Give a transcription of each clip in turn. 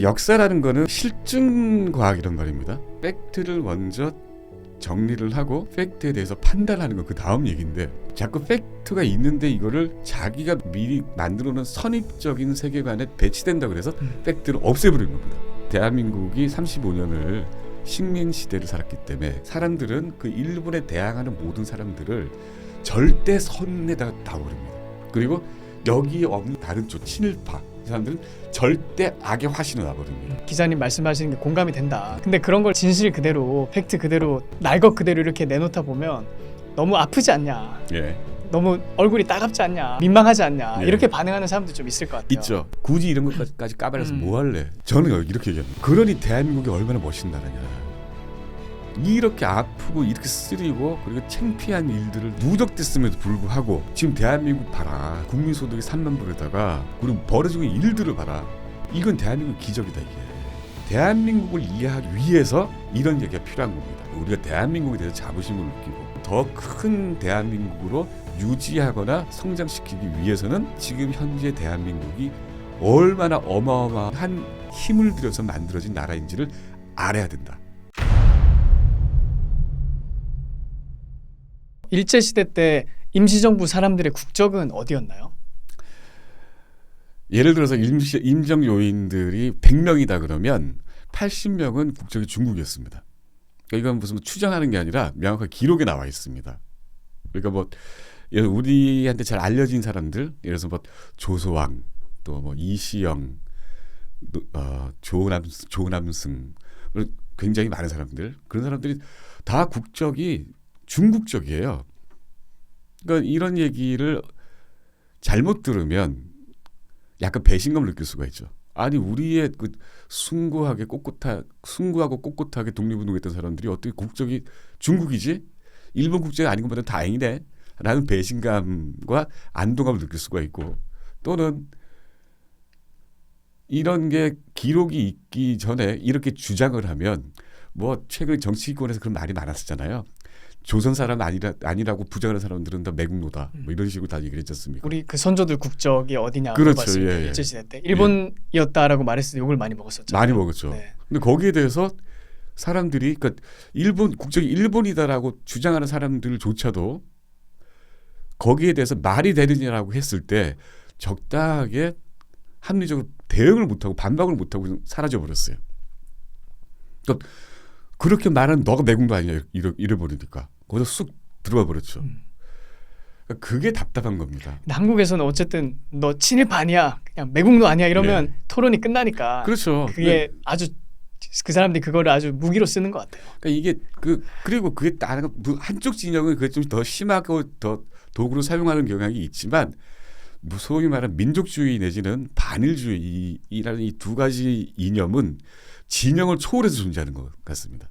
역사라는 거는 실증 과학 이런 말입니다. 팩트를 먼저 정리를 하고 팩트에 대해서 판단하는 건 그 다음 얘기인데, 자꾸 팩트가 있는데 이거를 자기가 미리 만들어 놓은 선입적인 세계관에 배치된다고 해서 팩트를 없애버리는 겁니다. 대한민국이 35년을 식민 시대를 살았기 때문에 사람들은 그 일본에 대항하는 모든 사람들을 절대 선에다가 놔버립니다. 그리고 여기에 없는 다른 쪽 친일파 사람들은 절대 악의 화신을 놔버립니다. 기자님 말씀하시는 게 공감이 된다. 근데 그런 걸 진실 그대로 팩트 그대로 날 것 그대로 이렇게 내놓다 보면 너무 아프지 않냐, 예. 너무 얼굴이 따갑지 않냐, 민망하지 않냐, 예. 이렇게 반응하는 사람도 좀 있을 것 같아요. 있죠. 굳이 이런 것까지 까발려서 뭐 할래? 저는 이렇게 얘기합니다. 그러니 대한민국이 얼마나 멋진 나라냐. 이렇게 아프고 이렇게 쓰리고 그리고 창피한 일들을 누적됐음에도 불구하고 지금 대한민국 봐라. 국민소득이 3만 불에다가 그리고 벌어지고 있는 일들을 봐라. 이건 대한민국 기적이다 이게. 대한민국을 이해하기 위해서 이런 얘기가 필요한 겁니다. 우리가 대한민국에 대해서 자부심을 느끼고 더 큰 대한민국으로 유지하거나 성장시키기 위해서는 지금 현재 대한민국이 얼마나 어마어마한 힘을 들여서 만들어진 나라인지를 알아야 된다. 일제시대 때 임시정부 사람들의 국적은 어디였나요? 예를 들어서 임정 요인들이 100명이다 그러면 80명은 국적이 중국이었습니다. 그러니까 이건 무슨 추정하는 게 아니라 명확하게 기록에 나와 있습니다. 그러니까 뭐 우리한테 잘 알려진 사람들, 예를 들어서 뭐 조소왕, 또 뭐 이시영, 조남승, 굉장히 많은 사람들, 그런 사람들이 다 국적이 중국적이에요. 그러니까 이런 얘기를 잘못 들으면 약간 배신감을 느낄 수가 있죠. 아니 우리의 그 숭고하고 꼿꼿하게 독립운동했던 사람들이 어떻게 국적이 중국이지? 일본 국적이 아닌 것보다 다행이네 라는 배신감과 안도감을 느낄 수가 있고, 또는 이런 게 기록이 있기 전에 이렇게 주장을 하면 뭐 최근 정치권에서 그런 말이 많았었잖아요. 조선 사람 아니라고 부정하는 사람들은 다 매국노다. 뭐 이런 식으로 다 얘기를 했지 않습니까? 우리 그 선조들 국적이 어디냐 그렇죠. 물어봤을 때 예. 일제시대 때 일본이었다라고 말했을 때 욕을 많이 먹었었죠. 많이 먹었죠. 네. 근데 거기에 대해서 사람들이 그러니까 일본 국적이 일본이다라고 주장하는 사람들조차도 거기에 대해서 말이 되느냐라고 했을 때 적당하게 합리적으로 대응을 못하고 반박을 못하고 사라져 버렸어요. 그러니까 그렇게 말하는 너가 매국노 아니냐 이래버리니까 거기서 쑥 들어와 버렸죠. 그러니까 그게 답답한 겁니다. 근데 한국에서는 어쨌든 너 친일파냐, 그냥 매국노 아니야 이러면 네. 토론이 끝나니까. 그렇죠. 그게 아주 그 사람들이 그거를 아주 무기로 쓰는 것 같아요. 그러니까 이게 그리고 그게 다른 한쪽 진영은 그게 좀 더 심하고 더 도구로 사용하는 경향이 있지만, 소위 말하는 민족주의 내지는 반일주의라는 이 두 가지 이념은 진영을 초월해서 존재하는 것 같습니다.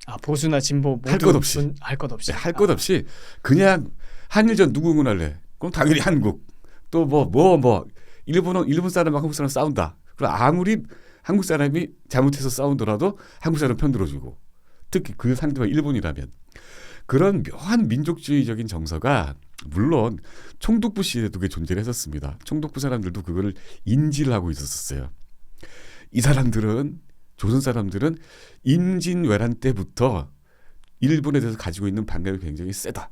아, 보수나 진보 모두 할 것 없이. 할 것 없이. 네, 할 것 없이 그냥 한일전 누구 응원할래? 그럼 당연히 한국. 또 일본 사람하고 한국 사람 싸운다. 그럼 아무리 한국 사람이 잘못해서 싸운더라도 한국 사람 편 들어주고, 특히 그 상대가 일본이라면. 그런 묘한 민족주의적인 정서가 물론 총독부 시대에도 그게 존재를 했었습니다. 총독부 사람들도 그거를 인지를 하고 있었어요. 이 사람들은, 조선 사람들은 임진왜란 때부터 일본에 대해서 가지고 있는 반감이 굉장히 세다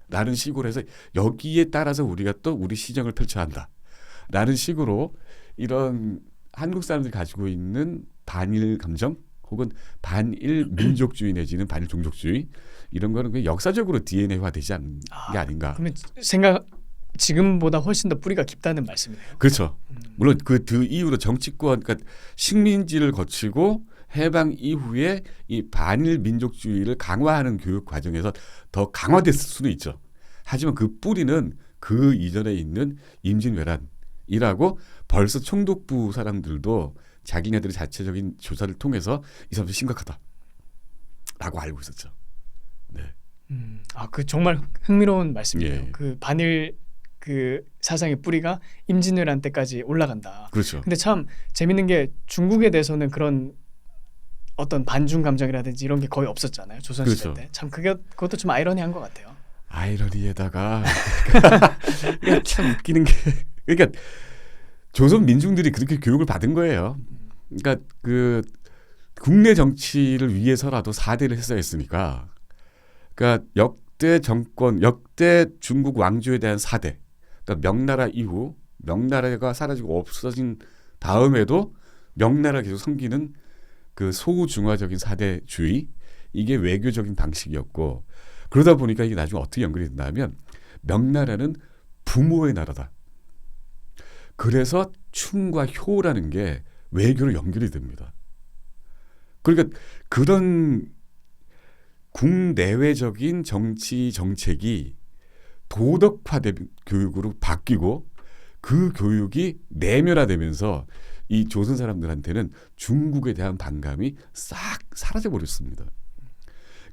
라는 식으로 해서 여기에 따라서 우리가 또 우리 시정을 펼쳐야 한다 라는 식으로 이런 한국 사람들이 가지고 있는 반일 감정 혹은 반일 민족주의 내지는 반일 종족주의, 이런 거는 그냥 역사적으로 DNA화되지 않은 게 아닌가. 그러면 지금보다 훨씬 더 뿌리가 깊다는 말씀이네요. 그렇죠. 물론 그 이후로 정치권, 그러니까 식민지를 거치고 해방 이후에 이 반일 민족주의를 강화하는 교육 과정에서 더 강화됐을 수도 있죠. 하지만 그 뿌리는 그 이전에 있는 임진왜란이라고 벌써 총독부 사람들도 자기네들의 자체적인 조사를 통해서 이 사람들 심각하다라고 알고 있었죠. 네. 그 정말 흥미로운 말씀이에요. 예. 그 반일 그 사상의 뿌리가 임진왜란 때까지 올라간다. 그렇죠. 근데 참 재밌는 게 중국에 대해서는 그런 어떤 반중 감정이라든지 이런 게 거의 없었잖아요. 조선시대 그렇죠. 때. 참 그것도 좀 아이러니한 것 같아요. 아이러니에다가 참 웃기는 게, 그러니까 조선 민중들이 그렇게 교육을 받은 거예요. 그러니까 그 국내 정치를 위해서라도 4대를 했어야 했으니까 그러니까 역대 정권, 역대 중국 왕조에 대한 4대 그러니까 명나라 이후 명나라가 사라지고 없어진 다음에도 명나라 계속 섬기는 그 소중화적인 4대주의 이게 외교적인 방식이었고 그러다 보니까 이게 나중에 어떻게 연결이 된다면 명나라는 부모의 나라다. 그래서 충과 효라는 게 외교로 연결이 됩니다. 그러니까 그런 국내외적인 정치 정책이 도덕화된 교육으로 바뀌고 그 교육이 내면화되면서 이 조선 사람들한테는 중국에 대한 반감이 싹 사라져 버렸습니다.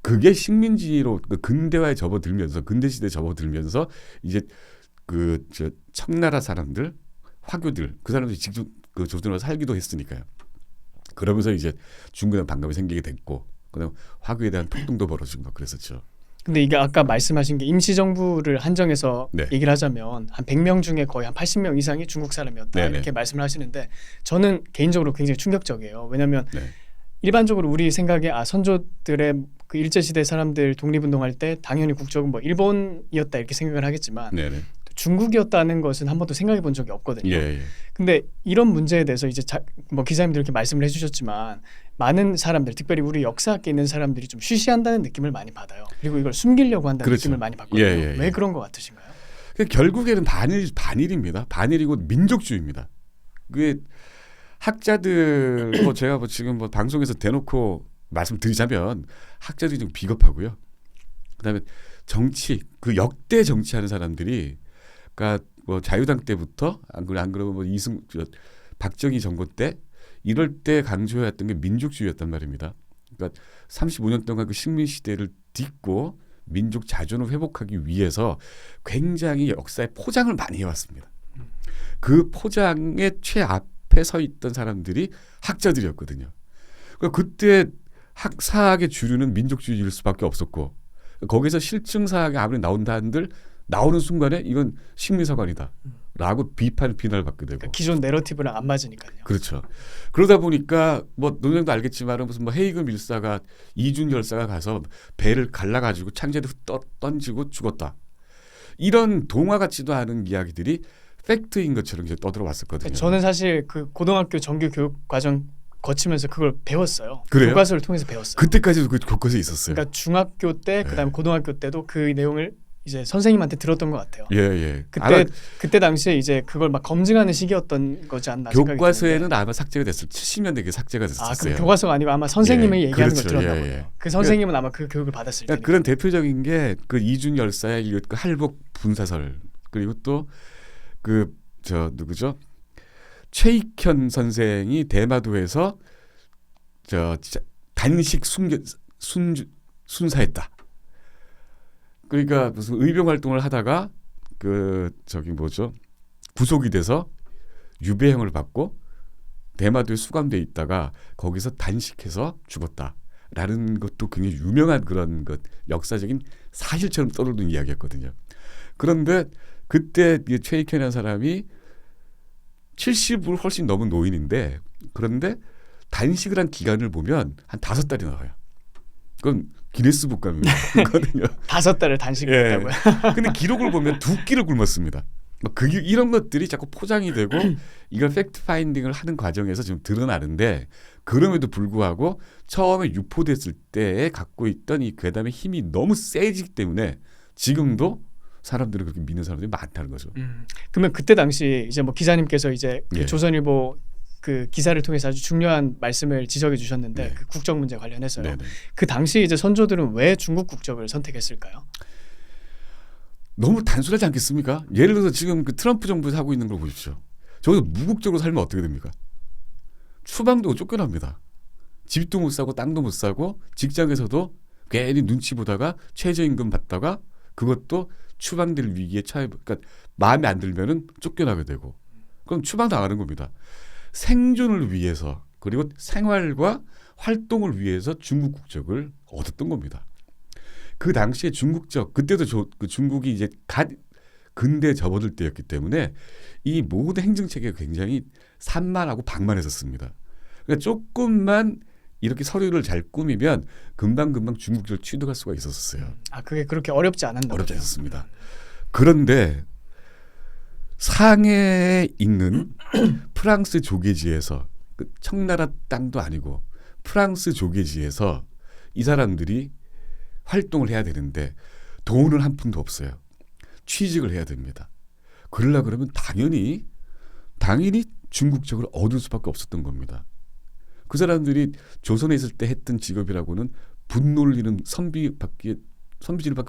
그게 식민지로 근대화에 접어들면서 근대 시대에 접어들면서 이제 그 청나라 사람들 화교들 그 사람들이 직접 그 조선에 와서 살기도 했으니까요. 그러면서 이제 중국에 대한 반감이 생기게 됐고 그다음 화교에 대한 폭동도 벌어지고 막 그랬었죠. 근데 이게 아까 말씀하신 게 임시정부를 한정해서 네. 얘기를 하자면 한 100명 중에 거의 한 80명 이상이 중국 사람이었다 네네. 이렇게 말씀을 하시는데 저는 개인적으로 굉장히 충격적이에요. 왜냐하면 네. 일반적으로 우리 생각에 선조들의 그 일제시대 사람들 독립운동할 때 당연히 국적은 뭐 일본이었다 이렇게 생각을 하겠지만 네네. 중국이었다는 것은 한 번도 생각해 본 적이 없거든요. 예. 근데 이런 문제에 대해서 이제 뭐 기자님들 이렇게 말씀을 해주셨지만 많은 사람들, 특별히 우리 역사학계에 있는 사람들이 좀 쉬쉬한다는 느낌을 많이 받아요. 그리고 이걸 숨기려고 한다는 그렇죠. 느낌을 많이 받거든요. 예. 왜 그런 것 같으신가요? 결국에는 반일입니다. 반일이고 민족주의입니다. 그게 학자들 뭐 제가 뭐 지금 뭐 방송에서 대놓고 말씀드리자면 학자들이 좀 비겁하고요. 그다음에 정치 그 역대 정치하는 사람들이 그러니까 뭐 자유당 때부터 안 그러면 뭐 박정희 정권 때 이럴 때 강조해왔던 게 민족주의였단 말입니다. 그러니까 35년 동안 그 식민 시대를 딛고 민족 자존을 회복하기 위해서 굉장히 역사에 포장을 많이 해왔습니다. 그 포장의 최앞에 서 있던 사람들이 학자들이었거든요. 그러니까 그때 사학의 주류는 민족주의일 수밖에 없었고 거기서 실증사학이 아무리 나온다 한들 나오는 순간에 이건 식민사관이다 라고 비난을 받게 되고 그러니까 기존 내러티브랑 안 맞으니까요. 그렇죠. 그러다 보니까 뭐 노정도 알겠지만 무슨 뭐 헤이그 밀사가 이준 열사가 가서 배를 갈라가지고 창자를 던지고 죽었다. 이런 동화 같지도 않은 이야기들이 팩트인 것처럼 이제 떠들어 왔었거든요. 저는 사실 그 고등학교 정규 교육 과정 거치면서 그걸 배웠어요. 그래요? 교과서를 통해서 배웠어요. 그때까지도 그 교과서에 있었어요. 그러니까 중학교 때 그다음에 고등학교 때도 그 내용을 이제 선생님한테 들었던 것 같아요. 예. 그때 당시에 이제 그걸 막 검증하는 시기였던 거지 않나 생각이 교과서에는 드는데. 아마 삭제가 됐을 70년대 게 삭제가 됐었어요. 그럼 교과서가 아니고 아마 선생님이 얘기하는 그렇죠. 걸 들었나 보네요. 그 선생님은 아마 그 교육을 받았을 그러니까 테니까. 그런 대표적인 게 그 이준 열사의 그 할복 분사설 그리고 또 그 누구죠? 최익현 선생이 대마도에서 단식 순사했다. 그러니까 무슨 의병 활동을 하다가 구속이 돼서 유배형을 받고 대마도에 수감돼 있다가 거기서 단식해서 죽었다라는 것도 굉장히 유명한 그런 역사적인 사실처럼 떠오르는 이야기였거든요. 그런데 그때 최익현이라는 사람이 70을 훨씬 넘은 노인인데 그런데 단식을 한 기간을 보면 한 5달이 나와요. 그건 기네스북감이거든요. 5달을 단식을 했다고요? 근데 기록을 보면 2끼를 굶었습니다. 이런 것들이 자꾸 포장이 되고 이걸 팩트 파인딩을 하는 과정에서 지금 드러나는데 그럼에도 불구하고 처음에 유포됐을 때에 갖고 있던 이 괴담의 힘이 너무 세지기 때문에 지금도 사람들을 그렇게 믿는 사람들이 많다는 거죠. 그러면 그때 당시 이제 뭐 기자님께서 이제 그 예. 조선일보 그 기사를 통해서 아주 중요한 말씀을 지적해 주셨는데 네. 그 국적 문제 관련해서요. 네네. 그 당시 이제 선조들은 왜 중국 국적을 선택했을까요? 너무 단순하지 않겠습니까? 예를 들어서 지금 그 트럼프 정부에서 하고 있는 걸 보십시오. 저기서 무국적으로 살면 어떻게 됩니까? 추방도 쫓겨납니다. 집도 못 사고 땅도 못 사고 직장에서도 괜히 눈치 보다가 최저임금 받다가 그것도 추방될 위기에 처해 그러니까 마음에 안 들면은 쫓겨나게 되고 그럼 추방 당하는 겁니다. 생존을 위해서 그리고 생활과 활동을 위해서 중국 국적을 얻었던 겁니다. 그 당시에 중국적 그때도 중국이 이제 근대에 접어들 때였기 때문에 이 모든 행정 체계가 굉장히 산만하고 방만했었습니다. 그러니까 조금만 이렇게 서류를 잘 꾸미면 금방금방 중국적으로 취득할 수가 있었어요. 아 그게 그렇게 어렵지 않았나 어렵지 보네요. 않습니다. 그런데 상해에 있는 프랑스 조계지에서 그 청나라 땅도 아니고 프랑스 조계지에서 이 사람들이 활동을 해야 되는데 돈은 한 푼도 없어요. 취직을 해야 됩니다. 그러려고 그러면 당연히 중국적을 얻을 수밖에 없었던 겁니다. 그 사람들이 조선에 있을 때 했던 직업이라고는 분 놀리는 선비질밖에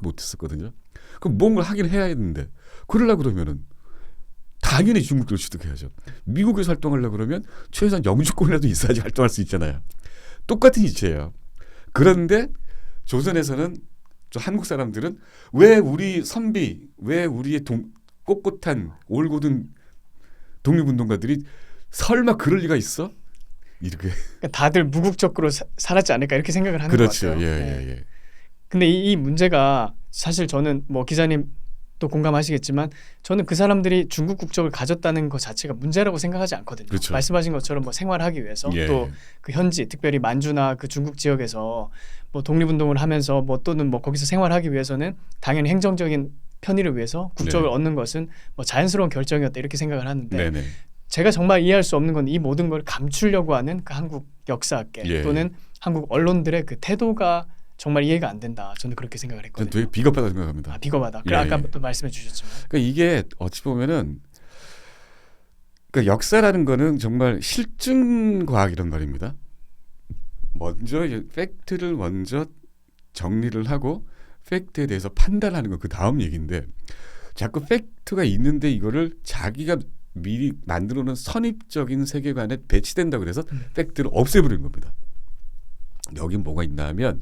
못했었거든요. 그럼 뭔가 하긴 해야 했는데 그러려고 그러면은 당연히 중국적을 취득해야죠. 미국에서 활동하려고 그러면 최소한 영주권이라도 있어야지 활동할 수 있잖아요. 똑같은 이치예요. 그런데 조선에서는 한국 사람들은 왜 우리 선비, 왜 우리의 꼿꼿한 올곧은 독립운동가들이 설마 그럴 리가 있어? 이렇게. 그러니까 다들 무국적으로 살았지 않을까 이렇게 생각을 하는 것 그렇죠. 같아요. 예. 근데 이 문제가 사실 저는 뭐 기자님 또 공감하시겠지만 저는 그 사람들이 중국 국적을 가졌다는 것 자체가 문제라고 생각하지 않거든요. 그렇죠. 말씀하신 것처럼 뭐 생활하기 위해서 예. 또 그 현지 특별히 만주나 그 중국 지역에서 뭐 독립운동을 하면서 뭐 또는 뭐 거기서 생활하기 위해서는 당연히 행정적인 편의를 위해서 국적을 네. 얻는 것은 뭐 자연스러운 결정이었다 이렇게 생각을 하는데 네네. 제가 정말 이해할 수 없는 건 이 모든 걸 감추려고 하는 그 한국 역사학계 예. 또는 한국 언론들의 그 태도가 정말 이해가 안 된다. 저는 그렇게 생각을 저는 했거든요. 되게 비겁하다고 생각합니다. 아, 비겁하다. 예, 아까 예. 또 말씀해 주셨지만. 그러니까 이게 어찌 보면은 그러니까 역사라는 거는 정말 실증 과학 이런 말입니다. 먼저 팩트를 먼저 정리를 하고 팩트에 대해서 판단하는 거 그 다음 얘기인데 자꾸 팩트가 있는데 이거를 자기가 미리 만들어 놓은 선입적인 세계관에 배치된다 그래서 팩트를 없애버리는 겁니다. 여기 뭐가 있나 하면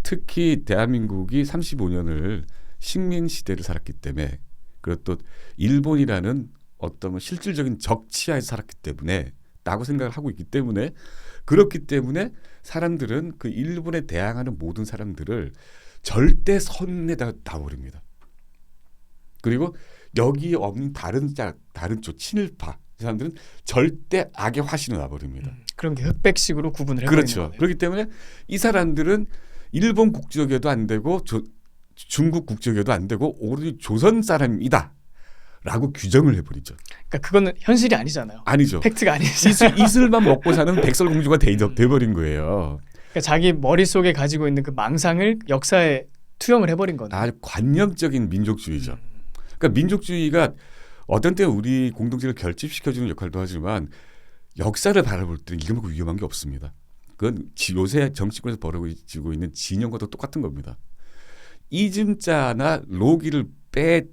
특히 대한민국이 35년을 식민 시대를 살았기 때문에 그리고 또 일본이라는 어떤 실질적인 적치하에서 살았기 때문에 라고 생각을 하고 있기 때문에 그렇기 때문에 사람들은 그 일본에 대항하는 모든 사람들을 절대 선에다 놔버립니다. 그리고 여기 없는 다른 쪽 친일파 이 사람들은 절대 악의 화신을 놔버립니다. 그런 게 흑백식으로 구분을 해버리는 그렇죠. 거네요. 그렇기 때문에 이 사람들은 일본 국적에도 안 되고 중국 국적에도 안 되고 오로지 조선 사람이다 라고 규정을 해버리죠. 그러니까 그거는 현실이 아니잖아요. 아니죠. 팩트가 아니잖아요. 이슬만 먹고 사는 백설공주가 돼버린 거예요. 그러니까 자기 머릿속에 가지고 있는 그 망상을 역사에 투영을 해버린 거네요. 아주 관념적인 민족주의죠. 그러니까 민족주의가 어떤 때 우리 공동체를 결집시켜주는 역할도 하지만 역사를 바라볼 때는 이만큼 위험한 게 없습니다. 그건 요새 정치권에서 벌어지고 있는 진영과도 똑같은 겁니다. 이즘자나 로기를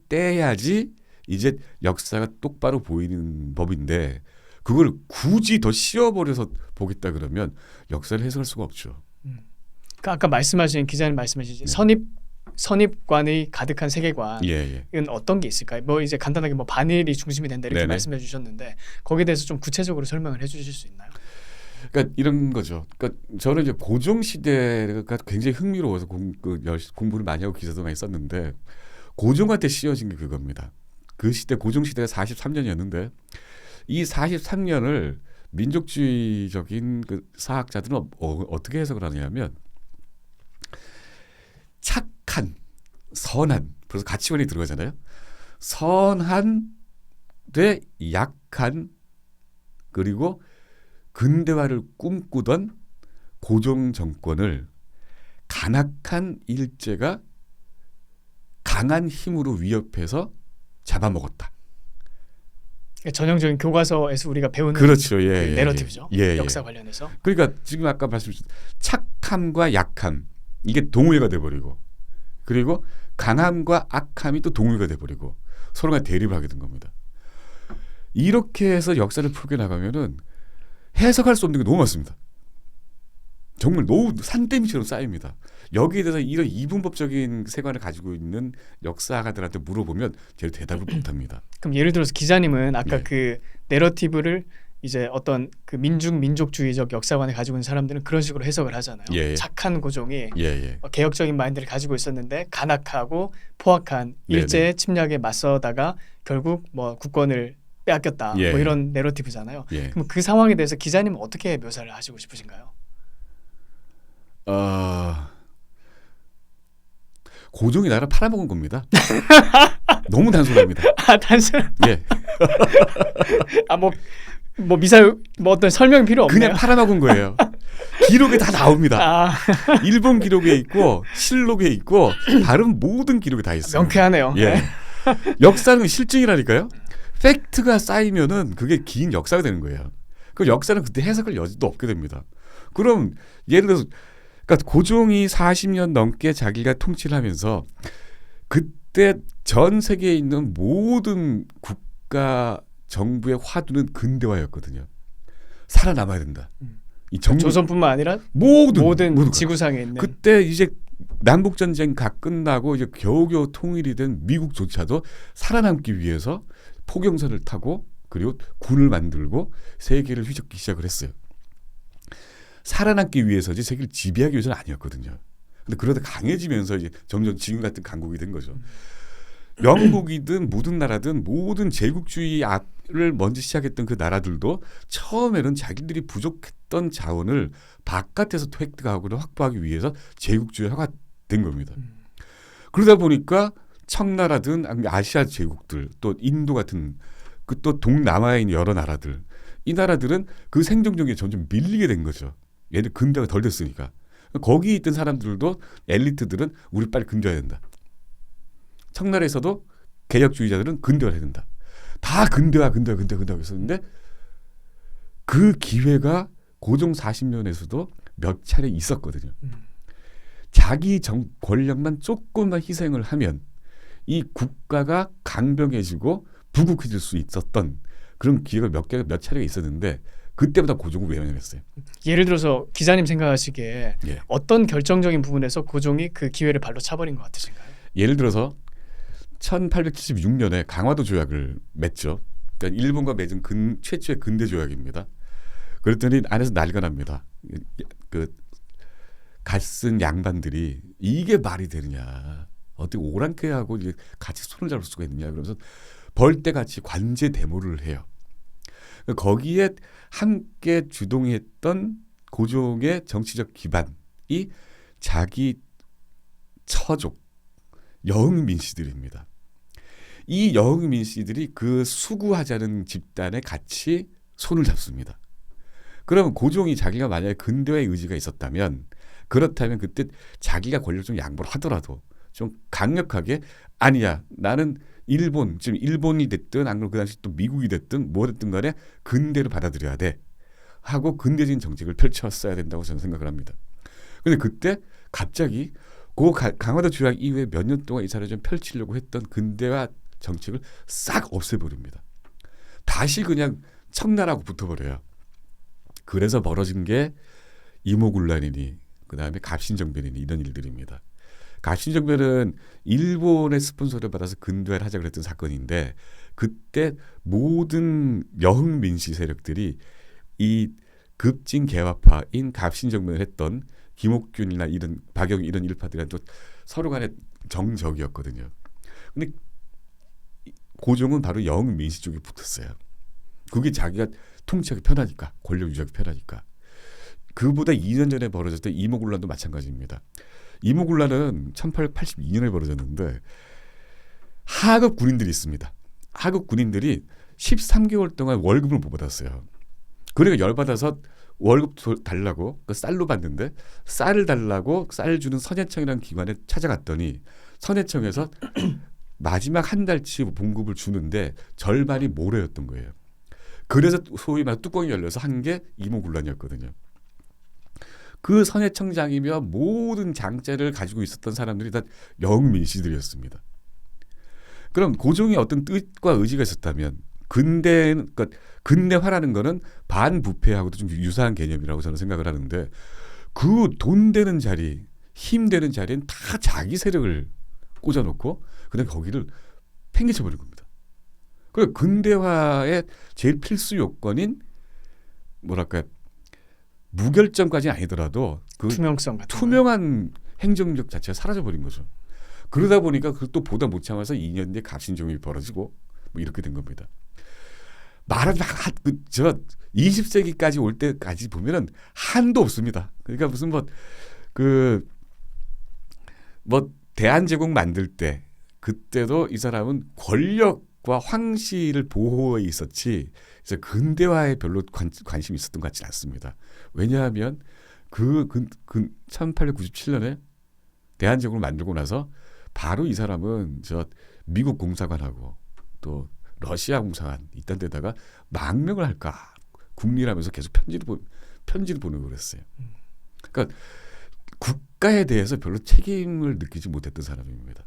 떼야지 이제 역사가 똑바로 보이는 법인데 그걸 굳이 더 씌워버려서 보겠다 그러면 역사를 해석할 수가 없죠. 그러니까 아까 말씀하신 기자님 말씀하신 선입관의 가득한 세계관 이건 어떤 게 있을까요? 뭐 이제 간단하게 뭐 반일이 중심이 된다 이렇게 네네. 말씀해 주셨는데 거기에 대해서 좀 구체적으로 설명을 해주실 수 있나요? 그러니까 이런 거죠. 그러니까 저는 이제 고종 시대가 굉장히 흥미로워서 공부를 많이 하고 기사도 많이 썼는데 고종한테 씌워진 게 그겁니다. 그 시대 고종 시대가 43년이었는데 이 43년을 민족주의적인 그 사학자들은 어떻게 해석을 하냐면 착한, 선한, 그래서 가치관이 들어가잖아요. 선한 대 약한 그리고 근대화를 꿈꾸던 고종 정권을 간악한 일제가 강한 힘으로 위협해서 잡아먹었다. 그러니까 전형적인 교과서에서 우리가 배우는 그렇죠. 예, 그 예, 내러티브죠. 예. 역사 관련해서. 그러니까 지금 아까 말씀하신 착함과 약함 이게 동일가 돼버리고 그리고 강함과 악함이 또 동일가 돼버리고 서로가 대립을 하게 된 겁니다. 이렇게 해서 역사를 풀게 나가면은 해석할 수 없는 게 너무 많습니다. 정말 너무 산더미처럼 쌓입니다. 여기에 대해서 이런 이분법적인 세관을 가지고 있는 역사가들한테 물어보면 제가 대답을 못합니다. 그럼 예를 들어서 기자님은 아까 예. 그 내러티브를 이제 어떤 그 민족주의적 역사관을 가지고 있는 사람들은 그런 식으로 해석을 하잖아요. 예. 착한 고종이 예. 개혁적인 마인드를 가지고 있었는데 간악하고 포악한 네네. 일제의 침략에 맞서다가 결국 뭐 국권을 빼앗겼다. 예. 뭐 이런 내러티브잖아요. 예. 그럼 그 상황에 대해서 기자님은 어떻게 묘사를 하시고 싶으신가요? 고종이 나를 팔아먹은 겁니다. 너무 단순합니다. 아 단순. 예. 뭐 미사일 뭐 어떤 설명이 필요 없네요. 그냥 팔아먹은 거예요. 기록에 다 나옵니다. 아 일본 기록에 있고 실록에 있고 다른 모든 기록에 다 있어요. 명쾌하네요. 예. 네. 역사는 실증이라니까요. 팩트가 쌓이면은 그게 긴 역사가 되는 거예요. 그 역사는 그때 해석할 여지도 없게 됩니다. 그럼 예를 들어서 그러니까 고종이 40년 넘게 자기가 통치를 하면서 그때 전 세계에 있는 모든 국가 정부의 화두는 근대화였거든요. 살아남아야 된다. 이 정부 조선뿐만 아니라 모든 지구상에 있는 그때 이제 남북 전쟁 다 끝나고 이제 겨우겨우 통일이 된 미국조차도 살아남기 위해서 포경선을 타고 그리고 군을 만들고 세계를 휘젓기 시작을 했어요. 살아남기 위해서지 세계를 지배하기 위해서는 아니었거든요. 근데 그러다 강해지면서 이제 점점 지금 같은 강국이 된 거죠. 영국이든 모든 나라든 모든 제국주의를 먼저 시작했던 그 나라들도 처음에는 자기들이 부족했던 자원을 바깥에서 획득하고 확보하기 위해서 제국주의화가 된 겁니다. 그러다 보니까 청나라든 아시아 제국들 또 인도 같은 그 또 동남아에 있는 여러 나라들 이 나라들은 그 생존력에 점점 밀리게 된 거죠. 얘들 근대가 덜 됐으니까. 거기 있던 사람들도 엘리트들은 우리 빨리 근대화해야 된다. 청나라에서도 개혁주의자들은 근대화해야 된다. 다 근대화 했었는데 그 기회가 고종 40년에서도 몇 차례 있었거든요. 자기 권력만 조금만 희생을 하면 이 국가가 강병해지고 부국해질 수 있었던 그런 기회가 몇 차례가 있었는데 그때보다 고종을 외면했어요. 예를 들어서 기자님 생각하시기에 예. 어떤 결정적인 부분에서 고종이 그 기회를 발로 차버린 것 같으신가요? 예를 들어서 1876년에 강화도 조약을 맺죠. 그러니까 일본과 맺은 최초의 근대 조약입니다. 그랬더니 안에서 난리가 납니다. 그 갓쓴 양반들이 이게 말이 되느냐. 어떻게 오랑캐하고 같이 손을 잡을 수가 있느냐. 그러면서 벌떼같이 관제 데모를 해요. 거기에 함께 주동했던 고종의 정치적 기반이 자기 처족 여흥민씨들입니다. 이 여흥민씨들이 그 수구하자는 집단에 같이 손을 잡습니다. 그러면 고종이 자기가 만약에 근대화의 의지가 있었다면 그렇다면 그때 자기가 권력을 좀 양보를 하더라도 좀 강력하게 아니야 나는 일본 지금 일본이 됐든 안 그러면 그 당시 또 미국이 됐든 뭐 됐든 간에 근대를 받아들여야 돼 하고 근대적인 정책을 펼쳤어야 된다고 저는 생각을 합니다. 그런데 그때 갑자기 그 강화도 조약 이후에 몇 년 동안 이 사람이 좀 펼치려고 했던 근대화 정책을 싹 없애버립니다. 다시 그냥 청나라하고 붙어버려요. 그래서 벌어진 게 이모군란이니 그다음에 갑신정변이니 이런 일들입니다. 갑신정변은 일본의 스폰서를 받아서 근대화를 하자고 했던 사건인데 그때 모든 여흥민씨 세력들이 이 급진 개화파인 갑신정변을 했던 김옥균이나 이런 박영 이런 일파들은 또 서로 간에 정적이었거든요. 근데 고종은 바로 여흥민씨 쪽에 붙었어요. 그게 자기가 통치하기 편하니까 권력 유지하기 편하니까. 그보다 2년 전에 벌어졌던 이모군란도 마찬가지입니다. 이모군란은 1882년에 벌어졌는데 하급 군인들이 있습니다. 하급 군인들이 13개월 동안 월급을 못 받았어요. 그러니까 열받아서 월급 달라고 쌀로 받는데 쌀을 달라고 쌀 주는 선해청이라는 기관에 찾아갔더니 선해청에서 마지막 한 달치 봉급을 주는데 절반이 모래였던 거예요. 그래서 소위 말 뚜껑이 열려서 한 게 이모군란이었거든요. 그 선해청장이며 모든 장자를 가지고 있었던 사람들이 다 여흥민씨들이었습니다. 그럼 고종이 어떤 뜻과 의지가 있었다면 그러니까 근대화라는 거는 반부패하고도 좀 유사한 개념이라고 저는 생각을 하는데 그 돈 되는 자리, 힘 되는 자리엔 다 자기 세력을 꽂아놓고 그다음에 거기를 팽개쳐버린 겁니다. 그리고 근대화의 제일 필수 요건인 뭐랄까 무결점까지는 아니더라도 그 투명성 같은 투명한 행정력 자체가 사라져버린 거죠. 그러다 보니까 그걸 또 보다 못 참아서 2년 뒤에 갑신정변이 벌어지고 뭐 이렇게 된 겁니다. 말하면 저 20세기까지 올 때까지 보면은 한도 없습니다. 그러니까 무슨 뭐 대한제국 만들 때 그때도 이 사람은 권력과 황실을 보호해 있었지 그래서 근대화에 별로 관심이 있었던 것 같지는 않습니다. 왜냐하면 1897년에 대한제국을 만들고 나서 바로 이 사람은 저 미국 공사관하고 또 러시아 공사관 이딴 데다가 망명을 할까 국리라면서 계속 편지를 보내고 그랬어요. 그러니까 국가에 대해서 별로 책임을 느끼지 못했던 사람입니다.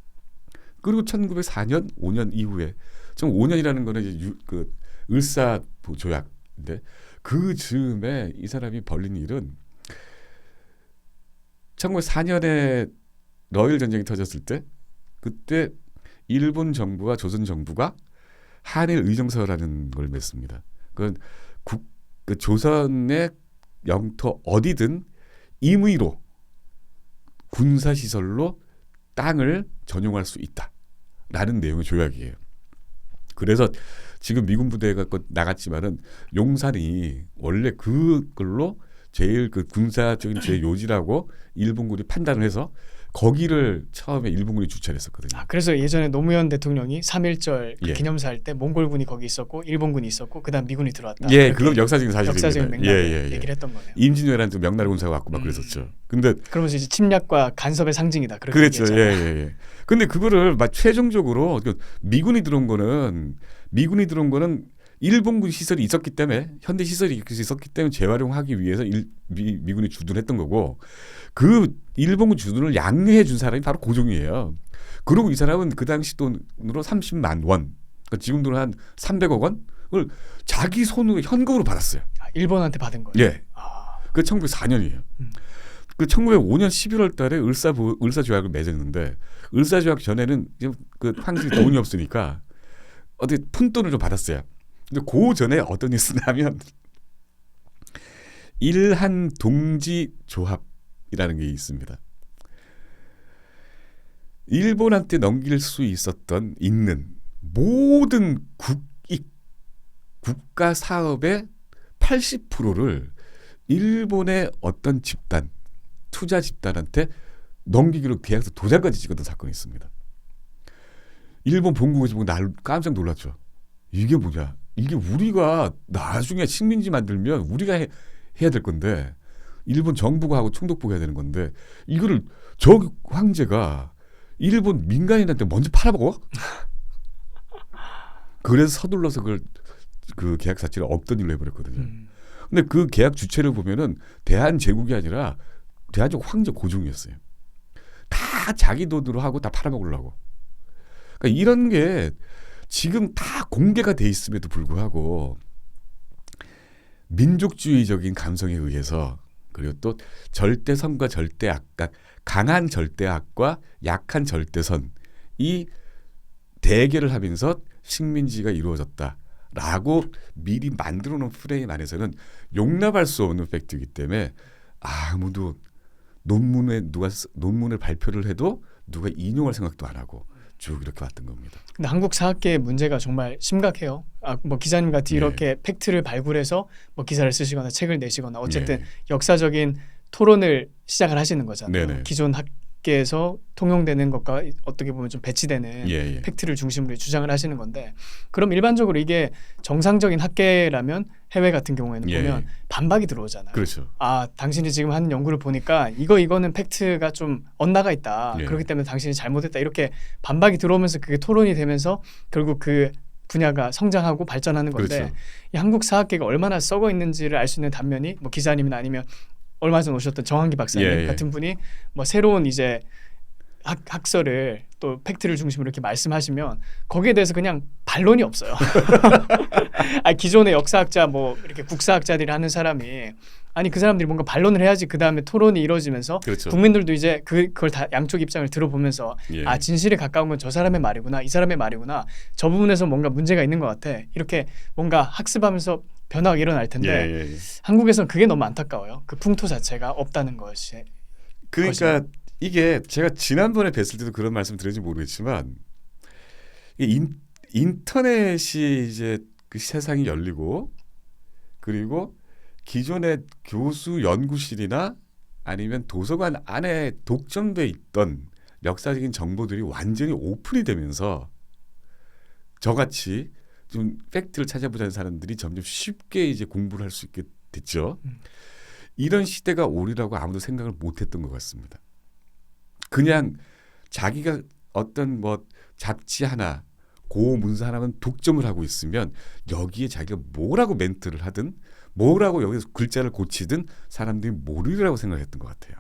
그리고 1904년 5년 이후에 좀 5년이라는 거는 이제 그 을사 조약인데 그 즈음에 이 사람이 벌린 일은 1904년에 러일 전쟁이 터졌을 때 그때 일본 정부와 조선 정부가 한일 의정서라는 걸 맺습니다. 그 조선의 영토 어디든 임의로 군사시설로 땅을 전용할 수 있다라는 내용의 조약이에요. 그래서 지금 미군 부대가 나갔지만은 용산이 원래 그걸로 제일 그 군사적인 제 요지라고 일본군이 판단을 해서 거기를 처음에 일본군이 주차를 했었거든요. 아, 그래서 예전에 노무현 대통령이 3.1절 예. 기념사 할 때 몽골군이 거기 있었고 일본군이 있었고 그다음 미군이 들어왔다. 예, 그건 역사적인 사실입니다. 역사적인 맥락을 얘기를 했던 거네요. 임진왜란 또 명나라 군사가 왔고 막 그랬었죠. 근데 그러면서 이제 침략과 간섭의 상징이다. 그렇게 그랬죠. 얘기했잖아요. 예. 근데 그거를 막 최종적으로 미군이 들어온 거는 일본군 시설이 있었기 때문에 현대 시설이 있었기 때문에 재활용하기 위해서 미군이 주둔했던 거고 그 일본군 주둔을 양해해 준 사람이 바로 고종이에요. 그리고 이 사람은 그 당시 돈으로 30만 원, 그러니까 지금 돈으로 한 300억 원을 자기 손으로 현금으로 받았어요. 아, 일본한테 받은 거예요. 예. 그 1904년이에요. 그 1905년 11월 달에 을사 조약을 맺었는데 을사 조약 전에는 그 황실이 돈이 없으니까 어떻게 푼돈을 좀 받았어요. 근데 그 전에 어떤 일이 있었냐면 일한 동지 조합이라는 게 있습니다. 일본한테 넘길 수 있는 모든 국가 사업의 80%를 일본의 어떤 집단, 투자 집단한테 넘기기로 계약서 도장까지 찍었던 사건이 있습니다. 일본 본국에서 보고 깜짝 놀랐죠. 이게 뭐냐? 이게 우리가 나중에 식민지 만들면 우리가 해야 될 건데 일본 정부가 하고 총독부가 해야 되는 건데 이거를 저 황제가 일본 민간인한테 먼저 팔아먹어? 그래서 서둘러서 그 계약 자체를 없던 일로 해버렸거든요. 근데 그 계약 주체를 보면은 대한제국이 아니라 대한제국 황제 고종이었어요. 다 자기 돈으로 하고 다 팔아먹으려고. 그러니까 이런 게 지금 다 공개가 돼 있음에도 불구하고 민족주의적인 감성에 의해서 그리고 또 절대선과 절대악, 강한 절대악과 약한 절대선 이 대결을 하면서 식민지가 이루어졌다라고 미리 만들어 놓은 프레임 안에서는 용납할 수 없는 팩트이기 때문에 아무도 논문을 발표를 해도 누가 인용할 생각도 안 하고 쭉 이렇게 왔던 겁니다. 근데 한국 사학계의 문제가 정말 심각해요. 뭐 기자님 같이 이렇게 팩트를 발굴해서 뭐 기사를 쓰시거나 책을 내시거나 어쨌든 역사적인 토론을 시작을 하시는 거잖아요. 네네. 기존 학계에서 통용되는 것과 어떻게 보면 좀 배치되는 팩트를 중심으로 주장을 하시는 건데 그럼 일반적으로 이게 정상적인 학계라면 해외 같은 경우에는 보면 반박이 들어오잖아요. 그렇죠. 아, 당신이 지금 하는 연구를 보니까 이거는 팩트가 좀 엇나가 있다. 그렇기 때문에 당신이 잘못했다. 이렇게 반박이 들어오면서 그게 토론이 되면서 결국 그 분야가 성장하고 발전하는 건데 그렇죠. 이 한국 사학계가 얼마나 썩어 있는지를 알 수 있는 단면이 뭐 기자님이나 아니면 얼마 전에 오셨던 정한기 박사님 같은 분이 뭐 새로운 이제 학설을 또 팩트를 중심으로 이렇게 말씀하시면 거기에 대해서 그냥 반론이 없어요. 아니, 기존의 역사학자 뭐 이렇게 국사학자들이 하는 사람이 아니 그 사람들이 뭔가 반론을 해야지 그 다음에 토론이 이루어지면서 그렇죠. 국민들도 이제 그걸 다 양쪽 입장을 들어보면서 아 진실에 가까운 건 저 사람의 말이구나 이 사람의 말이구나 저 부분에서 뭔가 문제가 있는 것 같아 이렇게 뭔가 학습하면서 변화가 일어날 텐데 한국에서는 그게 너무 안타까워요. 그 풍토 자체가 없다는 것이. 그러니까 이게 제가 지난번에 뵀을 때도 그런 말씀 드렸는지 모르겠지만 인터넷이 이제 그 세상이 열리고 그리고 기존의 교수 연구실이나 아니면 도서관 안에 독점돼 있던 역사적인 정보들이 완전히 오픈이 되면서 저같이 좀 팩트를 찾아보자는 사람들이 점점 쉽게 이제 공부를 할 수 있게 됐죠. 이런 시대가 오리라고 아무도 생각을 못했던 것 같습니다. 그냥 자기가 어떤 뭐 잡지 하나 고문서 하나만 독점을 하고 있으면 여기에 자기가 뭐라고 멘트를 하든 뭐라고 여기서 글자를 고치든 사람들이 모르리라고 생각했던 것 같아요.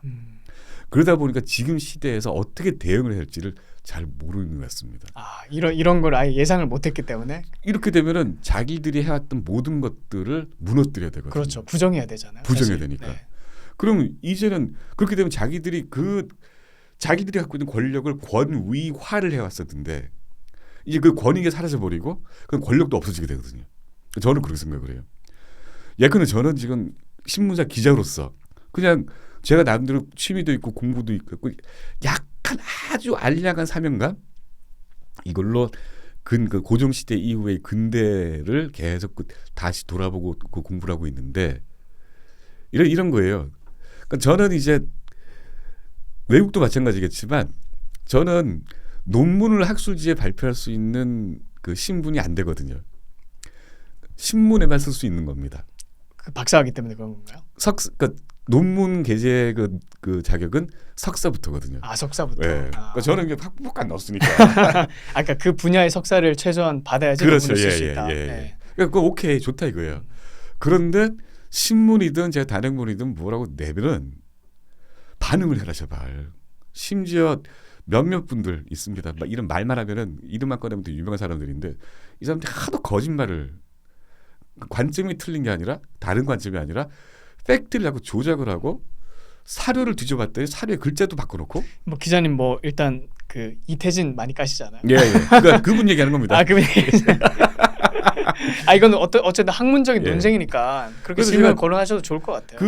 그러다 보니까 지금 시대에서 어떻게 대응을 할지를 잘 모르는 것 같습니다. 아, 이런 걸 아예 예상을 못했기 때문에 이렇게 되면은 자기들이 해왔던 모든 것들을 무너뜨려야 되거든요. 그렇죠. 부정해야 되잖아요. 부정해야 사실. 되니까. 네. 그럼 이제는 그렇게 되면 자기들이 갖고 있는 권력을 권위화를 해왔었는데 이제 그 권위가 사라져버리고 그 권력도 없어지게 되거든요. 저는 그렇게 생각을 해요. 예컨대 저는 지금 신문사 기자로서 그냥 제가 나름대로 취미도 있고 공부도 있고 약간 아주 알량한 사명감 이걸로 그 고종 시대 이후의 근대를 계속 다시 돌아보고 공부를 하고 있는데 이런 거예요. 그러니까 저는 이제 외국도 마찬가지겠지만 저는 논문을 학술지에 발표할 수 있는 그 신분이 안 되거든요. 신문에만 쓸 수 있는 겁니다. 그 박사하기 때문에 그런 건가요? 그러니까 논문 게재 그 자격은 석사부터거든요. 아, 석사부터. 네. 아. 그러니까 저는 학부밖에 안 넣었으니까. 아까 그 분야의 석사를 최소한 받아야지 그렇죠. 논문을 쓸 수 있다. 예. 네. 그러니까 그거 오케이 좋다 이거예요. 그런데 신문이든 제가 단행본이든 뭐라고 내면은 반응을 해라 제발. 심지어 몇몇 분들 있습니다. 막 이런 말만 하면은 이름만 꺼내면 되게 유명한 사람들인데 이 사람들이 하도 거짓말을 관점이 틀린 게 아니라 다른 관점이 아니라 팩트를 하고 조작을 하고 사료를 뒤져봤더니 사료에 글자도 바꿔놓고 뭐 기자님 뭐 일단 그 이태진 많이 까시잖아요. 예. 그러니까 그분 얘기하는 겁니다. 아, 그분 아, 이건 어쨌든 학문적인 예. 논쟁이니까 그렇게 그래서 질문 제가 거론하셔도 좋을 것 같아요.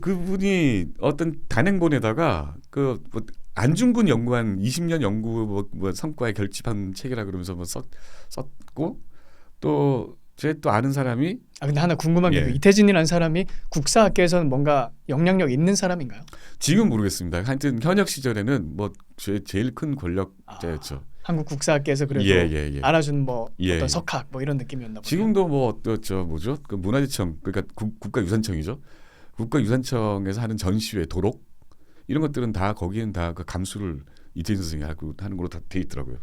그분이 어떤 단행본에다가 그 뭐 안중근 연구한 20년 연구 뭐 성과에 결집한 책이라 그러면서 뭐 썼고 또 제 또 아는 사람이 아, 근데 하나 궁금한 게 예. 그 이태진이라는 사람이 국사학계에서는 뭔가 영향력 있는 사람인가요? 지금 모르겠습니다. 하여튼 현역 시절에는 뭐 제일 큰 권력자였죠. 한국 국사학계에서 그래도 예. 알아주는 뭐 예. 어떤 석학 뭐 이런 느낌이었나 보네요. 지금도 뭐 저 뭐죠? 그 문화재청 그러니까 국가유산청이죠. 국가유산청에서 하는 전시회 도록 이런 것들은 다 거기는 다 그 감수를 이태진 선생이 하는 걸로 다 돼 있더라고요.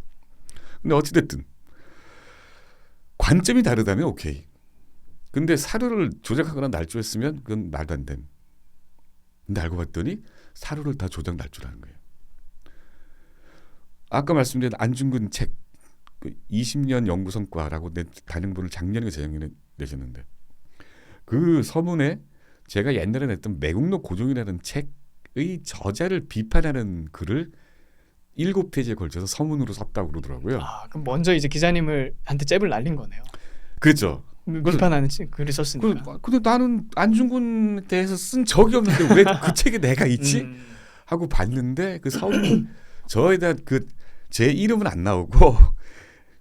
근데 어찌 됐든 관점이 다르다면 오케이. 근데 사료를 조작하거나 날조했으면 그건 말도 안 됨. 근데 알고 봤더니 사료를 다 조작 날조라는 거예요. 아까 말씀드린 안중근 책 20년 연구 성과라고 낸 단행본을 작년에 재작년에 내셨는데 그 서문에 제가 옛날에 냈던 매국노 고종이라는 책의 저자를 비판하는 글을 7페이지에 걸쳐서 서문으로 썼다고 그러더라고요. 아, 그럼 먼저 이제 기자님한테 잽을 날린 거네요. 그렇죠. 비판하는 글을 썼으니까. 근데 나는 안중근에 대해서 쓴 적이 없는데 왜 그 책에 내가 있지? 하고 봤는데 그 서문 저에 대한 그 제 이름은 안 나오고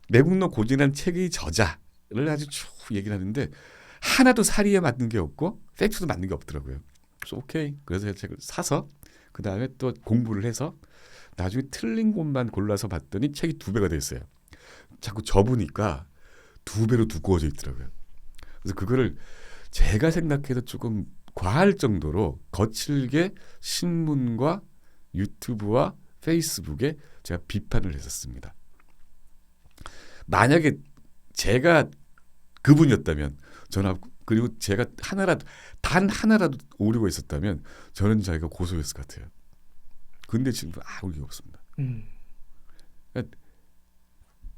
매국노 고진한 책의 저자를 아주 쭉 얘기를 하는데 하나도 사리에 맞는 게 없고 팩트도 맞는 게 없더라고요. 그래서 오케이. 그래서 책을 사서 그 다음에 또 공부를 해서 나중에 틀린 곳만 골라서 봤더니 책이 2배가 됐어요. 자꾸 접으니까 2배로 두꺼워져 있더라고요. 그래서 그거를 제가 생각해도 조금 과할 정도로 거칠게 신문과 유튜브와 페이스북에 제가 비판을 했었습니다. 만약에 제가 그분이었다면 저는 그리고 제가 단 하나라도 오류가 있었다면 저는 자기가 고소했을 것 같아요. 근데 지금 아무 게 없습니다. 그러니까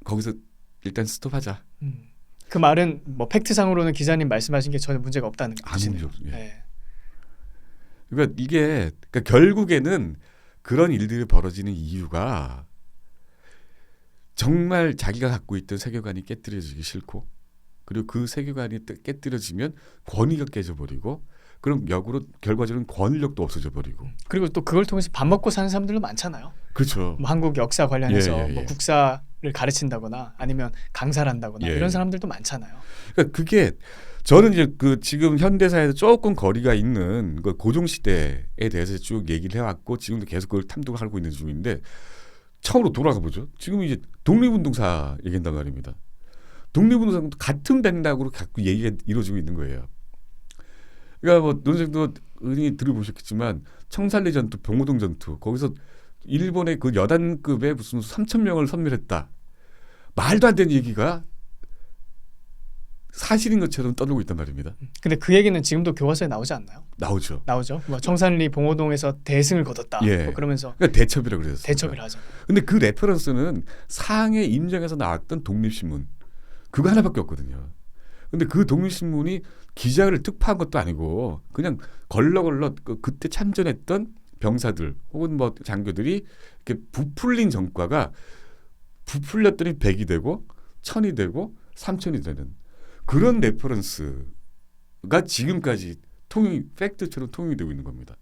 거기서 일단 스톱하자. 그 말은 뭐 팩트상으로는 기자님 말씀하신 게 전혀 문제가 없다는 뜻이네요. 문제 없어요. 예. 네. 그러니까 이게 결국에는 그런 일들이 벌어지는 이유가 정말 자기가 갖고 있던 세계관이 깨뜨려지기 싫고 그리고 그 세계관이 깨뜨려지면 권위가 깨져버리고 그럼 역으로 결과적으로 권력도 없어져 버리고. 그리고 또 그걸 통해서 밥 먹고 사는 사람들도 많잖아요. 그렇죠. 뭐 한국 역사 관련해서 예. 뭐 국사를 가르친다거나 아니면 강사를 한다거나 예. 이런 사람들도 많잖아요. 그러니까 그게 저는 이제 그 지금 현대사에서 조금 거리가 있는 그 고종 시대에 대해서 쭉 얘기를 해왔고 지금도 계속 그걸 탐독하고 있는 중인데 처음으로 돌아가 보죠. 지금 이제 독립운동사 얘기한단 말입니다. 독립운동사도 같은 맥락으로 갖고 얘기가 이루어지고 있는 거예요. 그러니까 뭐 논생도 흔히 들어보셨겠지만 청산리 전투, 병오동 전투 거기서 일본의 그 여단급의 무슨 3,000명을 섬멸했다. 말도 안 되는 얘기가 사실인 것처럼 떠들고 있단 말입니다. 근데 그 얘기는 지금도 교과서에 나오지 않나요? 나오죠. 나오죠. 뭐 청산리 봉오동에서 대승을 거뒀다. 예. 뭐 그러면서 그러니까 대첩이라고 그랬어요. 대첩을 하죠. 근데 그 레퍼런스는 상해 임정에서 나왔던 독립신문 그거 하나밖에 없거든요. 근데 그 독립신문이 기자를 특파한 것도 아니고 그냥 걸러걸러 그때 참전했던 병사들 혹은 뭐 장교들이 이렇게 부풀린 전과가 부풀렸더니 100이 되고 1000이 되고 3000이 되는 그런 레퍼런스가 지금까지 팩트처럼 통용이 되고 있는 겁니다.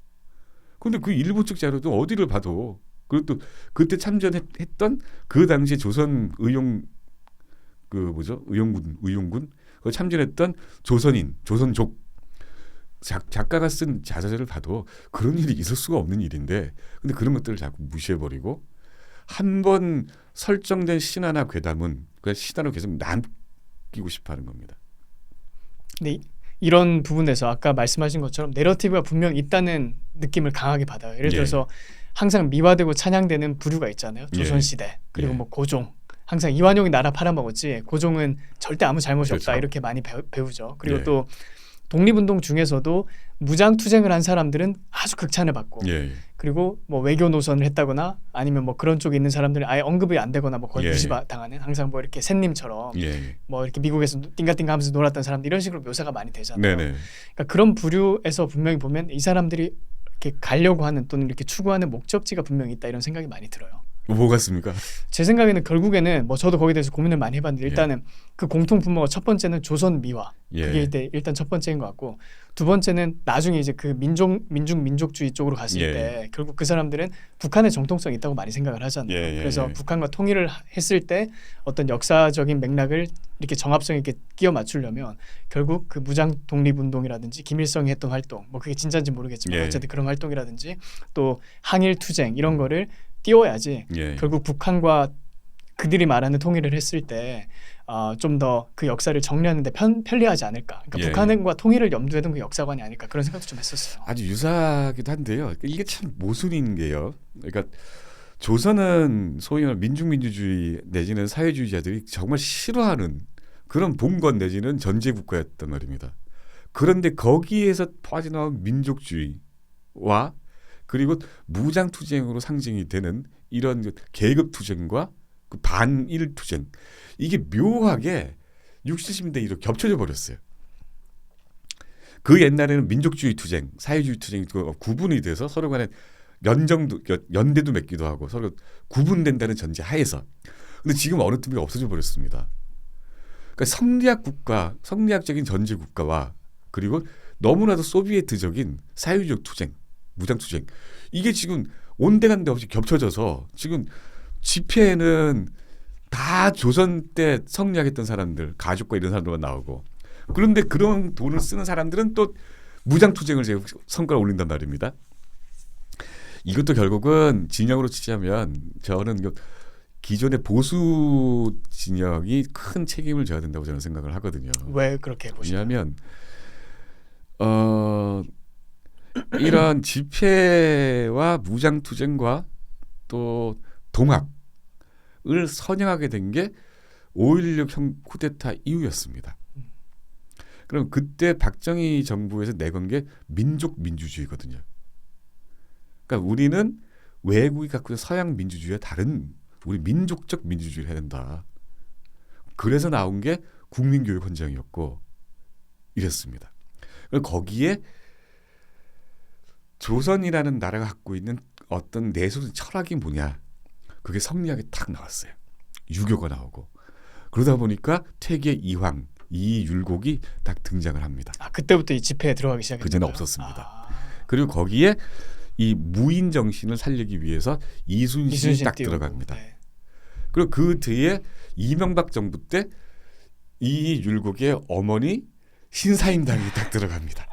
그런데 그 일부 측 자료도 어디를 봐도 그리고 또 그때 참전했던 그 당시 조선 의용군 그 참전했던 조선족 작가가 쓴 자서전을 봐도 그런 일이 있을 수가 없는 일인데 근데 그런 것들을 자꾸 무시해버리고 한 번 설정된 신화나 괴담은 그 신화로 계속 남기고 싶어하는 겁니다. 근데 이런 부분에서 아까 말씀하신 것처럼 내러티브가 분명 있다는 느낌을 강하게 받아요. 예를 들어서 항상 미화되고 찬양되는 부류가 있잖아요. 조선시대 그리고 뭐 고종 항상 이완용이 나라 팔아먹었지 고종은 절대 아무 잘못이 없다 그렇죠. 이렇게 많이 배우죠. 그리고 또 독립운동 중에서도 무장투쟁을 한 사람들은 아주 극찬을 받고 그리고 뭐 외교 노선을 했다거나 아니면 뭐 그런 쪽에 있는 사람들은 아예 언급이 안 되거나 뭐 거의 무시당하는 항상 뭐 이렇게 샌님처럼 뭐 이렇게 미국에서 띵가띵가하면서 놀았던 사람들 이런 식으로 묘사가 많이 되잖아요. 그러니까 그런 부류에서 분명히 보면 이 사람들이 이렇게 가려고 하는 또는 이렇게 추구하는 목적지가 분명히 있다 이런 생각이 많이 들어요. 뭐 같습니까? 제 생각에는 결국에는 뭐 저도 거기에 대해서 고민을 많이 해봤는데 일단은 그 공통 분모가 첫 번째는 조선 미화 그게 일단 첫 번째인 것 같고 두 번째는 나중에 이제 그 민족주의 쪽으로 갔을 때 결국 그 사람들은 북한의 정통성이 있다고 많이 생각을 하잖아요. 그래서 북한과 통일을 했을 때 어떤 역사적인 맥락을 이렇게 정합성 있게 끼워 맞추려면 결국 그 무장 독립운동이라든지 김일성이 했던 활동 뭐 그게 진짜인지 모르겠지만 어쨌든 그런 활동이라든지 또 항일 투쟁 이런 거를 띄워야지 결국 북한과 그들이 말하는 통일을 했을 때 좀 더 그 역사를 정리하는 데 편리하지 않을까. 그러니까 북한과 통일을 염두에 둔 그 역사관이 아닐까 그런 생각도 좀 했었어요. 아주 유사하기도 한데요. 이게 참 모순인 게요. 그러니까 조선은 소위 말하는 민중민주주의 내지는 사회주의자들이 정말 싫어하는 그런 봉건 내지는 전제국가였단 말입니다. 그런데 거기에서 퍼져나온 민족주의와 그리고 무장투쟁으로 상징이 되는 이런 계급투쟁과 그 반일투쟁 이게 묘하게 60, 70년대 이렇게 겹쳐져 버렸어요. 그 옛날에는 민족주의 투쟁, 사회주의 투쟁이 구분이 돼서 서로 간에 연대도 맺기도 하고 서로 구분된다는 전제 하에서 근데 지금 어느 틈이 없어져 버렸습니다. 그러니까 성리학적인 전제 국가와 그리고 너무나도 소비에트적인 사회주의 투쟁 무장투쟁 이게 지금 온데간데 없이 겹쳐져서 지금 집회에는 다 조선 때 성리학했던 사람들 가족과 이런 사람들만 나오고 그런데 그런 돈을 쓰는 사람들은 또 무장투쟁을 성과를 올린단 말입니다. 이것도 결국은 진영으로 치자면 저는 기존의 보수 진영이 큰 책임을 져야 된다고 저는 생각을 하거든요. 왜 그렇게 보시나요? 왜냐하면 이런 집회와 무장투쟁과 또 동학을 선양하게 된 게 5.16 쿠데타 이후였습니다. 그럼 그때 박정희 정부에서 내건 게 민족민주주의거든요. 그러니까 우리는 외국이 갖고 있는 서양 민주주의와 다른 우리 민족적 민주주의를 해야 된다. 그래서 나온 게 국민교육헌장이었고 이랬습니다. 거기에 조선이라는 나라가 갖고 있는 어떤 내수 철학이 뭐냐 그게 성리학이 딱 나왔어요. 유교가 나오고 그러다 보니까 퇴계 이황 이 율곡이 딱 등장을 합니다. 아 그때부터 이 집회에 들어가기 시작했나요? 그전에 없었습니다. 그리고 거기에 이 무인 정신을 살리기 위해서 이순신이 딱 띄우고. 들어갑니다. 네. 그리고 그 뒤에 이명박 정부 때 이 율곡의 어머니 신사임당이 딱 들어갑니다.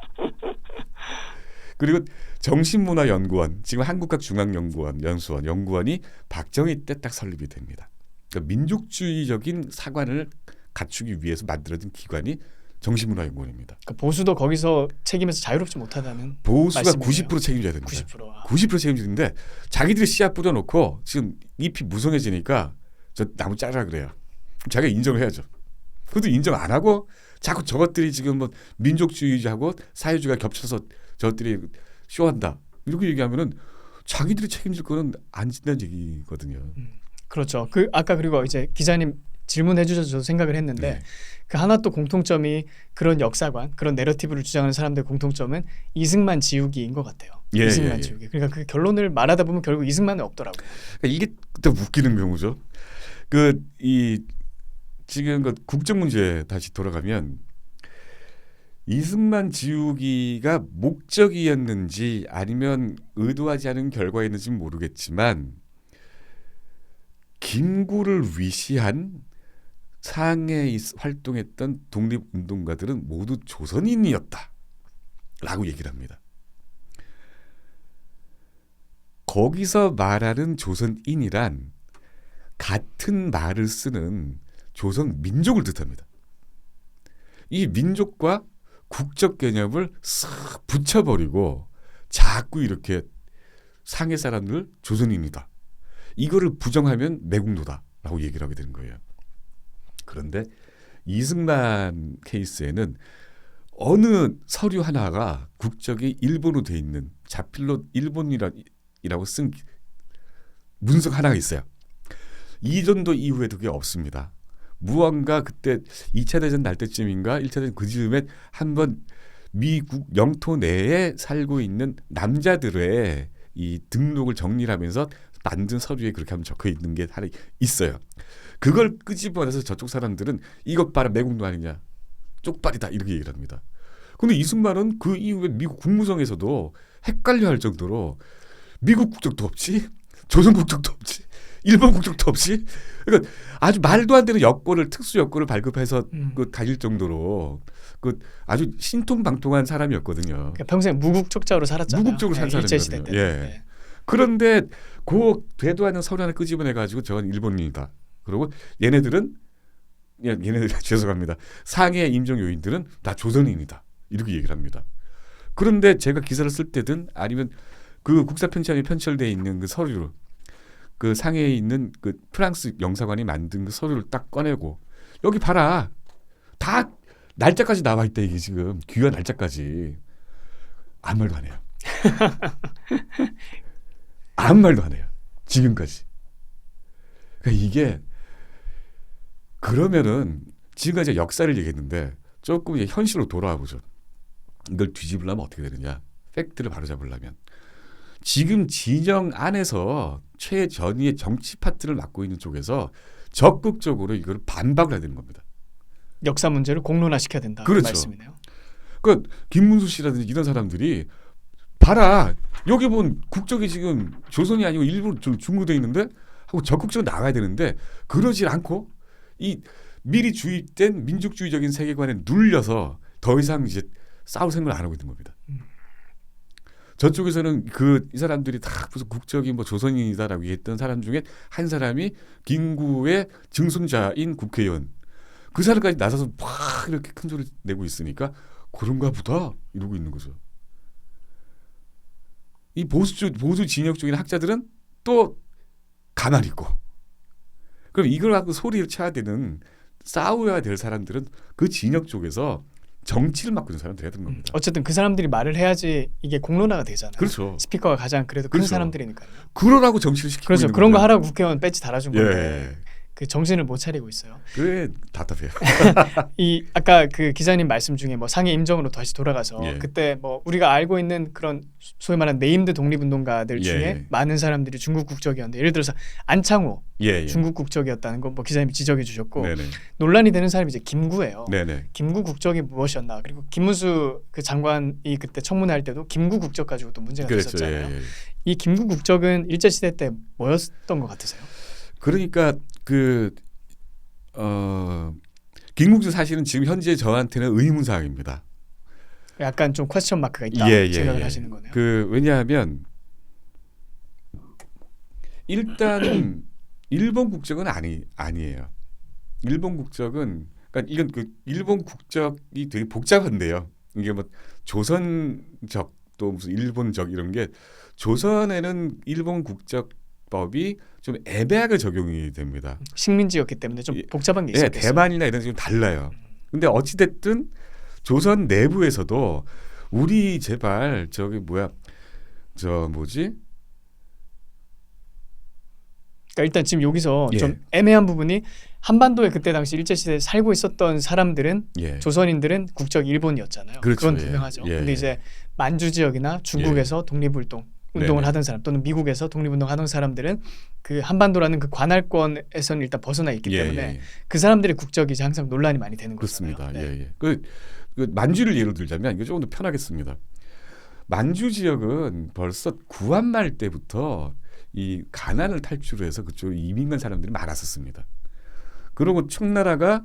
그리고 정신문화연구원, 지금 한국학중앙연구원, 연구원이 박정희 때 딱 설립이 됩니다. 그러니까 민족주의적인 사관을 갖추기 위해서 만들어진 기관이 정신문화연구원입니다. 그러니까 보수도 거기서 책임에서 자유롭지 못하다는 보수가 말씀이네요. 90% 책임져야 됩니다. 90%. 90% 책임지는데 자기들이 씨앗 뿌려놓고 지금 잎이 무성해지니까 저 나무 자르라 그래요. 그럼 자기가 인정을 해야죠. 그것도 인정 안 하고 자꾸 저것들이 지금 뭐 민족주의하고 사회주의가 겹쳐서 저것들이 쇼한다 이렇게 얘기하면은 자기들이 책임질 거는 안 진다는 얘기거든요. 그렇죠. 그 아까 그리고 이제 기자님 질문해 주셔서 저도 생각을 했는데 네. 그 하나 또 공통점이 그런 역사관, 그런 내러티브를 주장하는 사람들의 공통점은 이승만 지우기인 것 같아요. 예, 이승만 예, 예. 지우기. 그러니까 그 결론을 말하다 보면 결국 이승만은 없더라고요. 그러니까 이게 또 웃기는 경우죠. 그 이 지금 그 국정 문제 다시 돌아가면 이승만 지우기가 목적이었는지 아니면 의도하지 않은 결과였는지는 모르겠지만 김구를 위시한 상해에 활동했던 독립운동가들은 모두 조선인이었다라고 얘기를 합니다. 거기서 말하는 조선인이란 같은 말을 쓰는 조선 민족을 뜻합니다. 이 민족과 국적 개념을 싹 붙여버리고 자꾸 이렇게 상해 사람들 조선인이다. 이거를 부정하면 매국노다라고 얘기를 하게 되는 거예요. 그런데 이승만 케이스에는 어느 서류 하나가 국적이 일본으로 돼 있는 자필로 일본이라고 쓴 문서가 하나가 있어요. 이전도 이후에도 그게 없습니다. 무언가 그때 2차 대전 날 때쯤인가 1차 대전 그 즈음에 한번 미국 영토 내에 살고 있는 남자들의 이 등록을 정리를 하면서 만든 서류에 그렇게 하면 적혀 있는 게 하나 있어요. 그걸 끄집어내서 저쪽 사람들은 이것 봐라 매국노 아니냐 쪽발이다 이렇게 얘기를 합니다. 근데 이승만은 그 이후에 미국 국무성에서도 헷갈려 할 정도로 미국 국적도 없지 조선 국적도 없지 일본 국적도 없이 그러니까 아주 말도 안 되는 여권을 특수 여권을 발급해서 그 다닐 정도로 그 아주 신통방통한 사람이었거든요. 그러니까 평생 무국적자로 살았잖아요. 무국적으로 산 일제 시대 사람이거든요. 때. 예. 네. 그런데 그 되도 않는 서류 하나 끄집어내 가지고 저건 일본인이다. 그리고 얘네들은 얘네들 죄송합니다. 상해 임종 요인들은 다 조선인이다. 이렇게 얘기를 합니다. 그런데 제가 기사를 쓸 때든 아니면 그 국사편찬이 편철되어 있는 그 서류를 그 상해에 있는 그 프랑스 영사관이 만든 그 서류를 딱 꺼내고 여기 봐라 다 날짜까지 나와 있다 이게 지금 귀한 날짜까지 아무 말도 안 해요. 아무 말도 안 해요. 지금까지. 그러니까 이게 그러면은 지금까지 역사를 얘기했는데 조금 이제 현실로 돌아와 보죠. 이걸 뒤집으려면 어떻게 되느냐? 팩트를 바로잡으려면 지금 진영 안에서 최전위의 정치 파트를 맡고 있는 쪽에서 적극적으로 이걸 반박을 해야 되는 겁니다. 역사 문제를 공론화시켜야 된다. 그렇죠. 그 말씀이네요. 그러니까 김문수 씨라든지 이런 사람들이 봐라 여기 본 국적이 지금 조선이 아니고 일본 중국돼 있는데 하고 적극적으로 나가야 되는데 그러질 않고 이 미리 주입된 민족주의적인 세계관에 눌려서 더 이상 이제 싸울 생각을 안 하고 있는 겁니다. 저쪽에서는 이 사람들이 다 무슨 국적이 뭐 조선인이다라고 얘기했던 사람 중에 한 사람이 김구의 증손자인 국회의원 그 사람까지 나서서 막 이렇게 큰 소리 내고 있으니까 그런가 보다 이러고 있는 거죠. 이 보수 진영 쪽인 학자들은 또 가만히 있고 그럼 이걸 갖고 소리를 쳐야 되는 싸워야 될 사람들은 그 진영 쪽에서 정치를 맡고 있는 사람들이 해야 되는 겁니다. 어쨌든 그 사람들이 말을 해야지 이게 공론화가 되잖아요. 그렇죠. 스피커가 가장 그래도 큰 그렇죠. 사람들이니까요. 그러라고 정치를 시키고 그렇죠. 있는 그런 거 겁니다. 하라고 국회의원 배지 달아준 건데 예. 그 정신을 못 차리고 있어요. 그게 답답해요. 이 아까 그 기자님 말씀 중에 뭐 상해 임정으로 다시 돌아가서 예. 그때 뭐 우리가 알고 있는 그런 소위 말하는 네임드 독립운동가들 중에 예. 많은 사람들이 중국 국적이었는데 예를 들어서 안창호 예. 중국 국적이었다는 거 뭐 기자님이 지적해 주셨고 네네. 논란이 되는 사람이 이제 김구예요. 네네. 김구 국적이 무엇이었나 그리고 김문수 그 장관이 그때 청문회 할 때도 김구 국적 가지고 또 문제가 그렇죠. 됐었잖아요. 예. 이 김구 국적은 일제 시대 때 뭐였던 것 같으세요? 그러니까 김국주 사실은 지금 현재 저한테는 의문사항입니다. 약간 좀 퀘스천 마크가 있다 생각을 하시는 거네요. 왜냐하면 일단 일본 국적은 아니에요. 일본 국적은 그러니까 이건 일본 국적이 되게 복잡한데요. 이게 뭐 조선적 또 무슨 일본적 이런 게 조선에는 일본 국적법이 좀 애매하게 적용이 됩니다. 식민지였기 때문에 좀 복잡한 게 예, 있었겠어요. 대만이나 이런 데 좀 달라요. 근데 어찌 됐든 조선 내부에서도 우리 제발 저기 뭐야 저 뭐지? 그러니까 일단 지금 여기서 예. 좀 애매한 부분이 한반도에 그때 당시 일제 시대에 살고 있었던 사람들은 예. 조선인들은 국적 일본이었잖아요. 그렇죠. 그건 예. 분명하죠. 예. 근데 이제 만주 지역이나 중국에서 독립운동을 네네. 하던 사람 또는 미국에서 독립운동 하던 사람들은 그 한반도라는 그 관할권에서는 일단 벗어나 있기 때문에 그 사람들의 국적이 이제 항상 논란이 많이 되는 거잖아요. 그렇습니다. 네. 예. 그 만주를 예로 들자면 이거 조금 더 편하겠습니다. 만주 지역은 벌써 구한말 때부터 이 가난을 탈출해서 그쪽 이민 간 사람들이 많았었습니다. 그리고 청나라가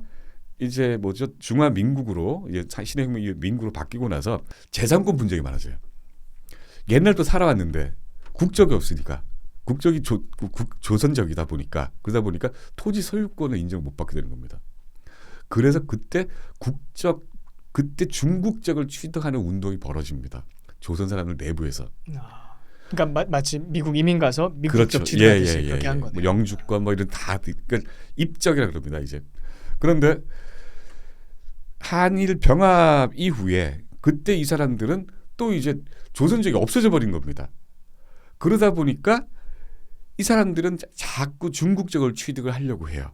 이제 뭐죠 중화민국으로 이제 신해혁명 민국으로 바뀌고 나서 재산권 분쟁이 많아져요. 옛날도 살아왔는데 국적이 없으니까 국적이 조선적이다 보니까 그러다 보니까 토지 소유권을 인정 못 받게 되는 겁니다. 그래서 그때 중국적을 취득하는 운동이 벌어집니다. 조선 사람들 내부에서. 그러니까 마치 미국 이민 가서 미국 그렇죠. 국적 취득하듯이 그렇게 한 거네요. 뭐 영주권 뭐 이런 다 그러니까 입적이라 그럽니다. 이제 그런데 한일 병합 이후에 그때 이 사람들은 또 이제 조선족이 없어져 버린 겁니다. 그러다 보니까 이 사람들은 자꾸 중국적을 취득을 하려고 해요.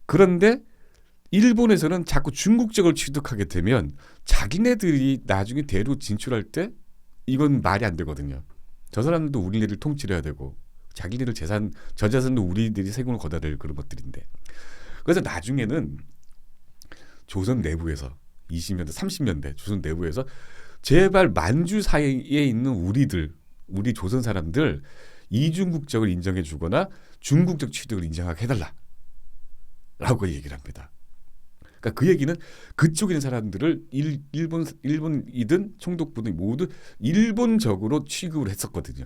그런데 일본에서는 자꾸 중국적을 취득하게 되면 자기네들이 나중에 대로 진출할 때 이건 말이 안 되거든요. 저 사람들도 우리네들 통치를 해야 되고 자기네들 저자산도 우리들이 세금을 걷어야 될 그런 것들인데 그래서 나중에는 조선 내부에서 20년대 30년대 조선 내부에서 제발 만주 사이에 있는 우리 조선 사람들 이중국적을 인정해 주거나 중국적 취득을 인정하게 해달라라고 얘기를 합니다. 그러니까 그 얘기는 그쪽에 있는 사람들을 일본이든 총독부든 모두 일본적으로 취급을 했었거든요.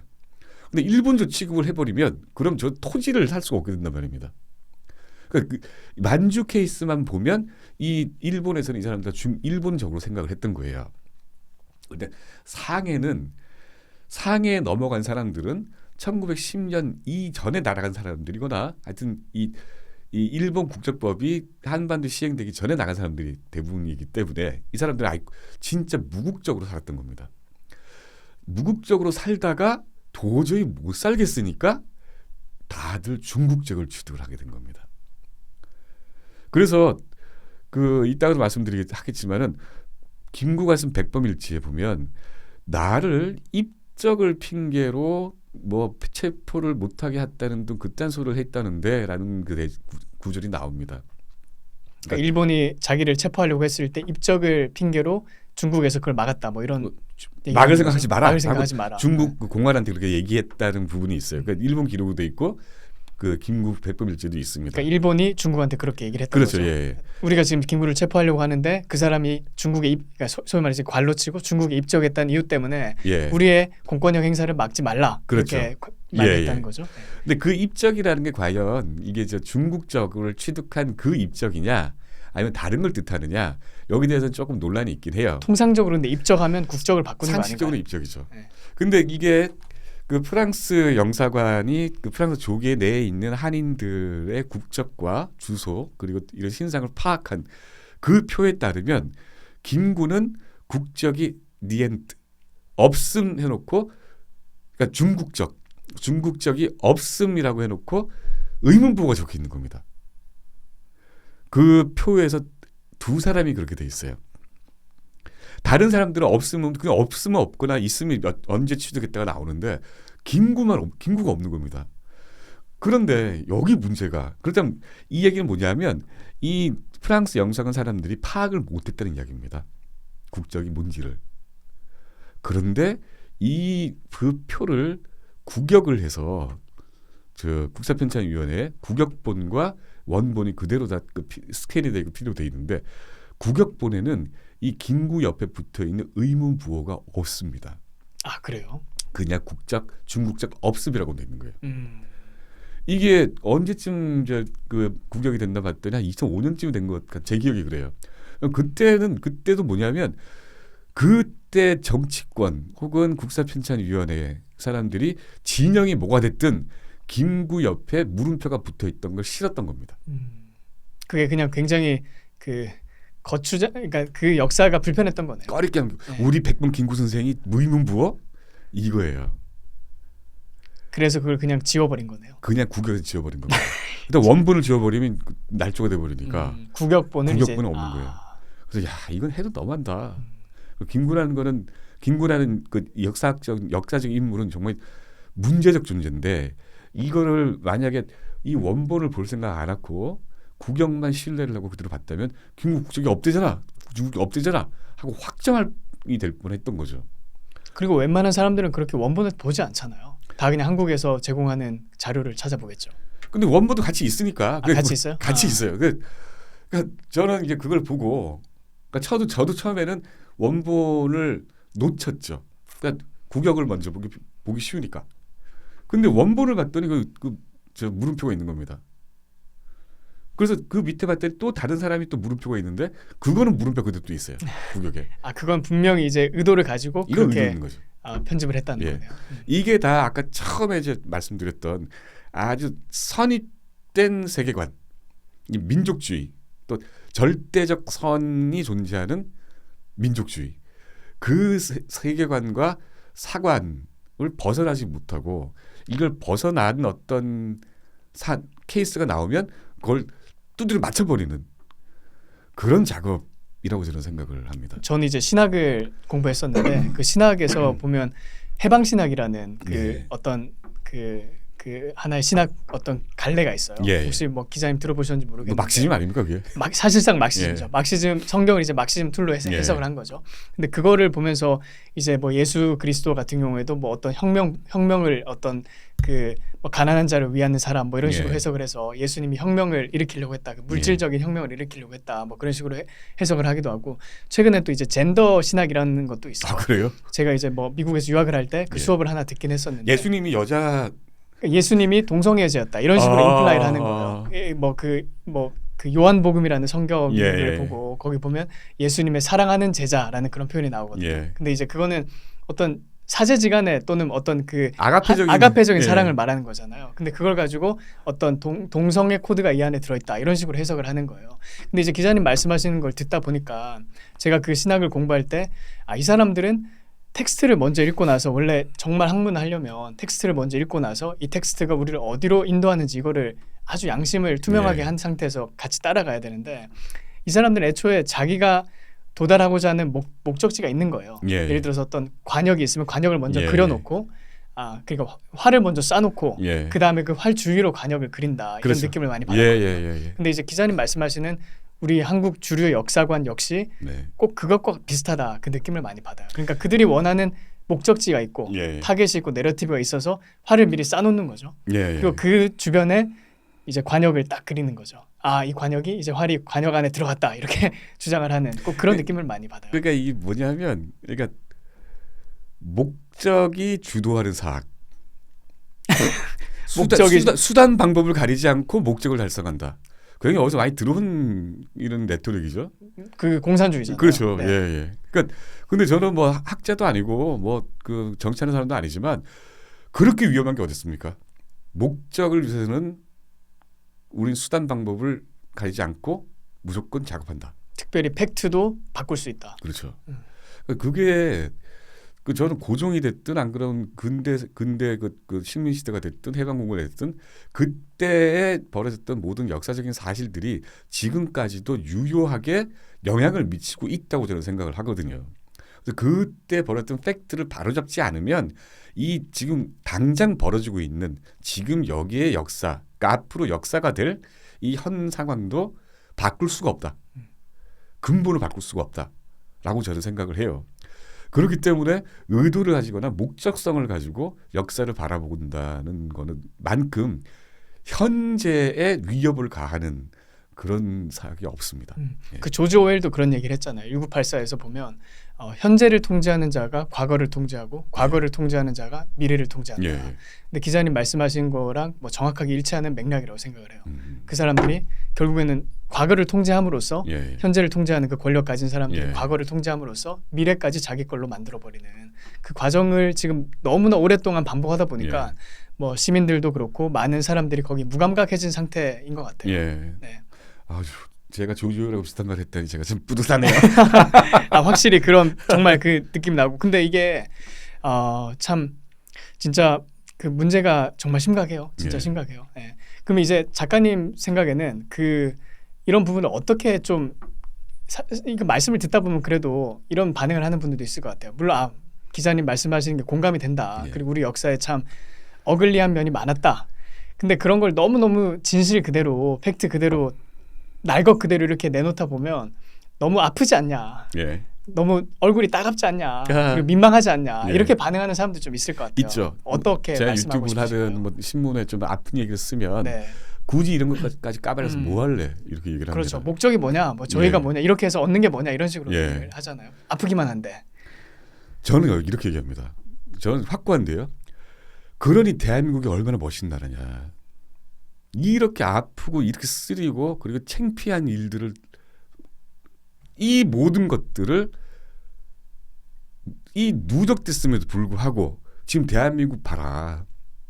근데 일본적 취급을 해버리면 그럼 저 토지를 살 수가 없게 된단 말입니다. 그러니까 만주 케이스만 보면 이 일본에서는 이 사람들 일본적으로 생각을 했던 거예요. 근데 상해에 넘어간 사람들은 1910년 이전에 날아간 사람들이거나 하여튼 이 일본 국적법이 한반도 시행되기 전에 나간 사람들이 대부분이기 때문에 이 사람들은 진짜 무국적으로 살았던 겁니다. 무국적으로 살다가 도저히 못 살겠으니까 다들 중국적을 취득을 하게 된 겁니다. 그래서 이따가도 말씀드리겠지만은 김구가 쓴 백범일지에 보면 나를 입적을 핑계로 뭐 체포를 못하게 했다는 등 그딴 소리를 했다는데라는 그 구절이 나옵니다. 그러니까 일본이 자기를 체포하려고 했을 때 입적을 핑계로 중국에서 그걸 막았다 뭐 이런 막을 생각하지 마라. 막을 생각하지 마라. 중국 공안한테 그렇게 얘기했다는 부분이 있어요. 그러니까 일본 기록도 있고 그 김구 백범일지도 있습니다. 그러니까 일본이 중국한테 그렇게 얘기를 했던 그렇죠. 거죠. 예. 우리가 지금 김구를 체포하려고 하는데 그 사람이 중국에 그러니까 소위 말해서 관로 치고 중국에 입적했다는 이유 때문에 우리의 공권력 행사를 막지 말라. 그렇죠. 그렇게 말했다는 거죠. 근데 그 입적이라는 게 과연 이게 저 중국적을 취득한 그 입적이냐 아니면 다른 걸 뜻하느냐 여기에 대해서는 조금 논란이 있긴 해요. 통상적으로 근데 입적하면 국적을 바꾸는 거 아닌가요? 상식적으로 입적이죠. 네. 근데 이게 그 프랑스 영사관이 그 프랑스 조계 내에 있는 한인들의 국적과 주소 그리고 이런 신상을 파악한 그 표에 따르면 김구는 국적이 니엔트 없음 해놓고 그러니까 중국적이 없음이라고 해놓고 의문부호가 적혀 있는 겁니다. 그 표에서 두 사람이 그렇게 돼 있어요. 다른 사람들은 없으면 그냥 없으면 없거나 있으면 언제 취득했다가 나오는데 김구가 없는 겁니다. 그런데 여기 문제가 그렇다면 이 얘기는 뭐냐면 이 프랑스 영사관 사람들이 파악을 못했다는 이야기입니다. 국적이 뭔지를. 그런데 이 그 표를 국역을 해서 저 국사편찬위원회 국역본과 원본이 그대로 다 스캔이 되고 필요돼 있는데 국역본에는 이 김구 옆에 붙어 있는 의문부호가 없습니다. 아 그래요? 그냥 중국적 없음이라고 돼 있는 거예요. 이게 언제쯤 그 국역이 됐나 봤더니 한 2005년쯤 된 것 같아. 제 기억이 그래요. 그때도 뭐냐면 그때 정치권 혹은 국사편찬위원회 사람들이 진영이 뭐가 됐든 김구 옆에 물음표가 붙어 있던 걸 싫었던 겁니다. 그게 그냥 굉장히 그 그러니까 그 역사가 불편했던 거네요. 꺼리게 우리 백범 김구 선생이 무의문부어 이거예요. 그래서 그걸 그냥 지워버린 거네요. 그냥 국역에서 지워버린 겁니다. 일단 원본을 지워버리면 날조가 돼버리니까 국역본은 없는 거예요. 그래서 야 이건 해도 너무한다. 김구라는 그 역사적 인물은 정말 문제적 존재인데 이거를 만약에 이 원본을 볼 생각 안 하고 국역만 신뢰를 하고 그대로 봤다면 김구 국적이 없대잖아 하고 확정이 될 뻔했던 거죠. 그리고 웬만한 사람들은 그렇게 원본을 보지 않잖아요. 다 그냥 한국에서 제공하는 자료를 찾아보겠죠. 근데 원본도 같이 있으니까. 같이 있어요? 같이 있어요. 그러니까 저는 이제 그걸 보고 그러니까 저도 처음에는 원본을 놓쳤죠. 그러니까 국역을 먼저 보기 쉬우니까. 근데 원본을 봤더니 저 물음표가 있는 겁니다. 그래서 그 밑에 봤더니 또 다른 사람이 또 물음표가 있는데 그거는 물음표 그대로 또 있어요. 국역에. 그건 분명히 이제 의도를 가지고 이건 그렇게 의도인 거죠. 편집을 했다는 거네요. 이게 다 아까 처음에 이제 말씀드렸던 아주 선입된 세계관, 민족주의, 또 절대적 선이 존재하는 민족주의, 그 세계관과 사관을 벗어나지 못하고 이걸 벗어난 어떤 케이스가 나오면 그걸 두드려 맞춰버리는 그런 작업이라고 저는 생각을 합니다. 저는 이제 신학을 공부했었는데 그 신학에서 보면 해방 신학이라는 어떤 그 하나의 신학 어떤 갈래가 있어요. 혹시 뭐 기자님 들어보셨는지 모르겠는데 막시즘 아닙니까 그게? 사실상 막시즘이죠. 막시즘 성경을 이제 막시즘 툴로 해석을 한 거죠. 근데 그거를 보면서 이제 뭐 예수 그리스도 같은 경우에도 뭐 어떤 혁명을 어떤 뭐 가난한 자를 위하는 사람 뭐 이런 식으로 해석을 해서 예수님이 혁명을 일으키려고 했다. 물질적인 혁명을 일으키려고 했다. 뭐 그런 식으로 해석을 하기도 하고 최근에 또 이제 젠더 신학이라는 것도 있어요. 그래요? 제가 이제 뭐 미국에서 유학을 할 때 그 수업을 하나 듣긴 했었는데 예수님이 예수님이 동성애자였다 이런 식으로 임플라이를 하는 거예요. 그 요한복음이라는 성경을 보고 거기 보면 예수님의 사랑하는 제자라는 그런 표현이 나오거든요. 근데 이제 그거는 어떤 사제지간에 또는 어떤 그 아가페적인 사랑을 말하는 거잖아요. 근데 그걸 가지고 어떤 동성애 코드가 이 안에 들어있다 이런 식으로 해석을 하는 거예요. 근데 이제 기자님 말씀하시는 걸 듣다 보니까 제가 그 신학을 공부할 때 이 사람들은 텍스트를 먼저 읽고 나서 원래 정말 학문을 하려면 텍스트를 먼저 읽고 나서 이 텍스트가 우리를 어디로 인도하는지 이거를 아주 양심을 투명하게 한 상태에서 같이 따라가야 되는데 이 사람들은 애초에 자기가 도달하고자 하는 목적지가 있는 거예요. 예를 들어서 어떤 관역이 있으면 관역을 먼저 그려놓고 그러니까 활을 먼저 쏴놓고 그 다음에 그 활 주위로 관역을 그린다 이런 느낌을 많이 받았거든요. 근데 이제 기자님 말씀하시는 우리 한국 주류 역사관 역시 꼭 그것과 비슷하다 그 느낌을 많이 받아요. 그러니까 그들이 원하는 목적지가 있고 타겟이 있고 내러티브가 있어서 활을 미리 쏴놓는 거죠. 그리고 그 주변에 이제 관역을 딱 그리는 거죠. 이 관역이 이제 활이 관역 안에 들어갔다 이렇게 주장을 하는 꼭 그런 느낌을 많이 받아요. 그러니까 이게 뭐냐면 그러니까 목적이 주도하는 사학. 수단 방법을 가리지 않고 목적을 달성한다. 그게 어디서 많이 들어온 이런 레토릭이죠. 그 공산주의잖아요. 그렇죠. 그러니까 근데 저는 뭐 학자도 아니고 뭐 그 정치하는 사람도 아니지만 그렇게 위험한 게 어디 있습니까? 목적을 위해서는 우린 수단 방법을 가리지 않고 무조건 작업한다. 특별히 팩트도 바꿀 수 있다. 그렇죠. 그게 그 저는 고종이 됐든 안 그러면 근대 그 식민 시대가 됐든 해방공을 됐든 그때에 벌어졌던 모든 역사적인 사실들이 지금까지도 유효하게 영향을 미치고 있다고 저는 생각을 하거든요. 그래서 그때 벌어졌던 팩트를 바로잡지 않으면 이 지금 당장 벌어지고 있는 지금 여기의 역사, 그러니까 앞으로 역사가 될 이 현 상황도 바꿀 수가 없다. 근본을 바꿀 수가 없다라고 저는 생각을 해요. 그렇기 때문에 의도를 가지거나 목적성을 가지고 역사를 바라본다는 거는 만큼 현재의 위협을 가하는 그런 사역이 없습니다. 예. 그 조지 오웰도 그런 얘기를 했잖아요. 1984에서 보면 현재를 통제하는 자가 과거를 통제하고 과거를 통제하는 자가 미래를 통제한다. 예. 근데 기자님 말씀하신 거랑 뭐 정확하게 일치하는 맥락이라고 생각을 해요. 그 사람들이 결국에는 과거를 통제함으로써 예. 현재를 통제하는 그 권력 가진 사람들이 예. 과거를 통제함으로써 미래까지 자기 걸로 만들어버리는 그 과정을 지금 너무나 오랫동안 반복하다 보니까 뭐 시민들도 그렇고 많은 사람들이 거기 무감각해진 상태인 것 같아요. 예. 네. 아주 제가 조지오라고 비슷한 말 했더니 제가 좀 뿌듯하네요. 확실히 그런 정말 그 느낌 나고 근데 이게 참 진짜 그 문제가 정말 심각해요. 진짜 예. 심각해요. 예. 그럼 이제 작가님 생각에는 그 이런 부분을 어떻게 좀 이거 말씀을 듣다 보면 그래도 이런 반응을 하는 분들도 있을 것 같아요. 물론 기자님 말씀하시는 게 공감이 된다. 예. 그리고 우리 역사에 참 어글리한 면이 많았다. 근데 그런 걸 너무너무 진실 그대로 팩트 그대로 날 것 그대로 이렇게 내놓다 보면 너무 아프지 않냐. 예. 너무 얼굴이 따갑지 않냐. 그리고 민망하지 않냐. 예. 이렇게 반응하는 사람도 좀 있을 것 같아요. 있죠. 어떻게 제가 말씀하고 유튜브를 싶으신가요? 하든 뭐 신문에 좀 아픈 얘기를 쓰면 네. 굳이 이런 것까지 까발려서 뭐 할래 이렇게 얘기를 그렇죠. 합니다. 목적이 뭐냐, 뭐 저희가 예. 뭐냐 이렇게 해서 얻는 게 뭐냐 이런 식으로 예. 얘기를 하잖아요. 아프기만 한데. 저는 이렇게 얘기합니다. 저는 확고한데요. 그러니 대한민국이 얼마나 멋진 나라냐. 이렇게 아프고 이렇게 쓰리고 그리고 창피한 일들을 이 모든 것들을 이 누적됐음에도 불구하고 지금 대한민국 봐라.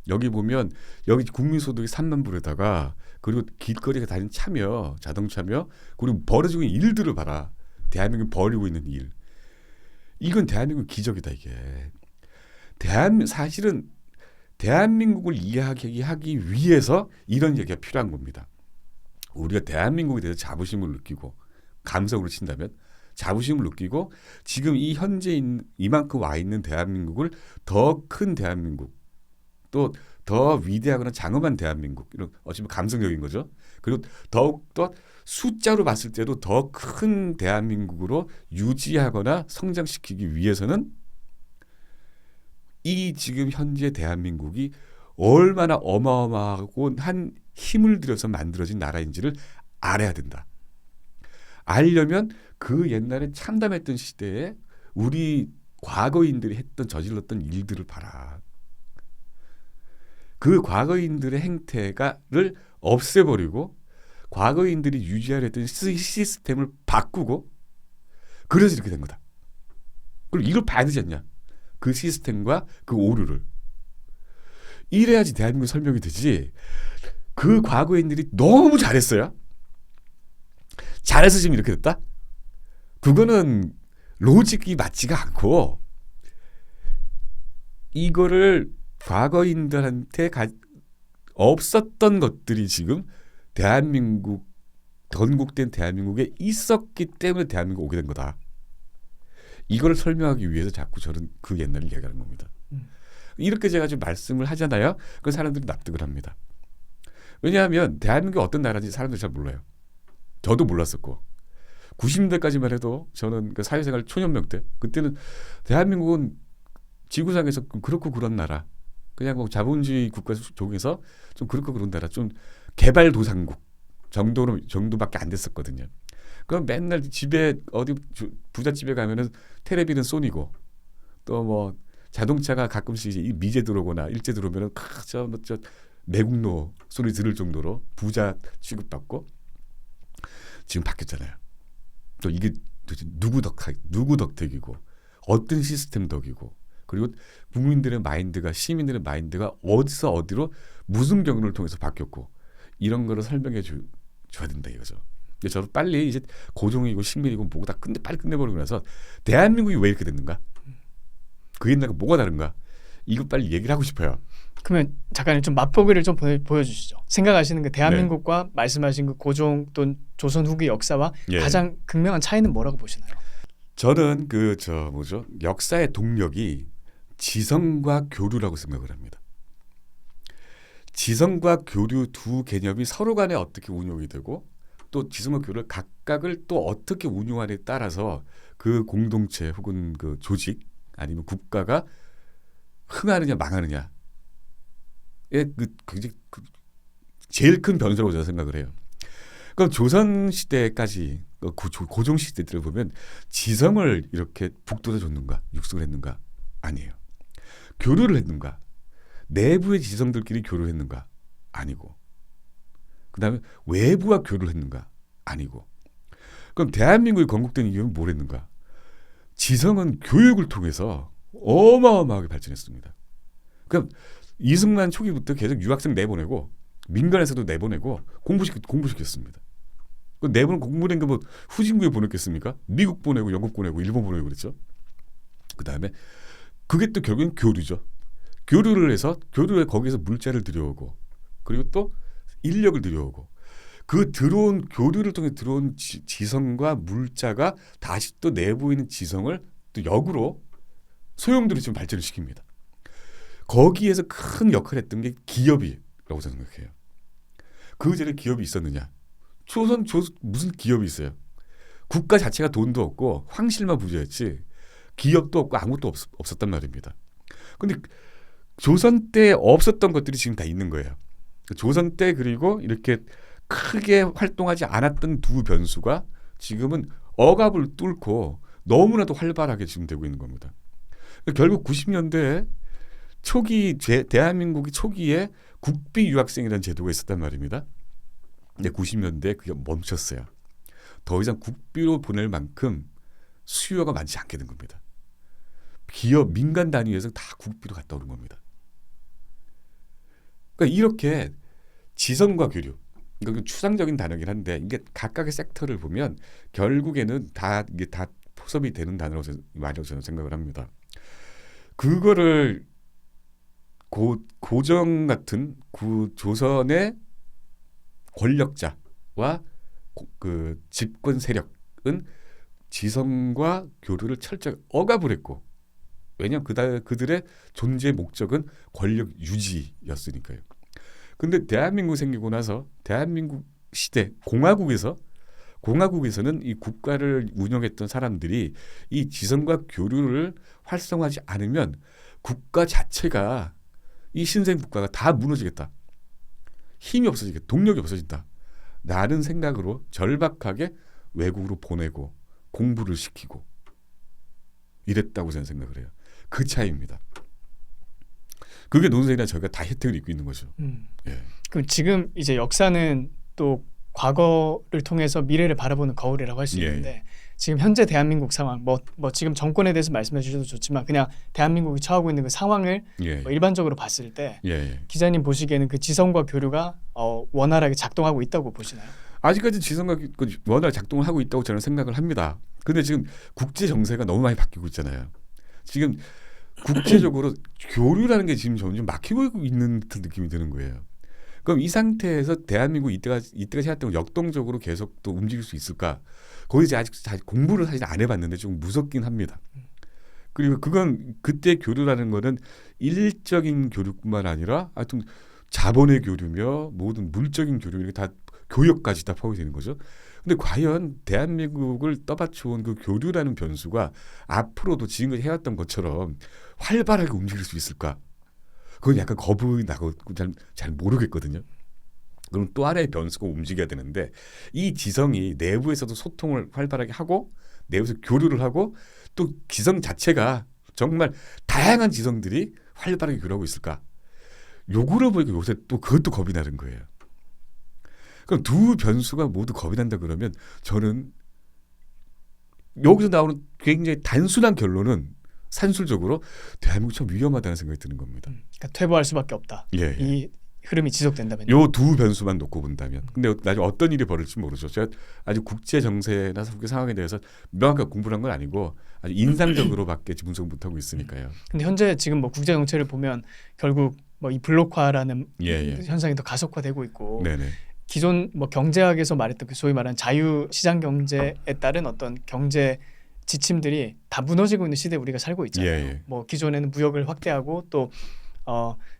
여기 보면 여기 국민소득이 3만 불에다가 그리고 길거리에 다니는 차며 자동차며 그리고 벌어지고 있는 일들을 봐라. 대한민국이 벌이고 있는 일. 이건 대한민국 기적이다 이게. 사실은 대한민국을 이야기하기 위해서 이런 얘기가 필요한 겁니다. 우리가 대한민국에 대해서 자부심을 느끼고 감성으로 친다면 자부심을 느끼고 지금 이 현재 이만큼 와 있는 대한민국을 더 큰 대한민국 또 더 위대하거나 장엄한 대한민국 이런 어쩌면 감성적인 거죠. 그리고 더욱더 숫자로 봤을 때도 더 큰 대한민국으로 유지하거나 성장시키기 위해서는 이 지금 현재 대한민국이 얼마나 어마어마하고 한 힘을 들여서 만들어진 나라인지를 알아야 된다. 알려면 그 옛날에 참담했던 시대에 우리 과거인들이 저질렀던 일들을 봐라. 그 과거인들의 행태를 없애버리고 과거인들이 유지하려 했던 시스템을 바꾸고 그래서 이렇게 된 거다. 그럼 이걸 봐야 되지 않냐? 그 시스템과 그 오류를. 이래야지 대한민국 설명이 되지. 그 과거인들이 너무 잘했어요. 잘해서 지금 이렇게 됐다? 그거는 로직이 맞지가 않고 이거를 과거인들한테 없었던 것들이 지금 대한민국 건국된 대한민국에 있었기 때문에 대한민국 오게 된 거다. 이걸 설명하기 위해서 자꾸 저는 그 옛날을 이야기하는 겁니다. 이렇게 제가 좀 말씀을 하잖아요. 그 사람들이 납득을 합니다. 왜냐하면 대한민국이 어떤 나라인지 사람들이 잘 몰라요. 저도 몰랐었고 90년대까지만 해도 저는 그 사회생활 초년명 때 그때는 대한민국은 지구상에서 그렇고 그런 나라 그냥 뭐 자본주의 국가 중에서 좀 그렇고 그런 나라 좀 개발도상국 정도밖에 안 됐었거든요. 그럼 맨날 집에 어디 부잣집에 가면은 테레비는 소니고 또 뭐 자동차가 가끔씩 이제 미제 들어오거나 일제 들어오면은 저 매국노 소리 들을 정도로 부자 취급받고 지금 바뀌었잖아요. 또 이게 도대체 누구 덕택이고 어떤 시스템 덕이고 그리고 국민들의 마인드가 시민들의 마인드가 어디서 어디로 무슨 경로를 통해서 바뀌었고 이런 거를 설명해 줘야 된다 이거죠. 근데 저도 빨리 이제 고종이고 식민이고 뭐고 다 빨리 끝내버리고 나서 대한민국이 왜 이렇게 됐는가? 그 옛날과 뭐가 다른가? 이거 빨리 얘기를 하고 싶어요. 그러면 작가님 좀 맛보기를 좀 보여주시죠. 생각하시는 그 대한민국과 말씀하신 그 고종 또는 조선 후기 역사와 예. 가장 극명한 차이는 뭐라고 보시나요? 저는 역사의 동력이 지성과 교류라고 생각을 합니다. 지성과 교류 두 개념이 서로 간에 어떻게 운용이 되고 또 지성과 교류를 각각을 또 어떻게 운용하느냐에 따라서 그 공동체 혹은 그 조직 아니면 국가가 흥하느냐 망하느냐에 굉장히 제일 큰 변수라고 저는 생각을 해요. 그럼 조선 시대까지 고종 시대들을 보면 지성을 이렇게 북돋아 줬는가 육성을 했는가? 아니에요. 교류를 했는가? 내부의 지성들끼리 교류를 했는가? 아니고. 그다음에 외부와 교류를 했는가? 아니고. 그럼 대한민국이 건국된 이유는 뭘 했는가? 지성은 교육을 통해서 어마어마하게 발전했습니다. 그럼 이승만 초기부터 계속 유학생 내보내고 민간에서도 내보내고 공부시켰습니다. 그 내보낸 공부된 거 뭐 후진국에 보냈겠습니까? 미국 보내고 영국 보내고 일본 보내고 그랬죠. 그다음에 그게 또 결국엔 교류죠. 교류를 해서 거기서 물자를 들여오고 그리고 또 인력을 들여오고 그 들어온 교류를 통해 들어온 지성과 물자가 다시 또 내부에 있는 지성을 또 역으로 소용돌이 좀 발전을 시킵니다. 거기에서 큰 역할을 했던 게 기업이라고 저는 생각해요. 그 전에 기업이 있었느냐? 조선 무슨 기업이 있어요? 국가 자체가 돈도 없고 황실만 부자였지 기업도 없고 아무것도 없었단 말입니다. 그런데 조선 때 없었던 것들이 지금 다 있는 거예요. 조선 때 그리고 이렇게 크게 활동하지 않았던 두 변수가 지금은 억압을 뚫고 너무나도 활발하게 지금 되고 있는 겁니다. 결국 90년대 초기 대한민국이 초기에 국비 유학생이라는 제도가 있었단 말입니다. 근데 90년대에 그게 멈췄어요. 더 이상 국비로 보낼 만큼 수요가 많지 않게 된 겁니다. 기업 민간 단위에서 다 국비로 갔다 오는 겁니다. 그러니까 이렇게 지성과 교류, 이건 추상적인 단어긴 한데 이게 각각의 섹터를 보면 결국에는 이게 다 포섭이 되는 단어라고 저는 생각을 합니다. 그거를 고정 같은 조선의 권력자와 그 집권 세력은 지성과 교류를 철저히 억압을 했고 왜냐하면 그들의 존재의 목적은 권력 유지였으니까요. 근데 대한민국 생기고 나서 대한민국 시대 공화국에서는 이 국가를 운영했던 사람들이 이 지성과 교류를 활성화하지 않으면 국가 자체가 이 신생 국가가 다 무너지겠다. 힘이 없어지겠다. 동력이 없어진다. 라는 생각으로 절박하게 외국으로 보내고 공부를 시키고 이랬다고 저는 생각을 해요. 그 차이입니다. 그게 노선생이나 저희가 다 혜택을 입고 있는 거죠. 예. 그럼 지금 이제 역사는 또 과거를 통해서 미래를 바라보는 거울이라고 할 수 있는데 지금 현재 대한민국 상황 뭐 지금 정권에 대해서 말씀해 주셔도 좋지만 그냥 대한민국이 처하고 있는 그 상황을 뭐 일반적으로 봤을 때 기자님 보시기에는 그 지성과 교류가 원활하게 작동하고 있다고 보시나요? 아직까지 지성과 원활하게 작동을 하고 있다고 저는 생각을 합니다. 근데 지금 국제 정세가 너무 많이 바뀌고 있잖아요. 지금 국제적으로 교류라는 게 지금 점점 막히고 있는 듯한 느낌이 드는 거예요. 그럼 이 상태에서 대한민국 이때가 생각했던 역동적으로 계속 또 움직일 수 있을까? 거기 아직 공부를 사실 안 해봤는데 좀 무섭긴 합니다. 그리고 그건 그때 교류라는 거는 일적인 교류뿐만 아니라 하여튼 자본의 교류며 모든 물적인 교류 이렇게 다 교역까지 다 포함이 되는 거죠. 근데 과연 대한민국을 떠받쳐온 그 교류라는 변수가 앞으로도 지금까지 해왔던 것처럼 활발하게 움직일 수 있을까? 그건 약간 겁이 나고 잘 모르겠거든요. 그럼 또 하나의 변수가 움직여야 되는데 이 지성이 내부에서도 소통을 활발하게 하고 내부에서 교류를 하고 또 지성 자체가 정말 다양한 지성들이 활발하게 교류하고 있을까? 요거를 보니까 요새 또 그것도 겁이 나는 거예요. 그럼 두 변수가 모두 겁이 난다 그러면 저는 여기서 나오는 굉장히 단순한 결론은 산술적으로 대한민국 참 위험하다는 생각이 드는 겁니다. 그러니까 퇴보할 수밖에 없다. 이 흐름이 지속된다면요. 요 두 변수만 놓고 본다면. 근데 나중에 어떤 일이 벌어질지 모르죠. 제가 아주 국제 정세나 국제 상황에 대해서 명확하게 공부를 한 건 아니고 아주 인상적으로밖에 분석 못하고 있으니까요. 근데 현재 지금 뭐 국제 정체를 보면 결국 뭐 이 블록화라는 예. 현상이 더 가속화되고 있고 네네. 기존 뭐 경제학에서 말했던 그 소위 말하는 자유 시장 경제에 따른 어떤 경제 지침들이 다 무너지고 있는 시대에 우리가 살고 있잖아요. 예. 뭐 기존에는 무역을 확대하고 또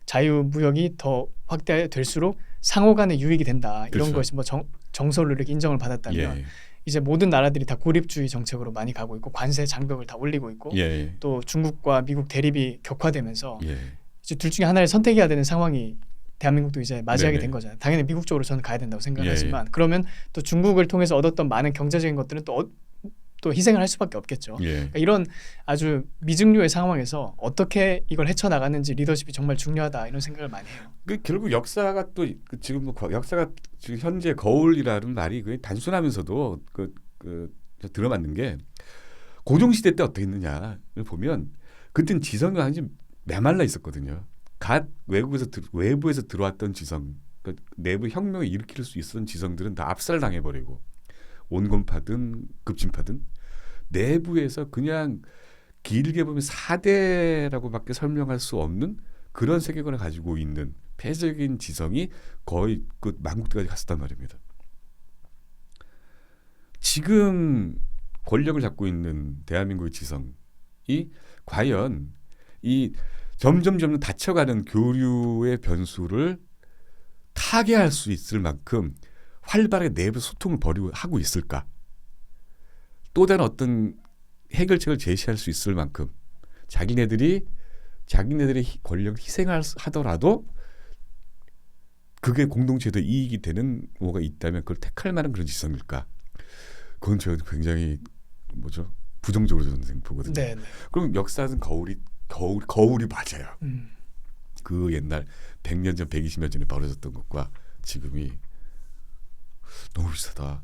자유 무역이 더 확대될수록 상호 간의 유익이 된다. 이런 그렇죠. 것이 뭐 정설로 이렇게 인정을 받았다면 예. 이제 모든 나라들이 다 고립주의 정책으로 많이 가고 있고 관세 장벽을 다 올리고 있고 예. 또 중국과 미국 대립이 격화되면서 예. 이제 둘 중에 하나를 선택해야 되는 상황이 대한민국도 이제 맞이하게 네네. 된 거잖아요. 당연히 미국 쪽으로 저는 가야 된다고 예. 생각하지만 그러면 또 중국을 통해서 얻었던 많은 경제적인 것들은 또 희생을 할 수밖에 없겠죠. 예. 그러니까 이런 아주 미증류의 상황에서 어떻게 이걸 헤쳐나가는지 리더십이 정말 중요하다 이런 생각을 많이 해요. 그 결국 역사가 또 지금 역사가 지금 현재 거울이라는 말이 그 단순하면서도 들어맞는 게 고종 시대 때 어떻게 했느냐를 보면 그때는 지성이 완전히 메말라 있었거든요. 갓 외부에서 들어왔던 지성, 그러니까 내부 혁명을 일으킬 수 있었던 지성들은 다 압살당해버리고 온건파든 급진파든 내부에서 그냥 길게 보면 4대라고밖에 설명할 수 없는 그런 세계관을 가지고 있는 폐쇄적인 지성이 거의 그 만국대까지 갔었단 말입니다. 지금 권력을 잡고 있는 대한민국의 지성이 과연 이 점점 닫혀가는 교류의 변수를 타개할 수 있을 만큼 활발하게 내부 소통을 하고 있을까? 또 다른 어떤 해결책을 제시할 수 있을 만큼 자기네들의 권력을 희생하더라도 그게 공동체에 이익이 되는 뭐가 있다면 그걸 택할 만한 그런 지성일까? 그건 제가 굉장히 부정적으로 저는 보거든요. 네. 그럼 역사는 거울이 맞아요. 그 옛날 100년 전, 120년 전에 벌어졌던 것과 지금이 너무 비슷하다.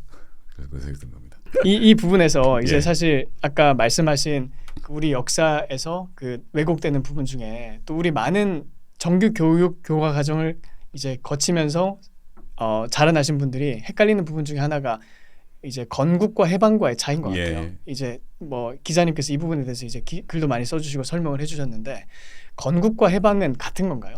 그런 생각이 든 겁니다. 이 부분에서 이제 예. 사실 아까 말씀하신 그 우리 역사에서 그 왜곡되는 부분 중에 또 우리 많은 정규 교육 교과 과정을 이제 거치면서 자라나신 분들이 헷갈리는 부분 중에 하나가 이제 건국과 해방과의 차이인 것 같아요. 예. 이제 뭐 기자님께서 이 부분에 대해서 이제 글도 많이 써주시고 설명을 해주셨는데 건국과 해방은 같은 건가요?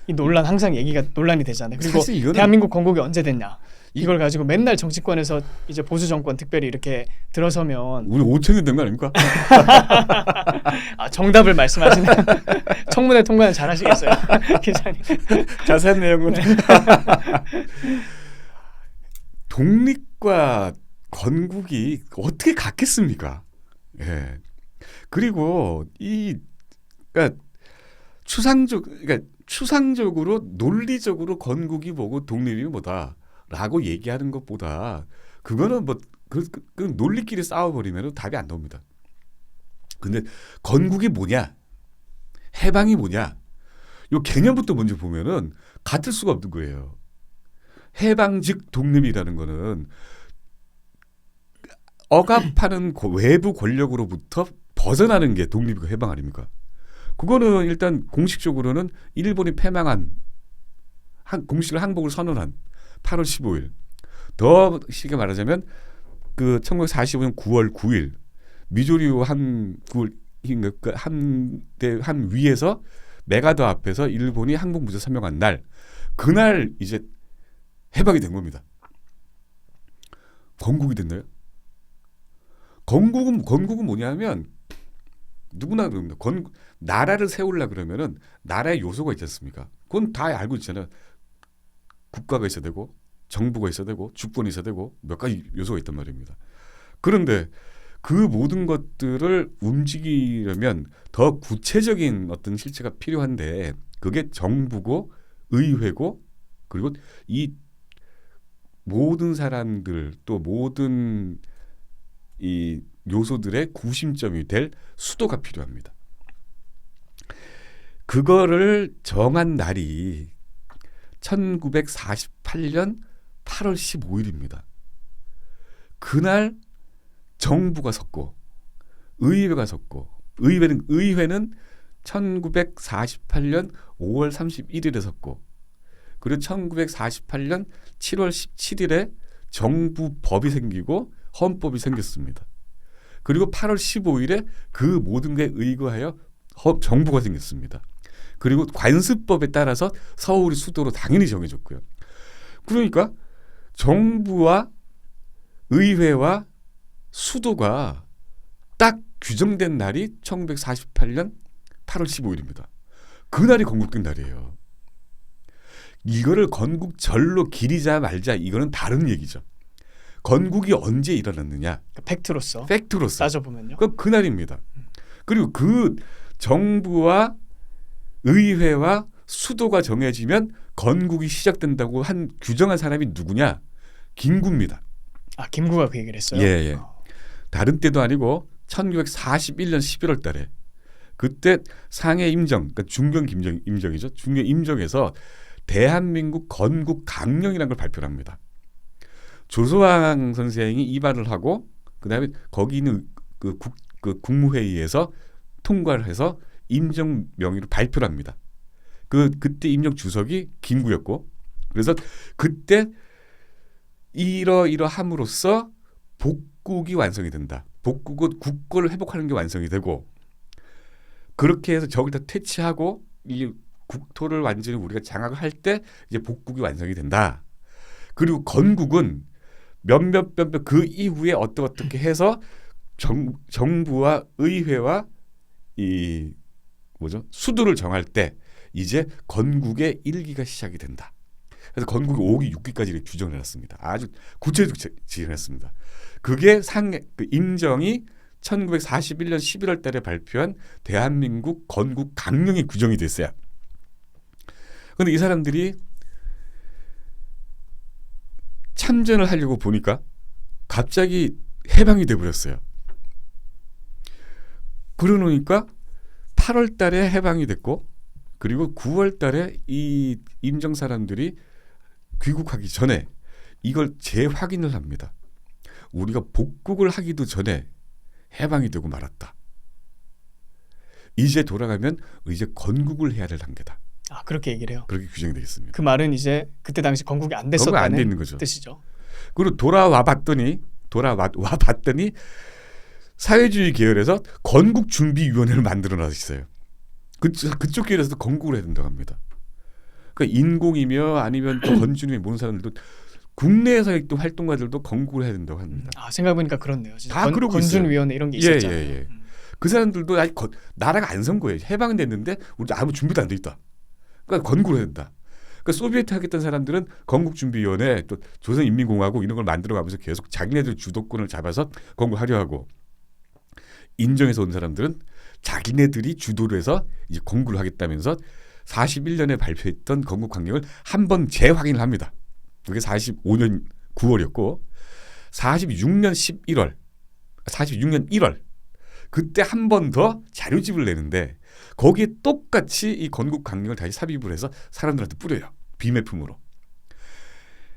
이 논란 항상 논란이 되잖아요. 그리고 사실 이거는 대한민국 건국이 언제 됐냐? 이걸 가지고 맨날 정치권에서 이제 보수 정권 특별히 이렇게 들어서면 우리 5천년 된 거 아닙니까? 정답을 말씀하시는 청문회 통과는 잘하시겠어요, 기자님. 자세한 내용은 독립과 건국이 어떻게 같겠습니까? 예. 그리고 그러니까 추상적으로 논리적으로 건국이 뭐고 독립이 뭐다라고 얘기하는 것보다 그거는 그 논리끼리 싸워버리면 답이 안 나옵니다. 근데 건국이 뭐냐, 해방이 뭐냐, 요 개념부터 먼저 보면은 같을 수가 없는 거예요. 해방 즉 독립이라는 거는 억압하는 외부 권력으로부터 벗어나는 게 독립이고 해방 아닙니까? 그거는 일단 공식적으로는 일본이 패망한 공식으로 항복을 선언한 8월 15일. 더 쉽게 말하자면 그 1945년 9월 9일 미조리오 한 위에서 메가더 앞에서 일본이 항복 무죄 선명한 날, 그날 이제 해방이 된 겁니다. 건국이 됐나요? 건국은 뭐냐면 누구나 그럽니다. 나라를 세우려고 그러면은 나라의 요소가 있지 않습니까? 그건 다 알고 있잖아요. 국가가 있어야 되고 정부가 있어야 되고 주권이 있어야 되고 몇 가지 요소가 있단 말입니다. 그런데 그 모든 것들을 움직이려면 더 구체적인 어떤 실체가 필요한데 그게 정부고 의회고 그리고 이 모든 사람들 또 모든 이 요소들의 구심점이 될 수도가 필요합니다. 그거를 정한 날이 1948년 8월 15일입니다. 그날 정부가 섰고 의회가 섰고 의회는 1948년 5월 31일에 섰고 그리고 1948년 7월 17일에 정부법이 생기고 헌법이 생겼습니다. 그리고 8월 15일에 그 모든 게 의거하여 정부가 생겼습니다. 그리고 관습법에 따라서 서울이 수도로 당연히 정해졌고요. 그러니까 정부와 의회와 수도가 딱 규정된 날이 1948년 8월 15일입니다. 그날이 건국된 날이에요. 이거를 건국절로 기리자 말자 이거는 다른 얘기죠. 건국이 언제 일어났느냐? 팩트로서 따져보면요. 그럼 그날입니다. 그리고 그 정부와 의회와 수도가 정해지면 건국이 시작된다고 규정한 사람이 누구냐? 김구입니다. 아, 김구가 그 얘기를 했어요? 예. 다른 때도 아니고 1941년 11월 달에 그때 상해 임정, 그러니까 중경 임정이죠. 중경 임정에서 대한민국 건국 강령이라는 걸 발표합니다. 조소왕 선생이 이발을 하고 그다음에 거기 있는 그 국무회의에서 통과를 해서 임정 명의로 발표를 합니다. 그때 임정 주석이 김구였고 그래서 그때 이러함으로써 복국이 완성이 된다. 복국은 국고를 회복하는 게 완성이 되고 그렇게 해서 저걸 다 퇴치하고 이 국토를 완전히 우리가 장악을 할 때 이제 복국이 완성이 된다. 그리고 건국은 몇몇 그 이후에 어떻게 해서 정부와 의회와 이 수도를 정할 때 이제 건국의 일기가 시작이 된다. 그래서 건국이 5기, 6기까지 이렇게 규정을 해놨습니다. 아주 구체적으로 지정했습니다. 그게 임정이 1941년 11월 달에 발표한 대한민국 건국 강령이 규정이 됐어요. 그런데 이 사람들이 참전을 하려고 보니까 갑자기 해방이 돼버렸어요. 그러니까 8월 달에 해방이 됐고 그리고 9월 달에 이 임정 사람들이 귀국하기 전에 이걸 재확인을 합니다. 우리가 복국을 하기도 전에 해방이 되고 말았다. 이제 돌아가면 이제 건국을 해야 될 단계다. 아, 그렇게 얘기를 해요. 그렇게 규정이 되어 있습니다. 그 말은 이제 그때 당시 건국이 안 됐었다는 뜻이죠. 그리고 돌아와 봤더니 사회주의 계열에서 건국준비위원회를 만들어 놨어요. 그쪽 계열에서도 건국을 해야 된다고 합니다. 그러니까 인공이며 아니면 또 건준이 모르는 사람들도 국내에서의 또 활동가들도 건국을 해야 된다고 합니다. 아, 생각해보니까 그렇네요. 다 그러고 건준위원회 이런 게 있었잖아요. 예. 그 사람들도 아직 나라가 안 선 거예요. 해방됐는데 우리 아무 준비도 안 돼 있다. 그러니까 건국을 해야 된다. 그러니까 소비에트 하겠다는 사람들은 건국준비위원회 또 조선인민공화국 이런 걸 만들어가면서 계속 자기네들 주도권을 잡아서 건국하려 하고 인정에서 온 사람들은 자기네들이 주도를 해서 이제 건국을 하겠다면서 41년에 발표했던 건국 강령을 한 번 재확인을 합니다. 그게 45년 9월이었고 46년 1월 그때 한 번 더 자료집을 내는데 거기에 똑같이 이 건국 강령을 다시 삽입을 해서 사람들한테 뿌려요. 비매품으로.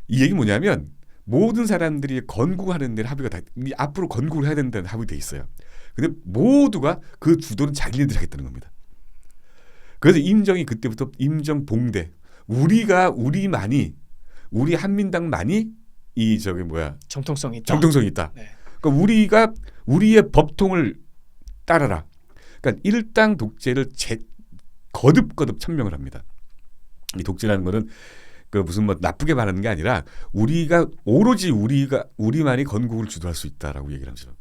이 얘기 뭐냐면 모든 사람들이 건국하는 데는 합의가 다 앞으로 건국을 해야 된다는 합의돼 있어요. 근데 모두가 그 주도는 자기네들이 하겠다는 겁니다. 그래서 임정이 그때부터 임정 봉대 우리 한민당만이 이 정통성이 있다. 네. 그러니까 우리의 법통을 따라라. 그러니까 일당 독재를 거듭 천명을 합니다. 이 독재라는 거는 무슨 나쁘게 말하는 게 아니라 오로지 우리만이 건국을 주도할 수 있다라고 얘기를 하죠.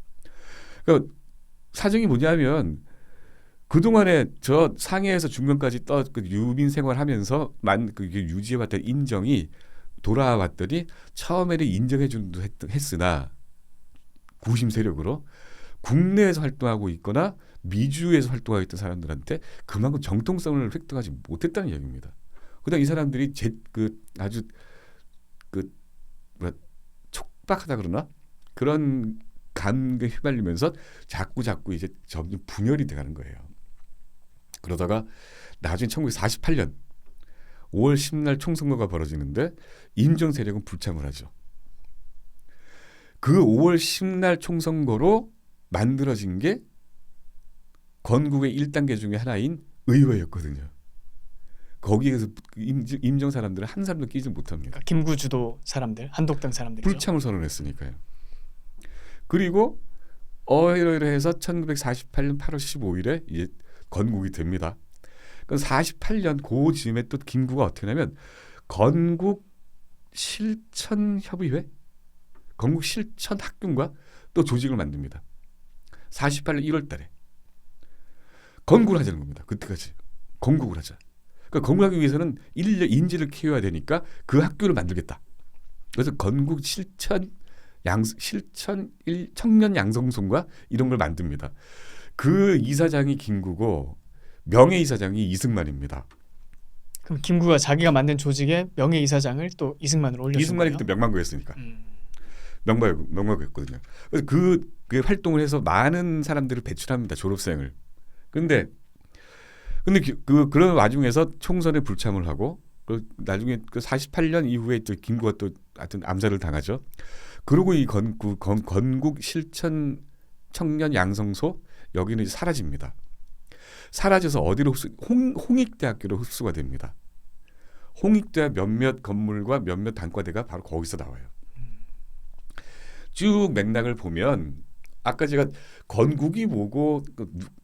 그러니까 사정이 뭐냐면 그동안에 저 상해에서 중경까지 유민 생활하면서 유지해왔던 인정이 돌아왔더니 처음에는 인정해 준도 했으나 구심 세력으로 국내에서 활동하고 있거나 미주에서 활동하고 있던 사람들한테 그만큼 정통성을 획득하지 못했다는 이야기입니다. 그다음 이 사람들이 아주 촉박하다 그러나 그런 감에 휘말리면서 자꾸 이제 점점 분열이 돼가는 거예요. 그러다가 나중에 1948년 5월 10날 총선거가 벌어지는데 인정 세력은 불참을 하죠. 그 5월 10날 총선거로 만들어진 게 건국의 1단계 중에 하나인 의회였거든요. 거기에서 임정 사람들은 한 사람도 끼지 못합니다. 그러니까 김구주도 사람들, 한독당 사람들이죠. 불참을 선언했으니까요. 그리고 이러해서 1948년 8월 15일에 이제 건국이 됩니다. 그 48년 그 즈음에 또 김구가 어떻게 하냐면 건국 실천 협의회, 건국 실천 학균과 또 조직을 만듭니다. 48년 1월달에 건국을 하자는 겁니다. 그때까지 건국을 하자. 그러니까 건국하기 위해서는 인재를 키워야 되니까 그 학교를 만들겠다. 그래서 건국 실천 청년 양성소인가 이런 걸 만듭니다. 그 이사장이 김구고 명예이사장이 이승만입니다. 그럼 김구가 자기가 만든 조직에 명예이사장을 또 이승만으로 올려준 이승만이 거예요? 그때 명망고였으니까. 명망고였거든요. 그래서 그 활동을 해서 많은 사람들을 배출합니다. 졸업생을. 근데 그런 와중에서 총선에 불참을 하고 나중에 그 48년 이후에 또 김구가 또 하여튼 암살을 당하죠. 그리고 이 건국 실천 청년 양성소 여기는 이제 사라집니다. 사라져서 어디로 홍익대학교로 흡수가 됩니다. 홍익대 몇몇 건물과 몇몇 단과대가 바로 거기서 나와요. 쭉 맥락을 보면 아까 제가 건국이 뭐고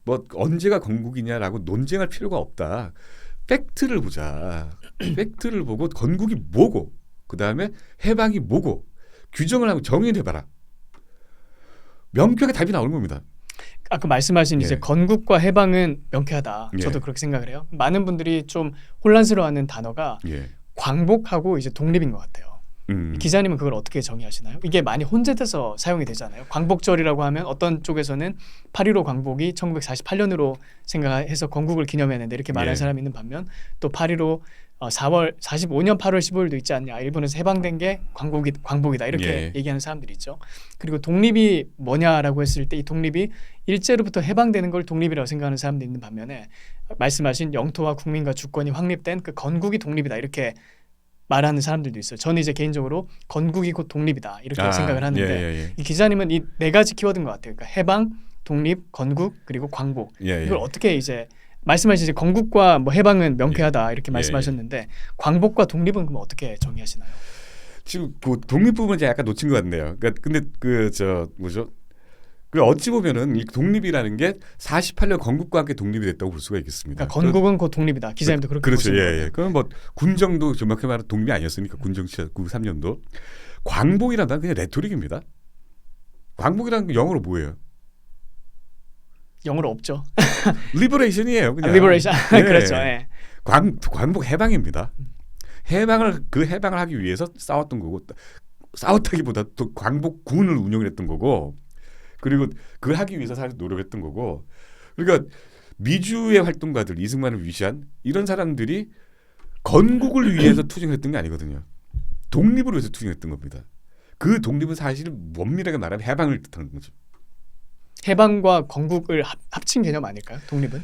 뭐 언제가 건국이냐라고 논쟁할 필요가 없다. 팩트를 보자. 팩트를 보고 건국이 뭐고 그다음에 해방이 뭐고 규정을 하고 정의해봐라. 명쾌하게 답이 나오는 겁니다. 아까 말씀하신 이제 건국과 해방은 명쾌하다. 저도 그렇게 생각을 해요. 많은 분들이 좀 혼란스러워하는 단어가 광복하고 이제 독립인 것 같아요. 기자님은 그걸 어떻게 정의하시나요? 이게 많이 혼재돼서 사용이 되잖아요. 광복절이라고 하면 어떤 쪽에서는 8.15 광복이 1948년으로 생각해서 건국을 기념했는데 이렇게 말하는 사람이 있는 반면 또 8.15 4월 45년 8월 15일도 있지 않냐. 일본에서 해방된 게 광복이다. 이렇게 얘기하는 사람들이 있죠. 그리고 독립이 뭐냐라고 했을 때 이 독립이 일제로부터 해방되는 걸 독립이라고 생각하는 사람도 있는 반면에 말씀하신 영토와 국민과 주권이 확립된 그 건국이 독립이다. 이렇게 말하는 사람들도 있어요. 저는 이제 개인적으로 건국이 곧 독립이다. 이렇게 생각을 하는데 이 기자님은 이 네 가지 키워드인 것 같아요. 그러니까 해방, 독립, 건국, 그리고 광복. 이걸 어떻게 이제 말씀하신 이제 건국과 뭐 해방은 명쾌하다 이렇게 말씀하셨는데 광복과 독립은 그럼 어떻게 정의하시나요? 지금 그 독립 부분 이제 약간 놓친 것 같네요. 그러니까 근데 뭐죠? 그 어찌 보면은 이 독립이라는 게 48년 건국과 함께 독립이 됐다고 볼 수가 있겠습니다. 그러니까 건국은 곧 독립이다. 기자님도 그렇게 그렇죠. 보시는 거예요. 그러면 뭐 군정도 정확히 말하면 독립이 아니었으니까 군정치하 93년도 광복이라는 건 그냥 레토릭입니다. 광복이라는 게 영어로 뭐예요? 영어로 없죠. 리버레이션이에요. 그냥. 리버레이션. 그렇죠. 광복 해방입니다. 해방을 하기 위해서 싸웠던 거고 싸웠다기보다 또 광복군을 운영했던 거고 그리고 그걸 하기 위해서 사실 노력했던 거고 그러니까 미주의 활동가들 이승만을 위시한 이런 사람들이 건국을 위해서 투쟁했던 게 아니거든요. 독립을 위해서 투쟁했던 겁니다. 그 독립은 사실 엄밀하게 말하면 해방을 뜻하는 거죠. 해방과 건국을 합친 개념 아닐까요? 독립은?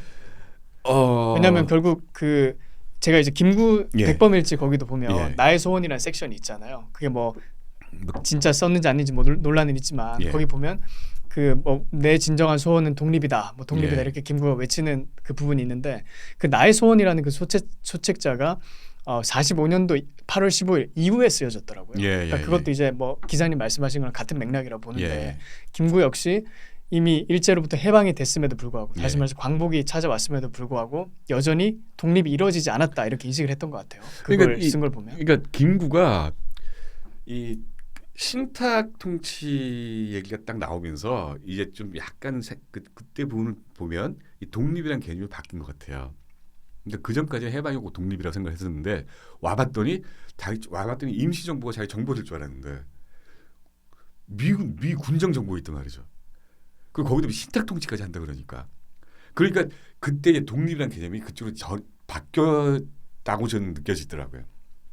왜냐하면 결국 그 제가 이제 김구 백범일지 거기도 보면 나의 소원이라는 섹션이 있잖아요. 그게 뭐 진짜 썼는지 아닌지 뭐 논란은 있지만 거기 보면 그 뭐 내 진정한 소원은 독립이다. 뭐 독립이다 이렇게 김구가 외치는 그 부분이 있는데 그 나의 소원이라는 그 소책자가 45년도 8월 15일 이후에 쓰여졌더라고요. 그러니까 그것도 이제 뭐 기자님 말씀하신 거랑 같은 맥락이라고 보는데 김구 역시 이미 일제로부터 해방이 됐음에도 불구하고 다시 말해서 광복이 찾아왔음에도 불구하고 여전히 독립이 이루어지지 않았다 이렇게 인식을 했던 것 같아요. 그걸 쓴 걸 보면. 그러니까 김구가 이 신탁 통치 얘기가 딱 나오면서 이제 좀 약간 그때 부분을 보면 이 독립이라는 개념이 바뀐 것 같아요. 근데 그 전까지는 해방이고 독립이라고 생각했었는데 와봤더니 임시정부가 자기 정보를 줄 알았는데 미 군정 정보가 있단 말이죠. 그리고 거기다 신탁 통치까지 한다 그러니까 그때 이제 독립이라는 개념이 그쪽으로 바뀌었다고 저는 느껴지더라고요.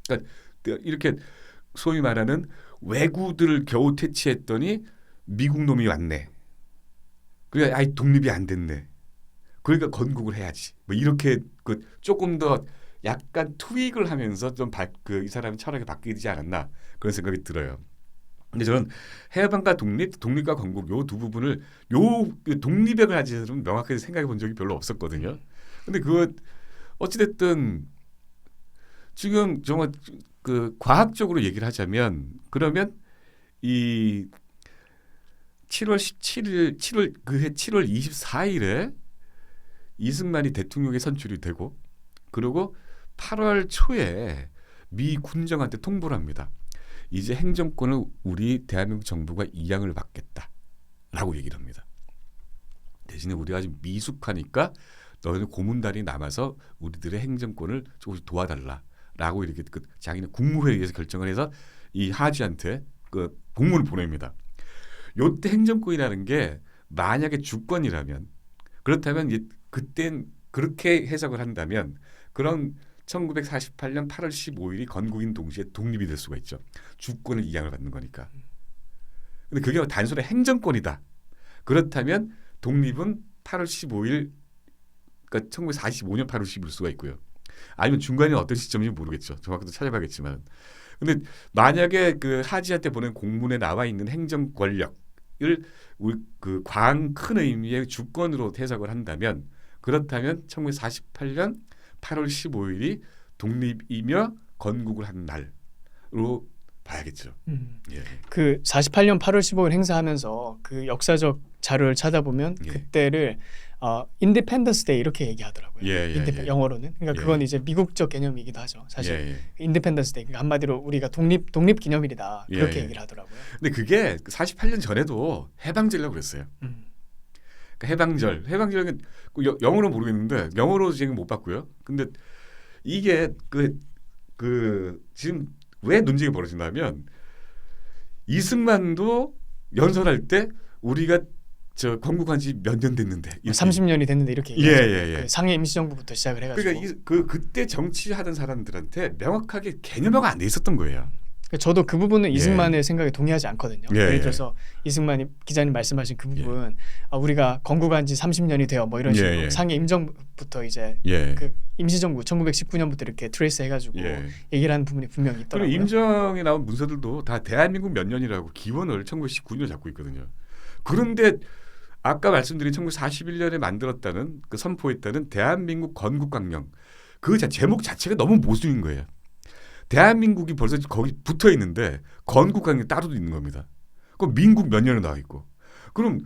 그러니까 이렇게 소위 말하는 왜구들을 겨우 퇴치했더니 미국 놈이 왔네. 그러니까 아예 독립이 안 됐네. 그러니까 건국을 해야지. 뭐 이렇게 조금 더 약간 투익을 하면서 좀 이 사람의 철학이 바뀌지 않았나 그런 생각이 들어요. 근데 저는 해방과 독립과 건국 요 두 부분을 독립에 관해서는 명확하게 생각해 본 적이 별로 없었거든요. 근데 그거 어찌됐든 지금 정말 그 과학적으로 얘기를 하자면 그러면 이 7월 17일 7월 그해 7월 24일에 이승만이 대통령에 선출이 되고 그리고 8월 초에 미 군정한테 통보를 합니다. 이제 행정권을 우리 대한민국 정부가 이양을 받겠다라고 얘기를 합니다. 대신에 우리가 아직 미숙하니까 너희는 고문단이 남아서 우리들의 행정권을 조금씩 도와달라라고 이렇게 그 자기네 국무회의에서 결정을 해서 이 하지한테 그 공문을 보냅니다. 요때 행정권이라는 게 만약에 주권이라면 그렇다면 그땐 그렇게 해석을 한다면 그런 1948년 8월 15일이 건국인 동시에 독립이 될 수가 있죠. 주권을 이양을 받는 거니까. 근데 그게 단순히 행정권이다. 그렇다면 독립은 8월 15일 그러니까 1945년 8월 15일 수가 있고요. 아니면 중간에 어떤 시점인지 모르겠죠. 정확히도 찾아봐야겠지만. 근데 만약에 그 하지한테 보낸 공문에 나와 있는 행정 권력을 그 광 큰 의미의 주권으로 해석을 한다면 그렇다면 1948년 8월 15일이 독립이며 건국을 한 날로 봐야겠죠. 예. 그 48년 8월 15일 행사하면서 그 역사적 자료를 찾아보면 예. 그때를 인디펜던스 데이 이렇게 얘기하더라고요. 예. 영어로는. 그러니까 예. 그건 이제 미국적 개념이기도 하죠. 사실 예. 인디펜던스 데이 그러니까 한마디로 우리가 독립 기념일이다. 그렇게 예. 얘기를 하더라고요. 근데 그게 48년 전에도 해방절이라고 그랬어요. 그러니까 해방절은 영어로 모르겠는데 영어로 지금 못 봤고요. 근데 이게 그 지금 왜 논쟁이 벌어진다면 이승만도 연설할 때 우리가 저 건국한 지 몇 년 됐는데 30년이 됐는데 이렇게 얘기하죠. 예. 그 상해 임시정부부터 시작을 해가지고. 그러니까 그때 정치하던 사람들한테 명확하게 개념화가 안 돼 있었던 거예요. 저도 그 부분은 이승만의 생각에 동의하지 않거든요. 예. 예를 들어서 이승만이 기자님 말씀하신 그 부분 우리가 건국한 지 30년이 되어 뭐 이런 식으로 상해 임정부터 이제 그 임시정부 1919년부터 이렇게 트레이스 해가지고 얘기를 하는 부분이 분명히 있더라고요. 그리고 임정에 나온 문서들도 다 대한민국 몇 년이라고 기원을 1919년 잡고 있거든요. 그런데 아까 말씀드린 1941년에 만들었다는 그 선포했다는 대한민국 건국강령 그 제목 자체가 너무 모순인 거예요. 대한민국이 벌써 거기 붙어 있는데 건국강령 따로 있는 겁니다. 그럼 민국 몇 년에 나와 있고 그럼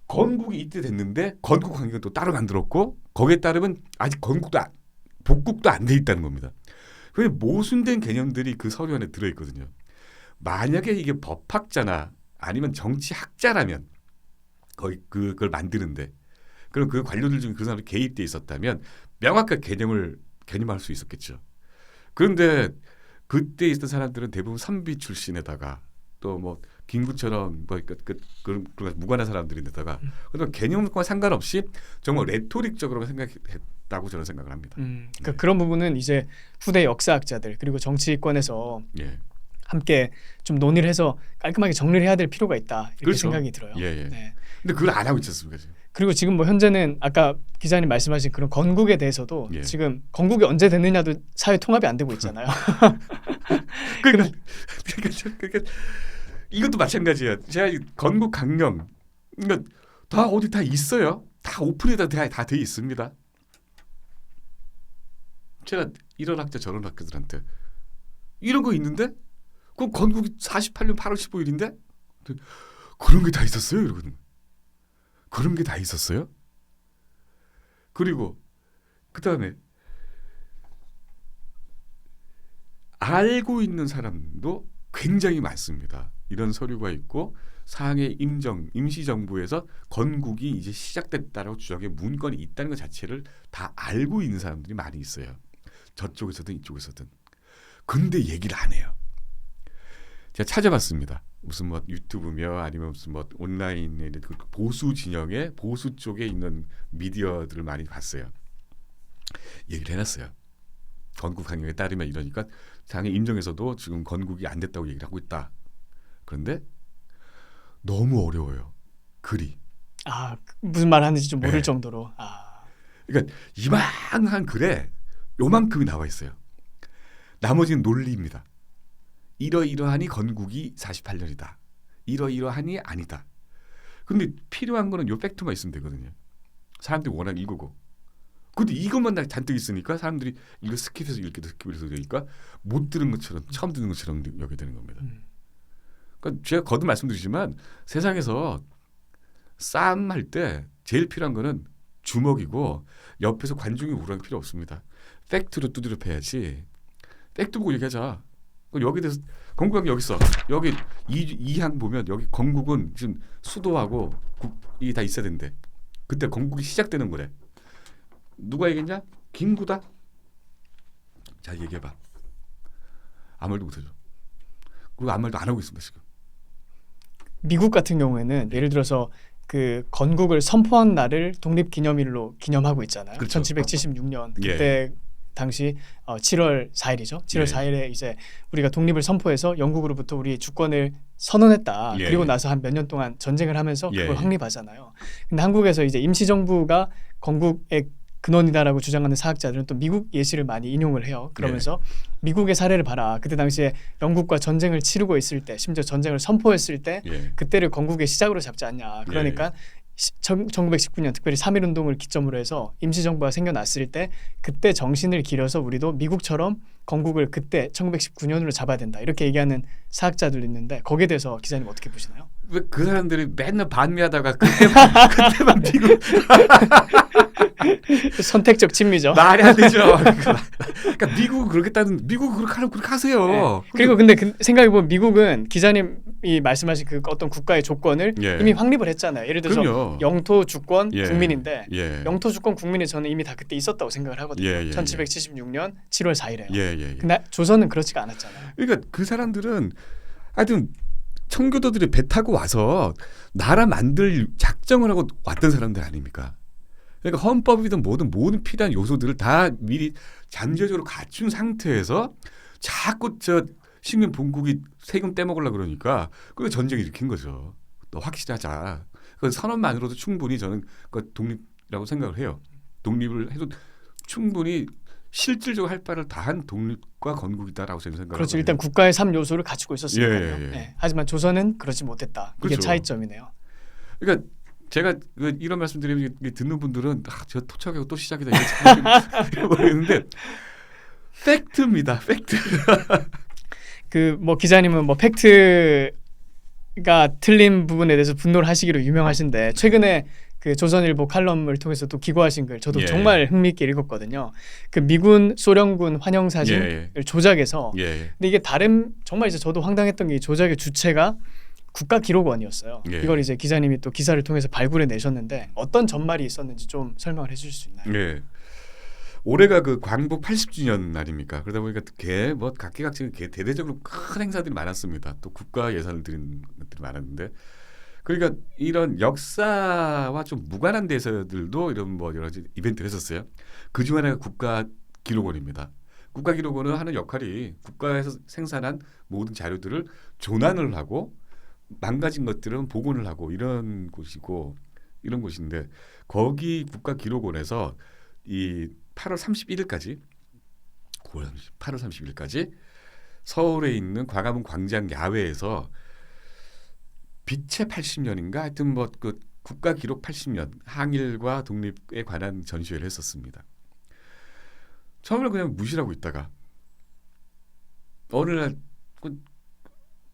건국이 이때 됐는데 건국강령 또 따로 만들었고 거기에 따르면 아직 복국도 안 돼 있다는 겁니다. 그 모순된 개념들이 그 서류 안에 들어 있거든요. 만약에 이게 법학자나 아니면 정치학자라면 거의 그걸 만드는데 그럼 그 관료들 중에 그 사람이 개입돼 있었다면 명확한 개념화할 수 있었겠죠. 그런데 그때 있던 사람들은 대부분 선비 출신에다가 또 뭐 김구처럼 뭐 그런 무관한 사람들인데다가 그런 개념과 상관없이 정말 레토릭적으로만 생각했다고 저는 생각을 합니다. 그러니까 그런 부분은 이제 후대 역사학자들 그리고 정치권에서 함께 좀 논의를 해서 깔끔하게 정리를 해야 될 필요가 있다 이렇게 그렇죠. 생각이 들어요. 네. 근데 그걸 안 하고 있지 않습니까 지금? 그리고 지금 뭐 현재는 아까 기자님 말씀하신 그런 건국에 대해서도 지금 건국이 언제 됐느냐도 사회 통합이 안 되고 있잖아요. 그러니까 이것도 마찬가지야. 제가 건국 강령 그러니까 다 어디 다 있어요. 다 오픈에다 다 돼 있습니다. 제가 이런 학자 저런 학자들한테 이런 거 있는데 그럼 건국이 48년 8월 15일인데 그런 게 다 있었어요. 이러거든요. 그런 게 다 있었어요? 그리고 그 다음에 알고 있는 사람도 굉장히 많습니다. 이런 서류가 있고 상해 임시정부에서 건국이 이제 시작됐다라고 주장의 문건이 있다는 것 자체를 다 알고 있는 사람들이 많이 있어요. 저쪽에서든 이쪽에서든. 근데 얘기를 안 해요. 제가 찾아봤습니다. 무슨 뭐 유튜브며 아니면 무슨 뭐 온라인에 보수 진영의 보수 쪽에 있는 미디어들을 많이 봤어요. 얘기를 해놨어요. 건국 강령에 따르면 이러니까 상해 임정에서도 지금 건국이 안 됐다고 얘기를 하고 있다. 그런데 너무 어려워요. 글이. 무슨 말 하는지 좀 모를 정도로. 그러니까 이만한 글에 요만큼이 나와 있어요. 나머지는 논리입니다. 이러이러하니 건국이 48년이다. 이러이러하니 아니다. 근데 필요한 거는 요 팩트만 있으면 되거든요. 사람들이 워낙 읽고 근데 이것만 다 잔뜩 있으니까 사람들이 이거 스킵해서 읽기도 스킵해서 그러니까 못 들은 것처럼 처음 듣는 것처럼 여기게 되는 겁니다. 그러니까 제가 거듭 말씀드리지만 세상에서 싸움할 때 제일 필요한 거는 주먹이고 옆에서 관중이 우러날 필요 없습니다. 팩트로 두드려 패야지. 팩트 보고 얘기하자. 여기 대해서 건국이 여기 있어. 여기 이항 보면 여기 건국은 지금 수도하고 국이 다 있어야 된대. 그때 건국이 시작되는 거래. 누가 얘기했냐? 김구다. 자 얘기해봐. 아무 말도 못하죠. 그리고 아무 말도 안 하고 있습니다 지금. 미국 같은 경우에는 예를 들어서 그 건국을 선포한 날을 독립기념일로 기념하고 있잖아요. 그렇죠. 1776년 예. 그때 당시 7월 4일이죠. 7월 예. 4일에 이제 우리가 독립을 선포해서 영국으로부터 우리 주권을 선언했다. 예. 그리고 나서 한 몇 년 동안 전쟁을 하면서 예. 그걸 확립하잖아요. 근데 한국에서 이제 임시정부가 건국의 근원이다라고 주장하는 사학자들은 또 미국 예시를 많이 인용을 해요. 그러면서 미국의 사례를 봐라. 그때 당시에 영국과 전쟁을 치르고 있을 때, 심지어 전쟁을 선포했을 때 예. 그때를 건국의 시작으로 잡지 않냐. 그러니까 1919년 특별히 3.1운동을 기점으로 해서 임시정부가 생겨났을 때 그때 정신을 기려서 우리도 미국처럼 건국을 그때 1919년으로 잡아야 된다. 이렇게 얘기하는 사학자들도 있는데 거기에 대해서 기자님 어떻게 보시나요? 왜 그 사람들이 맨날 반미하다가 그때만 미국 선택적 친미죠. 말이 안 되죠. 그러니까 미국 그렇겠다는 미국 그렇게 하면 그렇게 하세요. 네. 그리고 근데 생각해 보면 미국은 기자님이 말씀하신 그 어떤 국가의 조건을 예. 이미 확립을 했잖아요. 예를 들어서 그럼요. 영토 주권 예. 국민인데 예. 영토 주권 국민이 저는 이미 다 그때 있었다고 생각을 하거든요. 예, 예, 1776년 7월 4일에요. 예. 근데 조선은 그렇지가 않았잖아요. 그러니까 그 사람들은 하여튼 청교도들이 배 타고 와서 나라 만들 작정을 하고 왔던 사람들 아닙니까? 그러니까 헌법이든 뭐든 모든 필요한 요소들을 다 미리 잠재적으로 갖춘 상태에서 자꾸 저 식민 본국이 세금 떼먹으려고 그러니까 그 전쟁을 일으킨 거죠. 또 확실하자. 그 선언만으로도 충분히 저는 그 독립이라고 생각을 해요. 독립을 해도 충분히 실질적으로 할 바를 다한 독립과 건국이다라고 저는 생각을 그렇죠. 하거든요. 일단 국가의 3요소를 갖추고 있었으니까요. 예. 네. 하지만 조선은 그러지 못했다. 이게 그렇죠. 차이점이네요. 그러니까 제가 이런 말씀드리면 듣는 분들은 저 토착하고 또 시작이다 이렇게 모르겠는데 팩트입니다. 팩트. 그 뭐 기자님은 뭐 팩트가 틀린 부분에 대해서 분노를 하시기로 유명하신데 최근에 그 조선일보 칼럼을 통해서 또 기고하신 글 저도 예. 정말 흥미있게 읽었거든요. 그 미군 소련군 환영 사진을 조작해서 예. 근데 이게 다른 정말 이제 저도 황당했던 게 이 조작의 주체가 국가기록원이었어요. 예. 이걸 이제 기자님이 또 기사를 통해서 발굴해 내셨는데 어떤 전말이 있었는지 좀 설명을 해주실 수 있나요? 예. 올해가 그 광복 80주년 날입니까? 그러다 보니까 뭐 각기각층 대대적으로 큰 행사들이 많았습니다. 또 국가 예산을 들인 것들이 많았는데 그러니까 이런 역사와 좀 무관한 데서들도 이런 뭐 여러 가지 이벤트를 했었어요. 그중 하나가 국가기록원입니다. 국가기록원은 하는 역할이 국가에서 생산한 모든 자료들을 조난을 하고 망가진 것들은 복원을 하고 이런 곳이고 이런 곳인데 거기 국가기록원에서 이 8월 31일까지 8월 31일까지 서울에 있는 광화문 광장 야외에서 빛의 80년인가 하여튼 뭐 그 국가 기록 80년 항일과 독립에 관한 전시회를 했었습니다. 처음에 그냥 무시하고 있다가 어느 날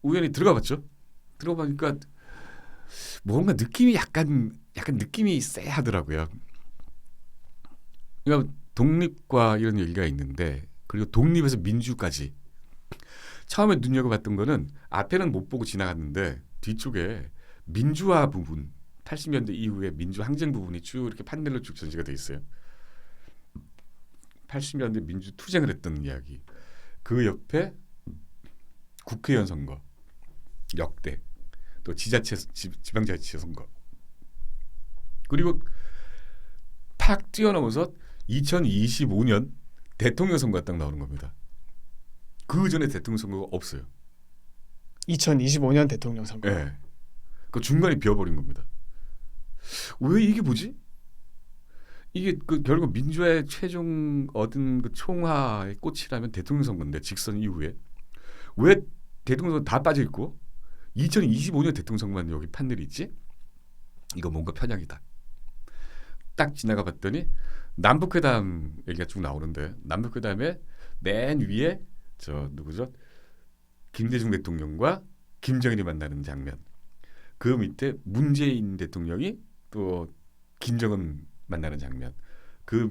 우연히 들어가 봤죠. 들어가 보니까 뭔가 느낌이 약간 느낌이 쎄하더라고요. 그러니까 독립과 이런 얘기가 있는데 그리고 독립에서 민주까지 처음에 눈여겨봤던 거는 앞에는 못 보고 지나갔는데 뒤쪽에 민주화 부분 80년대 이후에 민주 항쟁 부분이 쭉 이렇게 판넬로 쭉 전시가 돼 있어요. 80년대 민주 투쟁을 했던 이야기. 그 옆에 국회의원 선거, 역대, 또 지방자치제 선거. 그리고 팍 뛰어넘어서 2025년 대통령 선거가 딱 나오는 겁니다. 그 전에 대통령 선거가 없어요. 2025년 대통령 선거. 네. 그 중간에 비어버린 겁니다. 왜 이게 뭐지? 이게 그 결국 민주화의 최종 얻은 그 총화의 꽃이라면 대통령 선거인데 직선 이후에 왜 대통령 선거 다 빠져 있고 2025년 대통령 선거만 여기 판넬이 있지? 이거 뭔가 편향이다. 딱 지나가 봤더니 남북회담 얘기가 쭉 나오는데 남북회담에 맨 위에 저 누구죠? 김대중 대통령과 김정일이 만나는 장면. 그 밑에 문재인 대통령이 또 김정은 만나는 장면. 그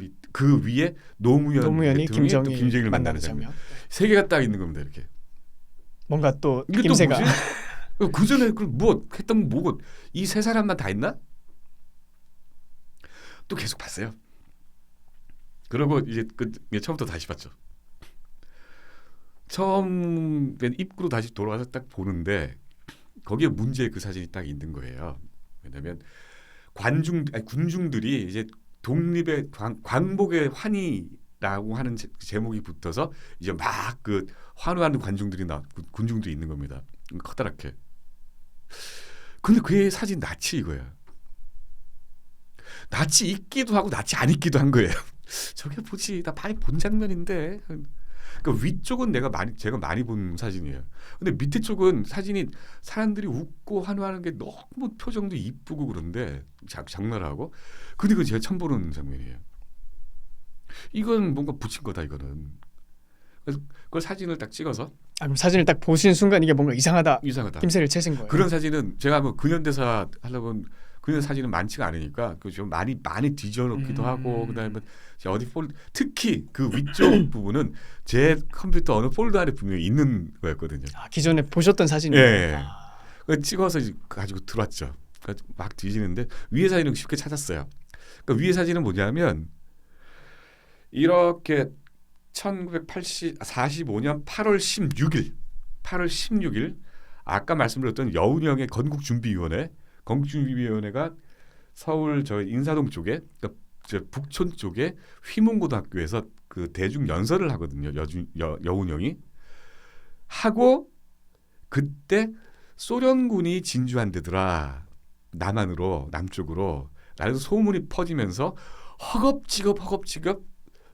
위에 노무현이 노무현이 또 김정일 만나는 장면. 세 개가 딱 있는 겁니다. 이렇게. 뭔가 또 이게 김새가 또 뭐지? 그 전에 뭐 했던 뭐고 이 세 사람만 다 했나? 또 계속 봤어요. 그러고 이제 처음부터 다시 봤죠. 처음 맨 입구로 다시 돌아와서 딱 보는데 거기에 문제의 그 사진이 딱 있는 거예요. 왜냐하면 군중들이 이제 독립의 광복의 환희라고 하는 제목이 붙어서 이제 막 그 환호하는 군중들이 있는 겁니다. 커다랗게. 근데 그의 사진 낯이 이거야. 낯이 있기도 하고 낯이 안 있기도 한 거예요. 저게 뭐지? 나 많이 본 장면인데. 그러니까 위쪽은 제가 많이 본 사진이에요. 근데 밑에 쪽은 사진이 사람들이 웃고 환호하는 게 너무 표정도 이쁘고 그런데 장난하고. 근데 그건 제가 처음 보는 장면이에요. 이건 뭔가 붙인 거다 이거는. 그래서 그걸 사진을 딱 찍어서. 그럼 사진을 딱 보신 순간 이게 뭔가 이상하다. 김새를 채신 거예요. 그런 사진은 제가 뭐 근현대사 하려면 그런 사진은 많지가 않으니까 그 좀 많이 뒤져놓기도 하고 그다음에 어디 특히 그 위쪽 부분은 제 컴퓨터 어느 폴더 안에 분명히 있는 거였거든요. 기존에 보셨던 사진이에요. 예. 찍어서 가지고 들어왔죠. 막 뒤지는데 위에 사진은 쉽게 찾았어요. 그러니까 위에 사진은 뭐냐면 이렇게 1945년 8월 16일 아까 말씀드렸던 여운형의 건국준비위원회가 서울 저 인사동 쪽에 그러니까 북촌 쪽에 휘문고등학교에서 그 대중 연설을 하거든요. 여운형이 하고 그때 소련군이 진주한대더라 남쪽으로 라는 소문이 퍼지면서 허겁지겁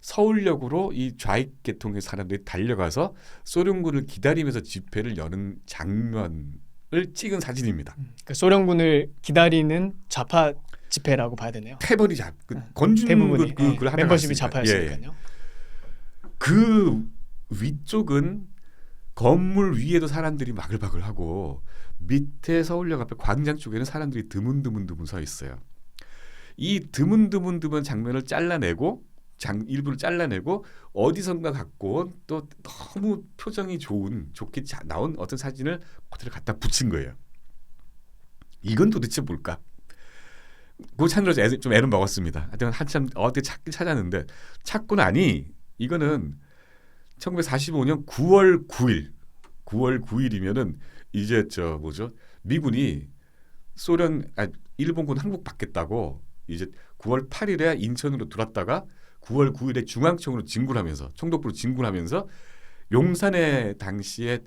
서울역으로 이 좌익 계통의 사람들이 달려가서 소련군을 기다리면서 집회를 여는 장면을 찍은 사진입니다. 그러니까 소련군을 기다리는 좌파 집회라고 봐야 되네요. 태번이 건준 대부분이 그걸 멤버십이 좌파였으니까요. 예. 그 위쪽은 건물 위에도 사람들이 바글바글하고 밑에 서울역 앞에 광장 쪽에는 사람들이 드문드문 서 있어요. 이 드문드문 장면을 일부를 잘라내고 어디선가 갖고 온 또 너무 표정이 좋게 나온 어떤 사진을 그대로 갖다 붙인 거예요. 이건 도대체 뭘까? 그거 찾느라 좀 애를 먹었습니다. 하여튼 한참 어떻게 찾았는데 찾고 나니 이거는 1945년 9월 9일이면은 이제 미군이 일본군 항복 받겠다고 이제 9월 8일에 인천으로 들어왔다가 9월 9일에 중앙청으로 총독부로 진군하면서 용산에 당시에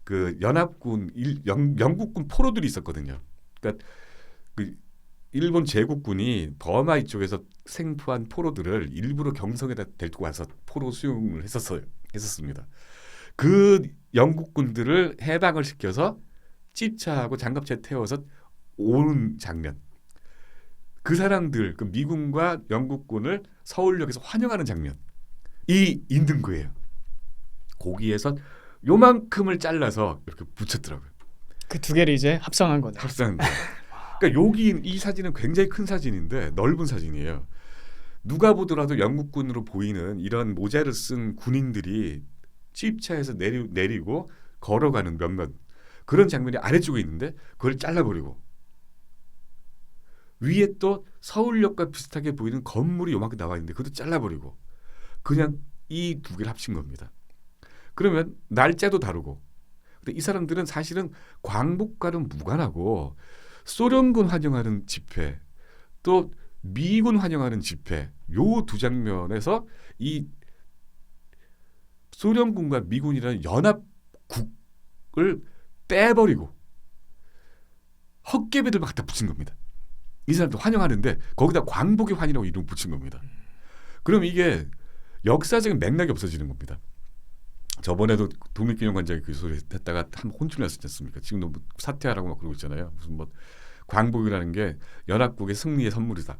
그 연합군 영국군 포로들이 있었거든요. 그러니까 그 일본 제국군이 버마 이쪽에서 생포한 포로들을 일부러 경성에다 데리고 와서 포로 수용을 했었습니다. 그 영국군들을 해방을 시켜서 찝차하고 장갑차에 태워서 오는 장면. 그 사람들, 그 미군과 영국군을 서울역에서 환영하는 장면이 있는 거예요. 거기에서 요만큼을 잘라서 이렇게 붙였더라고요. 그 두 개를 이제 합성한 거네. 그러니까 이 사진은 굉장히 큰 사진인데 넓은 사진이에요. 누가 보더라도 영국군으로 보이는 이런 모자를 쓴 군인들이 찝차에서 내리고 걸어가는 몇몇 그런 장면이 아래쪽에 있는데 그걸 잘라버리고 위에 또 서울역과 비슷하게 보이는 건물이 요만큼 나와 있는데 그것도 잘라버리고 그냥 이 두 개를 합친 겁니다. 그러면 날짜도 다르고 근데 이 사람들은 사실은 광복과는 무관하고 소련군 환영하는 집회 또 미군 환영하는 집회 요 두 장면에서 이 소련군과 미군이라는 연합국을 빼버리고 헛개비들 갖다 붙인 겁니다. 이 사람들 환영하는데 거기다 광복의 환이라고 이름 붙인 겁니다. 그럼 이게 역사적인 맥락이 없어지는 겁니다. 저번에도 독립기념관장이 그 소리 했다가 한 혼쭐 났었지 않습니까? 지금도 뭐 사퇴하라고 막 그러고 있잖아요. 무슨 뭐 광복이라는 게 연합국의 승리의 선물이다.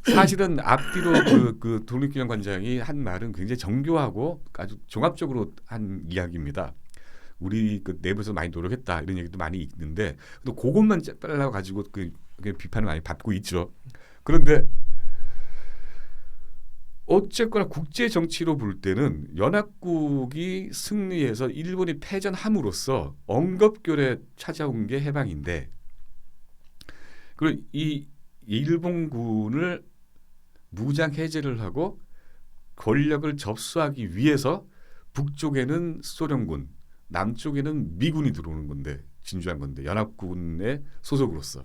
사실은 앞뒤로 그 독립기념관장이 한 말은 굉장히 정교하고 아주 종합적으로 한 이야기입니다. 우리 그 내부에서 많이 노력했다 이런 얘기도 많이 있는데 또 그것만 잘라 가지고 그 비판을 많이 받고 있죠. 그런데 어쨌거나 국제 정치로 볼 때는 연합국이 승리해서 일본이 패전함으로써 언급결에 찾아온 게 해방인데, 그리고 이 일본군을 무장 해제를 하고 권력을 접수하기 위해서 북쪽에는 소련군, 남쪽에는 미군이 들어오는 건데, 진주한 건데, 연합군의 소속으로서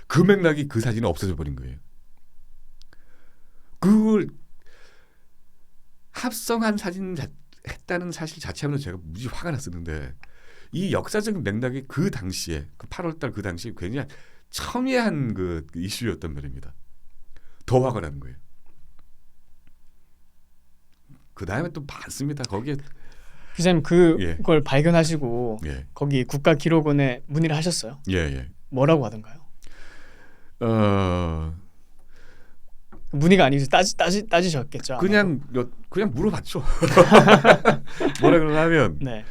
그 맥락이 그 사진에 없어져 버린 거예요. 그걸 합성한 사진 했다는 사실 자체로는 제가 무지 화가 났었는데, 이 역사적인 맥락이 그 당시에 그 8월달 그 당시에 굉장히 첨예한 그 이슈였단 말입니다. 더 화가 나는 거예요. 그 다음에 또 많습니다. 거기에 기자님 그걸 발견하시고 예. 거기 국가기록원에 문의를 하셨어요? 예. 뭐라고 하던가요? 문의가 아니고 따지셨겠죠. 그냥 물어봤죠. 뭐라 그러냐면 네.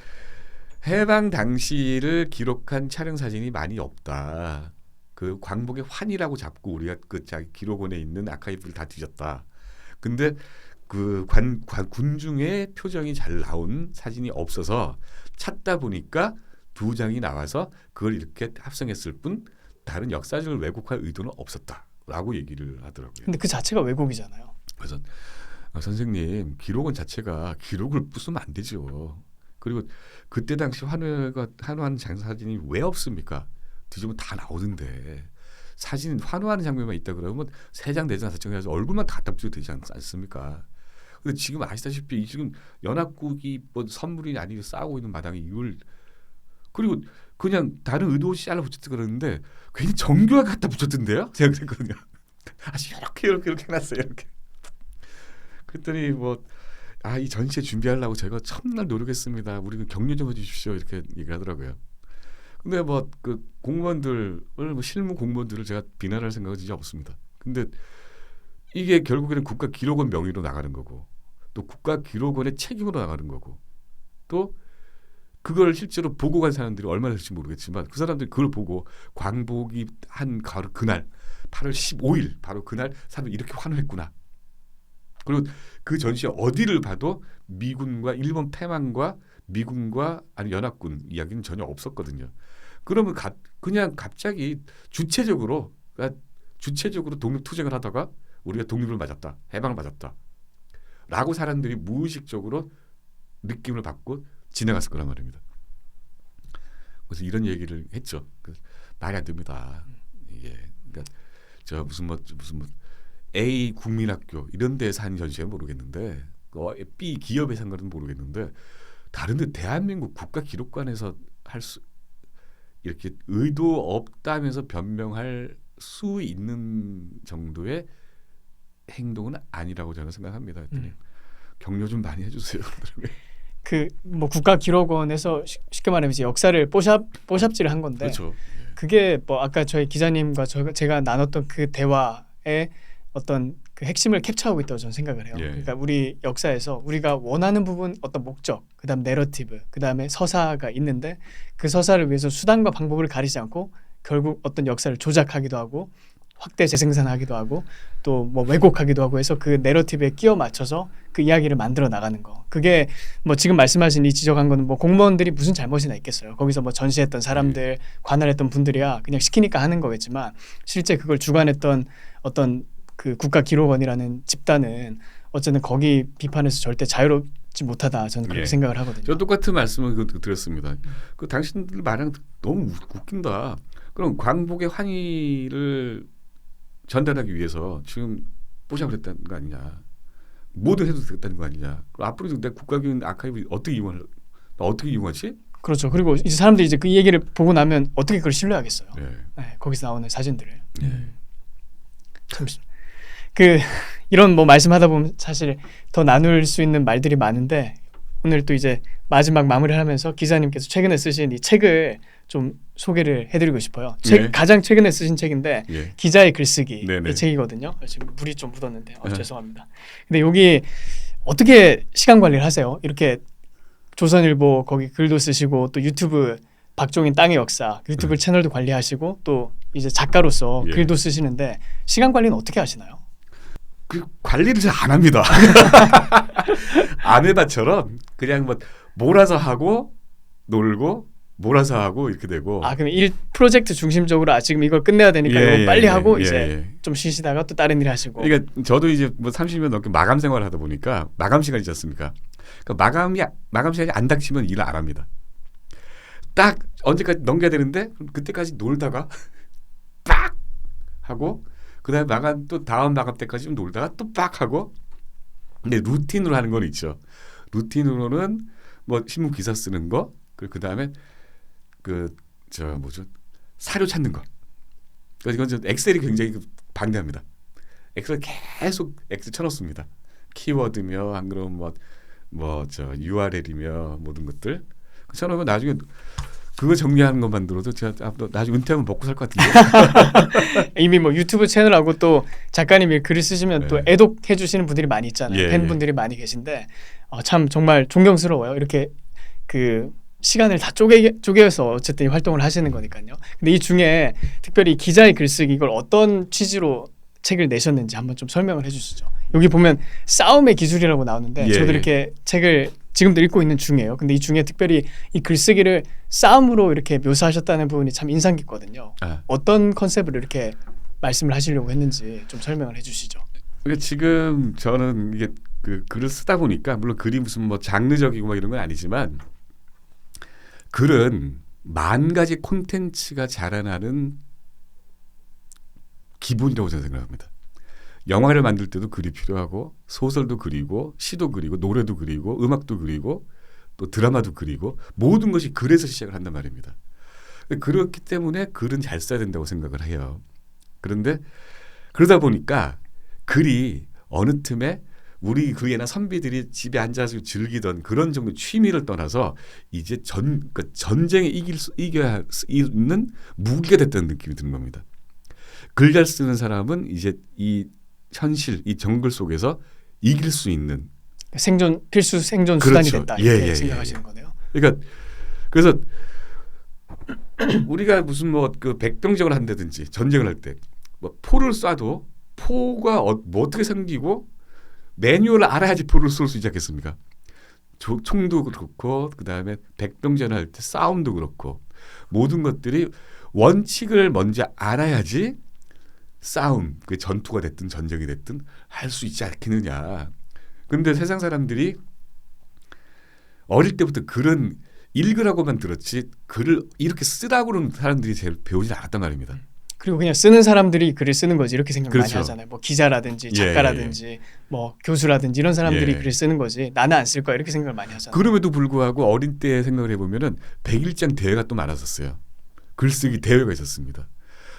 해방 당시를 기록한 촬영 사진이 많이 없다. 그 광복의 환이라고 잡고 우리가 그 자기 기록원에 있는 아카이브를 다 뒤졌다. 근데 그 군중의 표정이 잘 나온 사진이 없어서 찾다 보니까 두 장이 나와서 그걸 이렇게 합성했을 뿐 다른 역사적을 왜곡할 의도는 없었다라고 얘기를 하더라고요. 근데 그 자체가 왜곡이잖아요. 그래서 선생님, 기록원 자체가 기록을 부수면 안 되죠. 그리고 그때 당시 환호하는 장사진이 왜 없습니까? 뒤집으면 다 나오던데. 사진 환호하는 장면만 있다 그러면 3장 4장 4장 해서 얼굴만 다 갖다 붙여도 되지 않습니까? 근데 지금 아시다시피 지금 연합국이 뭐 선물이 아니고 싸우고 있는 마당에 이걸, 그리고 그냥 다른 의도 없이 잘라 붙였다 그러는데 괜히 정교하게 갖다 붙였던데요? 제가 그랬거든요. 아주 이렇게 해놨어요. 이렇게. 그랬더니 이 전시회 준비하려고 제가 첫날 노력했습니다. 우리 격려 좀 해주십시오. 이렇게 얘기하더라고요. 근데 그 공무원들을 실무 공무원들을 제가 비난할 생각은 진짜 없습니다. 근데 이게 결국에는 국가기록원 명의로 나가는 거고, 또 국가기록원의 책임으로 나가는 거고, 또 그걸 실제로 보고 간 사람들이 얼마나 될지 모르겠지만 그 사람들이 그걸 보고 광복이 한 바로 그날 8월 15일 바로 그날 사람들이 이렇게 환호했구나. 그리고 그 전시회 어디를 봐도 미군과 일본 패망과 미군과 아니 연합군 이야기는 전혀 없었거든요. 그러면 그냥 갑자기 주체적으로 독립투쟁을 하다가 우리가 독립을 맞았다, 해방을 맞았다 라고 사람들이 무의식적으로 느낌을 받고 지나갔을 거란 말입니다. 그래서 이런 얘기를 했죠. 말이 안 됩니다. 이게 그러니까 저 무슨 A 국민학교 이런 데서 한 전시회는 모르겠는데 B 기업에서 한 거는 모르겠는데 다른데 대한민국 국가기록관에서 이렇게 의도 없다면서 변명할 수 있는 정도의 행동은 아니라고 저는 생각합니다. 격려 좀 많이 해주세요. 국가기록원에서 쉽게 말하면 이제 역사를 뽀샵질을 한 건데, 그렇죠. 그게 아까 저희 기자님과 제가 나눴던 그 대화의 어떤 그 핵심을 캡처하고 있다고 저는 생각을 해요. 예. 그러니까 우리 역사에서 우리가 원하는 부분, 어떤 목적, 그다음 내러티브, 그다음에 서사가 있는데 그 서사를 위해서 수단과 방법을 가리지 않고 결국 어떤 역사를 조작하기도 하고 확대 재생산하기도 하고 또 왜곡하기도 하고 해서 그 내러티브에 끼워 맞춰서 그 이야기를 만들어 나가는 거. 그게 지금 말씀하신 이 지적한 거는 공무원들이 무슨 잘못이나 있겠어요. 거기서 전시했던 사람들, 관할했던 분들이야 그냥 시키니까 하는 거겠지만 실제 그걸 주관했던 어떤 그 국가기록원이라는 집단은 어쨌든 거기 비판에서 절대 자유롭지 못하다, 저는 그렇게 생각을 하거든요. 저 똑같은 말씀을 드렸습니다. 그 당신들 말랑 너무 웃긴다. 그럼 광복의 환희를 전달하기 위해서 지금 뽀샵을 했다는 거 아니냐? 뭐든 해도 되겠다는 거 아니냐? 그럼 앞으로 내가 국가기록 아카이브 어떻게 이용하지? 그렇죠. 그리고 이제 사람들이 이제 그 얘기를 보고 나면 어떻게 그걸 신뢰하겠어요? 네, 거기서 나오는 사진들을. 네. 참 이런 말씀하다 보면 사실 더 나눌 수 있는 말들이 많은데 오늘 또 이제 마지막 마무리를 하면서 기자님께서 최근에 쓰신 이 책을 좀 소개를 해드리고 싶어요. 예. 가장 최근에 쓰신 책인데 예. 기자의 글쓰기 네네. 이 책이거든요. 지금 물이 좀 묻었는데 네. 죄송합니다. 근데 여기 어떻게 시간 관리를 하세요? 이렇게 조선일보 거기 글도 쓰시고 또 유튜브 박종인 땅의 역사 유튜브 채널도 관리하시고 또 이제 작가로서 예. 글도 쓰시는데 시간 관리는 어떻게 하시나요? 그 관리를 잘 안 합니다. 아메바처럼 그냥 뭐 몰아서 하고 놀고 몰아서 하고 이렇게 되고. 아 그럼 일 프로젝트 중심적으로 지금 이걸 끝내야 되니까 예, 이거 빨리 예, 하고 예, 이제 예. 좀 쉬시다가 또 다른 일 하시고. 그러니까 저도 이제 뭐 30년 넘게 마감 생활을 하다 보니까 마감 시간이 있지 않습니까? 그러니까 마감 시간이 안 닥치면 일을 안 합니다. 딱 언제까지 넘겨야 되는데 그때까지 놀다가 빡 하고 그다음에 마감 또 다음 마감 때까지 좀 놀다가 또 빡 하고. 근데 루틴으로 하는 건 있죠. 루틴으로는 뭐 신문 기사 쓰는 거 그다음에 사료 찾는 거. 그러니까 이건 엑셀이 굉장히 방대합니다. 엑셀 계속 엑셀 쳐놓습니다. 키워드며 안 그러면 URL이며 모든 것들 쳐놓으면 나중에 그거 정리하는 것만 들어도 제가 나중에 은퇴하면 먹고 살 것 같은데. 이미 뭐 유튜브 채널하고 또 작가님이 글을 쓰시면 네. 또 애독해 주시는 분들이 많이 있잖아요. 예, 팬분들이 많이 계신데 참 정말 존경스러워요. 이렇게 그 시간을 다 쪼개서 어쨌든 이 활동을 하시는 거니까요. 근데 이 중에 특별히 기자의 글쓰기 이걸 어떤 취지로 책을 내셨는지 한번 좀 설명을 해주시죠. 여기 보면 싸움의 기술이라고 나오는데 예, 저도 예. 이렇게 책을 지금도 읽고 있는 중이에요. 근데 이 중에 특별히 이 글쓰기를 싸움으로 이렇게 묘사하셨다는 부분이 참 인상 깊거든요. 아. 어떤 컨셉으로 이렇게 말씀을 하시려고 했는지 좀 설명을 해주시죠. 그러니까 지금 저는 이게 그 글을 쓰다 보니까 물론 글이 무슨 뭐 장르적이고 막 이런 건 아니지만 글은 만 가지 콘텐츠가 자라나는 기본이라고 저는 생각합니다. 영화를 만들 때도 글이 필요하고 소설도 그리고 시도 그리고 노래도 그리고 음악도 그리고 또 드라마도 그리고 모든 것이 글에서 시작을 한단 말입니다. 그렇기 때문에 글은 잘 써야 된다고 생각을 해요. 그런데 그러다 보니까 글이 어느 틈에 우리 그 예나 선비들이 집에 앉아서 즐기던 그런 정도 취미를 떠나서 이제 전쟁에 이겨야 있는 무기가 됐다는 느낌이 드는 겁니다. 글 잘 쓰는 사람은 이제 이 현실, 이 정글 속에서 이길 수 있는 필수 생존 그렇죠. 수단이 됐다 이렇게 예. 생각하시는 거네요. 그러니까 그래서 우리가 무슨 그 백병전을 한다든지 전쟁을 할 때 뭐 포를 쏴도 포가 뭐 어떻게 생기고 매뉴얼을 알아야지 포를 쏠 수 있지 않겠습니까? 총도 그렇고 그다음에 백병전을 할 때 싸움도 그렇고 모든 것들이 원칙을 먼저 알아야지 싸움, 그 전투가 됐든 전쟁이 됐든 할 수 있지 않겠느냐. 그런데 세상 사람들이 어릴 때부터 글은 읽으라고만 들었지 글을 이렇게 쓰라고는 사람들이 제일 배우지 않았단 말입니다. 그리고 그냥 쓰는 사람들이 글을 쓰는 거지 이렇게 생각 그렇죠. 많이 하잖아요. 뭐 기자라든지 작가라든지 뭐 교수라든지 이런 사람들이 글을 쓰는 거지 나는 안 쓸 거야 이렇게 생각을 많이 하잖아요. 그럼에도 불구하고 어린 때 생각을 해보면은 100일장 대회가 또 많았었어요. 글쓰기 대회가 있었습니다.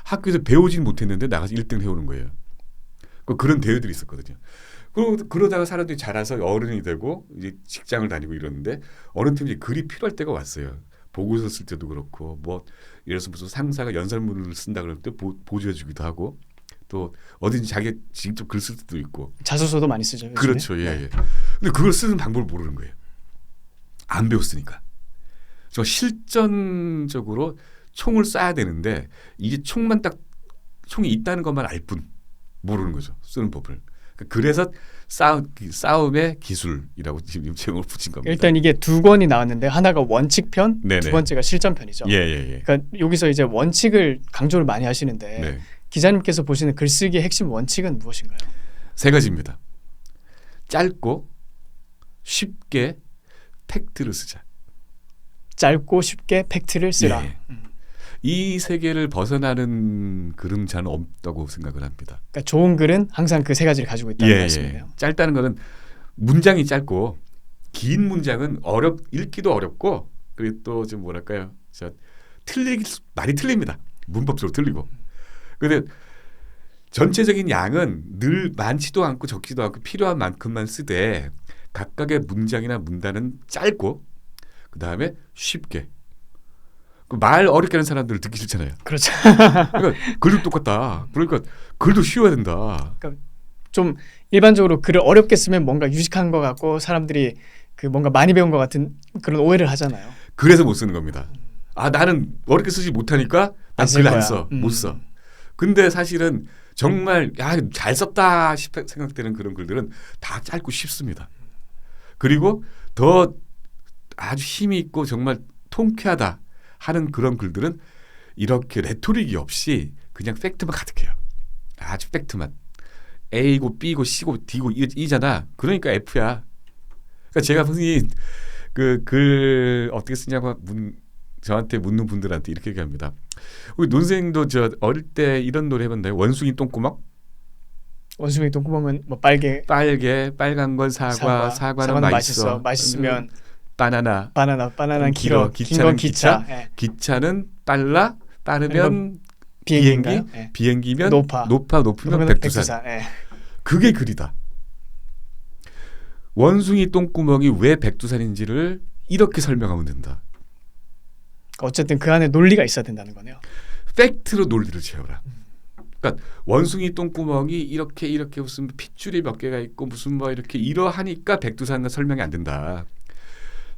학교에서 배우진 못했는데 나가서 1등 해오는 거예요. 그런 대회들이 있었거든요. 그러다가 사람들이 자라서 어른이 되고 이제 직장을 다니고 이러는데 어느 틈에 글이 필요할 때가 왔어요. 보고서 쓸 때도 그렇고 뭐 예를 들어서 무슨 상사가 연설문을 쓴다 그럴 때 보조해주기도 하고 또 어딘지 자기 직접 글 쓸 때도 있고 자소서도 많이 쓰죠. 요즘에. 그렇죠. 예. 근데 그걸 쓰는 방법을 모르는 거예요. 안 배웠으니까. 저 실전적으로 총을 쏴야 되는데 이게 총이 있다는 것만 알 뿐 모르는 거죠. 쓰는 법을. 그래서 싸움의 기술이라고 지금 제목을 붙인 겁니다. 일단 이게 두 권이 나왔는데 하나가 원칙편, 네네. 두 번째가 실전편이죠. 예. 그러니까 여기서 이제 원칙을 강조를 많이 하시는데 네. 기자님께서 보시는 글쓰기의 핵심 원칙은 무엇인가요? 세 가지입니다. 짧고 쉽게 팩트를 쓰자. 짧고 쉽게 팩트를 쓰라. 예. 이 세계를 벗어나는 글은 잘 없다고 생각을 합니다. 그러니까 좋은 글은 항상 그 세 가지를 가지고 있다는 말씀이네요. 짧다는 것은 문장이 짧고 긴 문장은 읽기도 어렵고 그리고 또 좀 뭐랄까요, 많이 틀립니다. 문법적으로 틀리고. 그런데 전체적인 양은 늘 많지도 않고 적지도 않고 필요한 만큼만 쓰되 각각의 문장이나 문단은 짧고 그 다음에 쉽게. 그 말 어렵게 하는 사람들을 듣기 싫잖아요. 그렇죠. 그러니까 글도 똑같다. 그러니까 글도 쉬워야 된다. 좀 일반적으로 글을 어렵게 쓰면 뭔가 유식한 것 같고 사람들이 그 뭔가 많이 배운 것 같은 그런 오해를 하잖아요. 그래서 못 쓰는 겁니다. 아 나는 어렵게 쓰지 못하니까 난 글 안 써. 못 써. 근데 사실은 정말 잘 썼다 생각되는 그런 글들은 다 짧고 쉽습니다. 그리고 더 아주 힘이 있고 정말 통쾌하다 하는 그런 글들은 이렇게 레토릭이 없이 그냥 팩트만 가득해요. 아주 팩트만. A고 B고 C고 D고 E잖아. 그러니까 F야. 그러니까 제가 흔히 그 글 어떻게 쓰냐고 저한테 묻는 분들한테 이렇게 얘기합니다. 우리 논생도 저 어릴 때 이런 노래 해봤나요? 원숭이 똥구멍? 원숭이 똥구멍은 뭐 빨간 건 사과는 맛있어. 맛있으면 바나나는 길어. 긴 건 기차. 예. 기차는 빠르면 비행기인가요? 비행기면 높으면 백두산. 예. 그게 글이다. 원숭이 똥구멍이 왜 백두산인지를 이렇게 설명하면 된다. 어쨌든 그 안에 논리가 있어야 된다는 거네요. 팩트로 논리를 채워라. 그러니까 원숭이 똥구멍이 이렇게 무슨 핏줄이 몇 개가 있고 무슨 뭐 이렇게 이러하니까 백두산과 설명이 안 된다.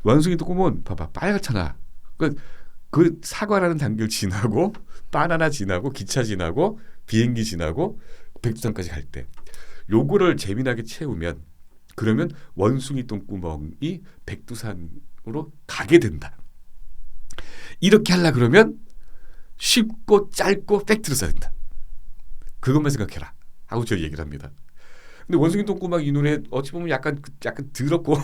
원숭이 똥구멍은 봐봐 빨갛잖아. 그 사과라는 단계를 지나고 바나나 지나고 기차 지나고 비행기 지나고 백두산까지 갈 때 요거를 재미나게 채우면 그러면 원숭이 똥구멍이 백두산으로 가게 된다. 이렇게 하려 그러면 쉽고 짧고 팩트를 써야 된다. 그것만 생각해라 하고 저 얘기를 합니다. 근데 원숭이 똥구멍 이 노래 어찌 보면 약간 더럽고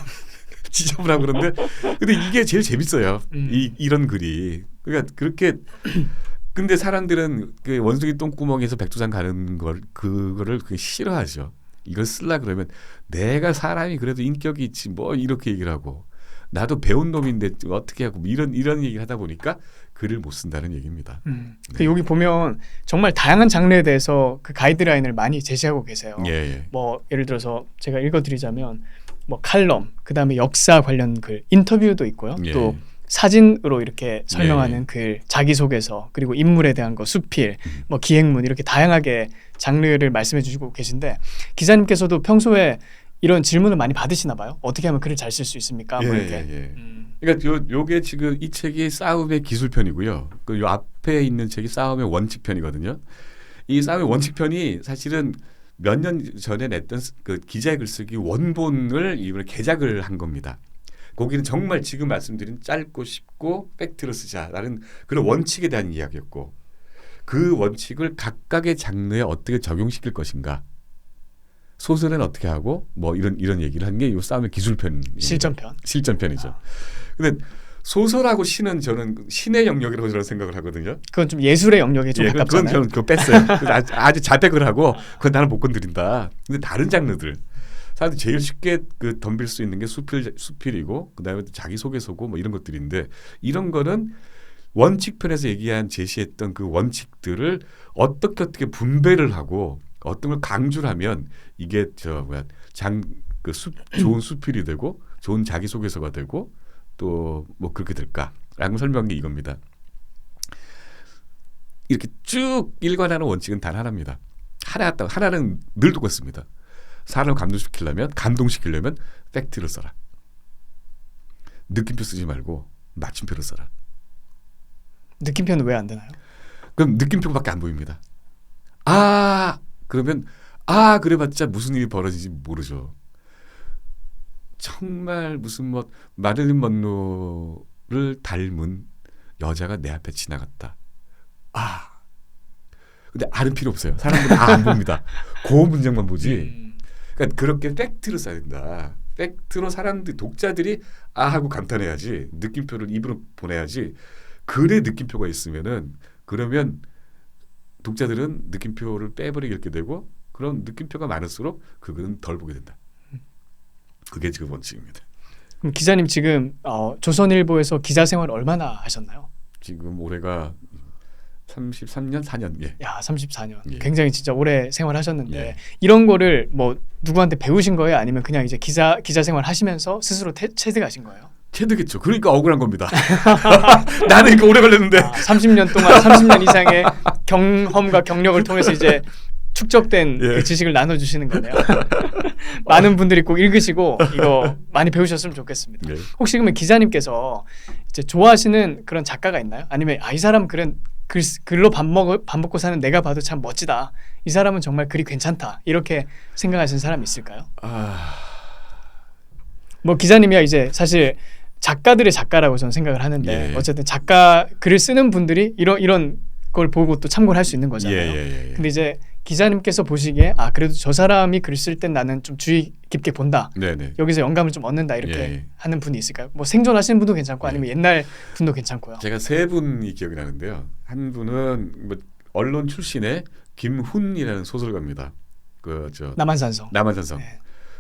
지저분하고 그런데 근데 이게 제일 재밌어요. 이런 글이. 그러니까 그렇게 근데 사람들은 그 원숭이 똥구멍에서 백두산 가는 그거를 싫어하죠. 이걸 쓰려 그러면 내가 사람이 그래도 인격이 있지 뭐 이렇게 얘기를 하고 나도 배운 놈인데 어떻게 하고 이런 얘기를 하다 보니까 글을 못 쓴다는 얘기입니다. 네. 여기 보면 정말 다양한 장르에 대해서 그 가이드라인을 많이 제시하고 계세요. 예. 뭐 예를 들어서 제가 읽어드리자면 뭐 칼럼, 그 다음에 역사 관련 글, 인터뷰도 있고요. 예. 또 사진으로 이렇게 설명하는 글, 자기소개서, 그리고 인물에 대한 거, 수필, 뭐 기행문 이렇게 다양하게 장르를 말씀해 주시고 계신데 기자님께서도 평소에 이런 질문을 많이 받으시나 봐요. 어떻게 하면 글을 잘 쓸 수 있습니까? 뭐 이렇게. 그러니까 요게 지금 이 책이 싸움의 기술편이고요. 그 요 앞에 있는 책이 싸움의 원칙편이거든요. 이 싸움의 원칙편이 사실은 몇 년 전에 냈던 그 기자의 글쓰기 원본을 이번에 개작을 한 겁니다. 거기는 정말 지금 말씀드린 짧고 쉽고 팩트로 쓰자라는 그런 원칙에 대한 이야기였고 그 원칙을 각각의 장르에 어떻게 적용시킬 것인가. 소설은 어떻게 하고 뭐 이런 얘기를 한 게 이 싸움의 기술편 실전편이죠. 근데 소설하고 시는 저는 신의 영역이라고 저는 생각을 하거든요. 그건 좀 예술의 영역에 좀 가깝잖아요. 그건 저는 그거 뺐어요. 아주 자백을 하고 그건 나는 못 건드린다. 근데 다른 장르들 사실 제일 쉽게 그 덤빌 수 있는 게 수필이고 그다음에 자기소개서고 뭐 이런 것들인데 이런 거는 원칙편에서 얘기한 제시했던 그 원칙들을 어떻게 분배를 하고 어떤 걸 강조를 하면 이게 좋은 수필이 되고 좋은 자기소개서가 되고 또 뭐 그렇게 될까라고 설명한 게 이겁니다. 이렇게 쭉 일관하는 원칙은 단 하나입니다. 하나는 늘 똑같습니다. 사람을 감동시키려면 팩트를 써라. 느낌표 쓰지 말고 마침표를 써라. 느낌표는 왜 안 되나요? 그럼 느낌표밖에 안 보입니다. 그러면 그래봤자 무슨 일이 벌어지지 모르죠. 정말 무슨 뭐 마릴린 먼로를 닮은 여자가 내 앞에 지나갔다. 근데 알은 필요 없어요. 사람들은 안 봅니다. 그 문장만 보지. 그러니까 그렇게 팩트를 써야 된다. 팩트로 독자들이 하고 감탄해야지. 느낌표를 입으로 보내야지. 글에 느낌표가 있으면은 그러면 독자들은 느낌표를 빼버리게 되고 그런 느낌표가 많을수록 그건 덜 보게 된다. 그게 지금 원칙입니다. 그럼 기자님 지금 조선일보에서 기자 생활 얼마나 하셨나요? 지금 올해가 33년 4년. 예. 야 34년. 예. 굉장히 진짜 오래 생활하셨는데 예. 이런 거를 뭐 누구한테 배우신 거예요? 아니면 그냥 이제 기자 생활 하시면서 스스로 체득하신 거예요? 캐드겠죠. 그러니까 억울한 겁니다. 나는 이거 오래 걸렸는데. 30년 동안 30년 이상의 경험과 경력을 통해서 이제 축적된 예. 그 지식을 나눠주시는 거네요. 많은 분들이 꼭 읽으시고 이거 많이 배우셨으면 좋겠습니다. 네. 혹시 그러면 기자님께서 이제 좋아하시는 그런 작가가 있나요? 아니면 이 사람 글은 글로 밥 먹고 사는 내가 봐도 참 멋지다. 이 사람은 정말 글이 괜찮다. 이렇게 생각하시는 사람이 있을까요? 뭐 기자님이야 이제 사실 작가들의 작가라고 저는 생각을 하는데 예. 어쨌든 작가 글을 쓰는 분들이 이런 걸 보고 또 참고를 할 수 있는 거잖아요. 예. 근데 이제 기자님께서 보시기에 그래도 저 사람이 글 쓸 땐 나는 좀 주의 깊게 본다. 네네. 여기서 영감을 좀 얻는다 이렇게 예. 하는 분이 있을까요? 뭐 생존하시는 분도 괜찮고 아니면 옛날 분도 괜찮고요. 제가 세 분이 기억이 나는데요. 한 분은 뭐 언론 출신의 김훈이라는 소설가입니다. 남한산성. 남한산성. 네.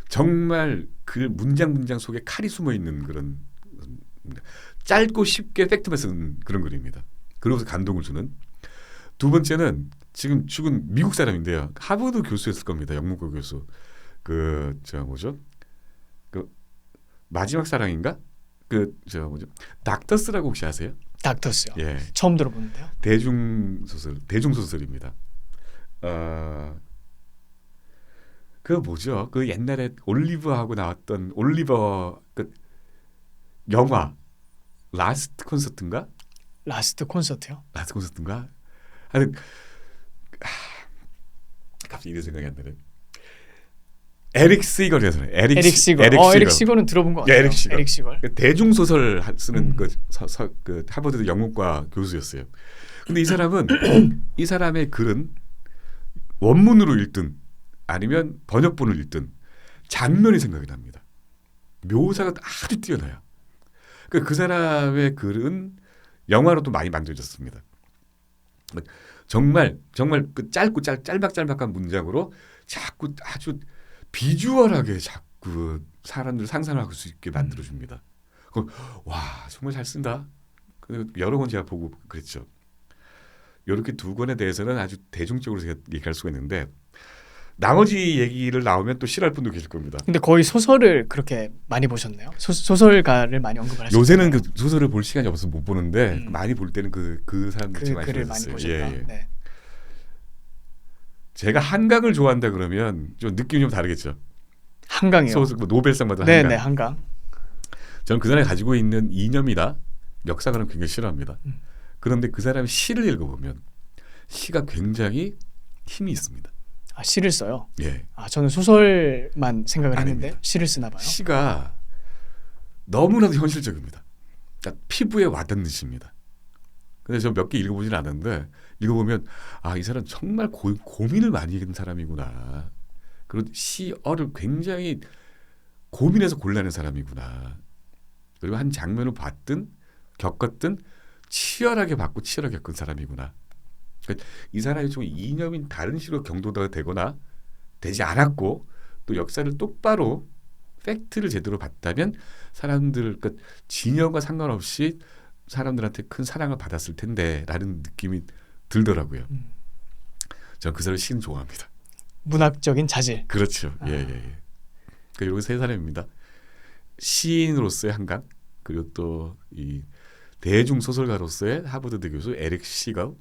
정말 그 문장 속에 칼이 숨어 있는 그런 짧고 쉽게 팩트만 쓰는 그런 글입니다. 그러고서 감동을 주는. 두 번째는 지금 죽은 미국 사람인데요. 하버드 교수였을 겁니다. 영문과 교수. 뭐죠? 그 마지막 사랑인가? 닥터스라고 혹시 아세요? 닥터스요. 예. 처음 들어보는데요. 대중소설입니다. 그 뭐죠? 그 옛날에 올리버하고 나왔던 올리버 그 영화 라스트 콘서트인가? 라스트 콘서트요? 라스트 콘서트인가? 하여튼 갑자기 이런 생각이 안 나네. 에릭 시걸이라서 에릭 시걸은 들어본 것 같아요. 에릭 시걸. 그 대중소설 쓰는 그 하버드 영문과 교수였어요. 근데 이 사람은 이 사람의 글은 원문으로 읽든 아니면 번역본을 읽든 장면이 생각이 납니다. 묘사가 아주 뛰어나요. 그 사람의 글은 영화로도 많이 만들어졌습니다. 정말 그 짤막짤막한 문장으로 자꾸 아주 비주얼하게 자꾸 사람들 상상할 수 있게 만들어줍니다. 와 정말 잘 쓴다. 여러 번 제가 보고 그랬죠. 이렇게 두 권에 대해서는 아주 대중적으로 제가 얘기할 수가 있는데 나머지 얘기를 나오면 또 싫어할 분도 계실 겁니다. 근데 거의 소설을 그렇게 많이 보셨네요. 소설가를 많이 언급을 하셨어요. 요새는 그 소설을 볼 시간이 없어서 못 보는데 많이 볼 때는 그 사람들 많이 글을 많이 보셨다. 예. 네. 제가 한강을 좋아한다 그러면 좀 느낌이 좀 다르겠죠. 한강이요. 소설 노벨상 받은 네네 한강. 한강. 저는 그 사람이 가지고 있는 이념이나 역사관을 굉장히 싫어합니다. 그런데 그 사람의 시를 읽어보면 시가 굉장히 힘이 있습니다. 시를 써요? 예. 저는 소설만 생각을 아닙니다. 했는데 시를 쓰나 봐요. 시가 너무나도 현실적입니다. 그러니까 피부에 와닿는 시입니다. 근데 저 몇 개 읽어보진 않았는데 읽어보면 이 사람 정말 고민을 많이 한 사람이구나. 그리고 시어를 굉장히 고민해서 골라낸 사람이구나. 그리고 한 장면을 봤든 겪었든 치열하게 받고 치열하게 겪은 사람이구나. 그러니까 이 사람이 좀 이념인 다른 시로 경도가 되거나 되지 않았고 또 역사를 똑바로 팩트를 제대로 봤다면 사람들 그러니까 진영과 상관없이 사람들한테 큰 사랑을 받았을 텐데라는 느낌이 들더라고요. 저는 그 사람 시는 좋아합니다. 문학적인 자질. 그렇죠. 예. 그러니까 이런 세 사람입니다. 시인으로서의 한강 그리고 또 이 대중 소설가로서의 하버드 교수 에릭 시걸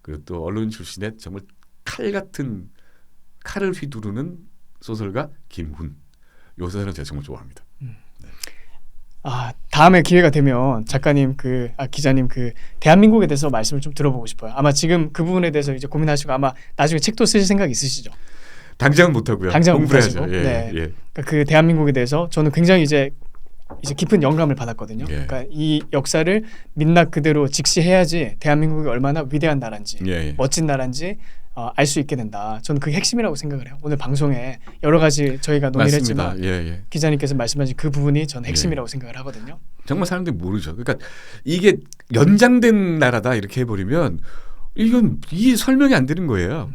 그리고 또 언론 출신의 정말 칼 같은 칼을 휘두르는 소설가 김훈. 요 사람은 제가 정말 좋아합니다. 다음에 기회가 되면 작가님 기자님 대한민국에 대해서 말씀을 좀 들어보고 싶어요. 아마 지금 그 부분에 대해서 이제 고민하시고 아마 나중에 책도 쓰실 생각 있으시죠? 당장은 못 하고요. 당장은 공부를 못 하시고. 해야죠. 네. 예. 그러니까 그 대한민국에 대해서 저는 굉장히 이제 깊은 영감을 받았거든요. 예. 그러니까 이 역사를 민낯 그대로 직시해야지 대한민국이 얼마나 위대한 나라인지 멋진 나라인지 알 수 있게 된다. 저는 그게 핵심이라고 생각을 해요. 오늘 방송에 여러 가지 저희가 논의를 맞습니다. 했지만 기자님께서 말씀하신 그 부분이 전 핵심이라고 생각을 하거든요. 정말 사람들이 모르죠. 그러니까 이게 연장된 나라다 이렇게 해버리면 이게 설명이 안 되는 거예요.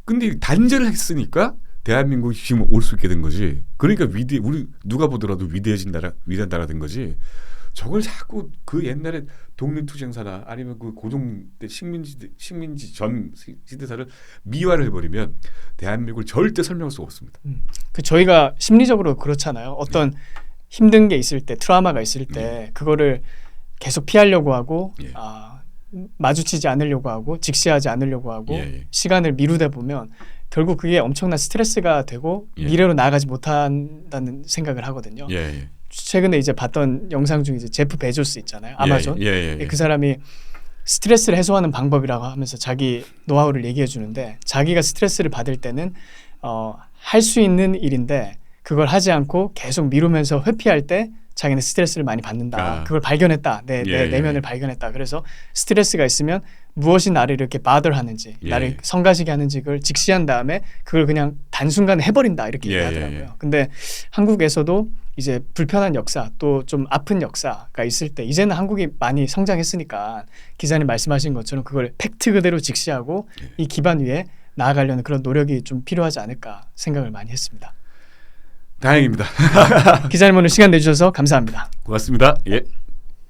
근데 단절을 했으니까 대한민국이 지금 올 수 있게 된 거지. 그러니까 우리 누가 보더라도 위대한 나라 된 거지. 저걸 자꾸 그 옛날에 독립투쟁사나 아니면 그 고종 때 식민지 전 시대사를 미화를 해버리면 대한민국을 절대 설명할 수가 없습니다. 저희가 심리적으로 그렇잖아요. 어떤 힘든 게 있을 때, 트라우마가 있을 때 그거를 계속 피하려고 하고 예. 마주치지 않으려고 하고 직시하지 않으려고 하고 시간을 미루다 보면 결국 그게 엄청난 스트레스가 되고 미래로 나아가지 못한다는 생각을 하거든요. 최근에 이제 봤던 영상 중에 이제 제프 베조스 있잖아요. 아마존. 그 사람이 스트레스를 해소하는 방법이라고 하면서 자기 노하우를 얘기해 주는데 자기가 스트레스를 받을 때는 할 수 있는 일인데 그걸 하지 않고 계속 미루면서 회피할 때 자기는 스트레스를 많이 받는다. 그걸 발견했다. 내 내면을 발견했다. 그래서 스트레스가 있으면 무엇이 나를 이렇게 bothers하는지 나를 성가시게 하는지 그걸 직시한 다음에 그걸 그냥 단순간에 해버린다 이렇게 얘기하더라고요. 근데 한국에서도 이제 불편한 역사 또 좀 아픈 역사가 있을 때 이제는 한국이 많이 성장했으니까 기자님 말씀하신 것처럼 그걸 팩트 그대로 직시하고 이 기반 위에 나아가려는 그런 노력이 좀 필요하지 않을까 생각을 많이 했습니다. 다행입니다. 기자님 오늘 시간 내주셔서 감사합니다. 고맙습니다. 예.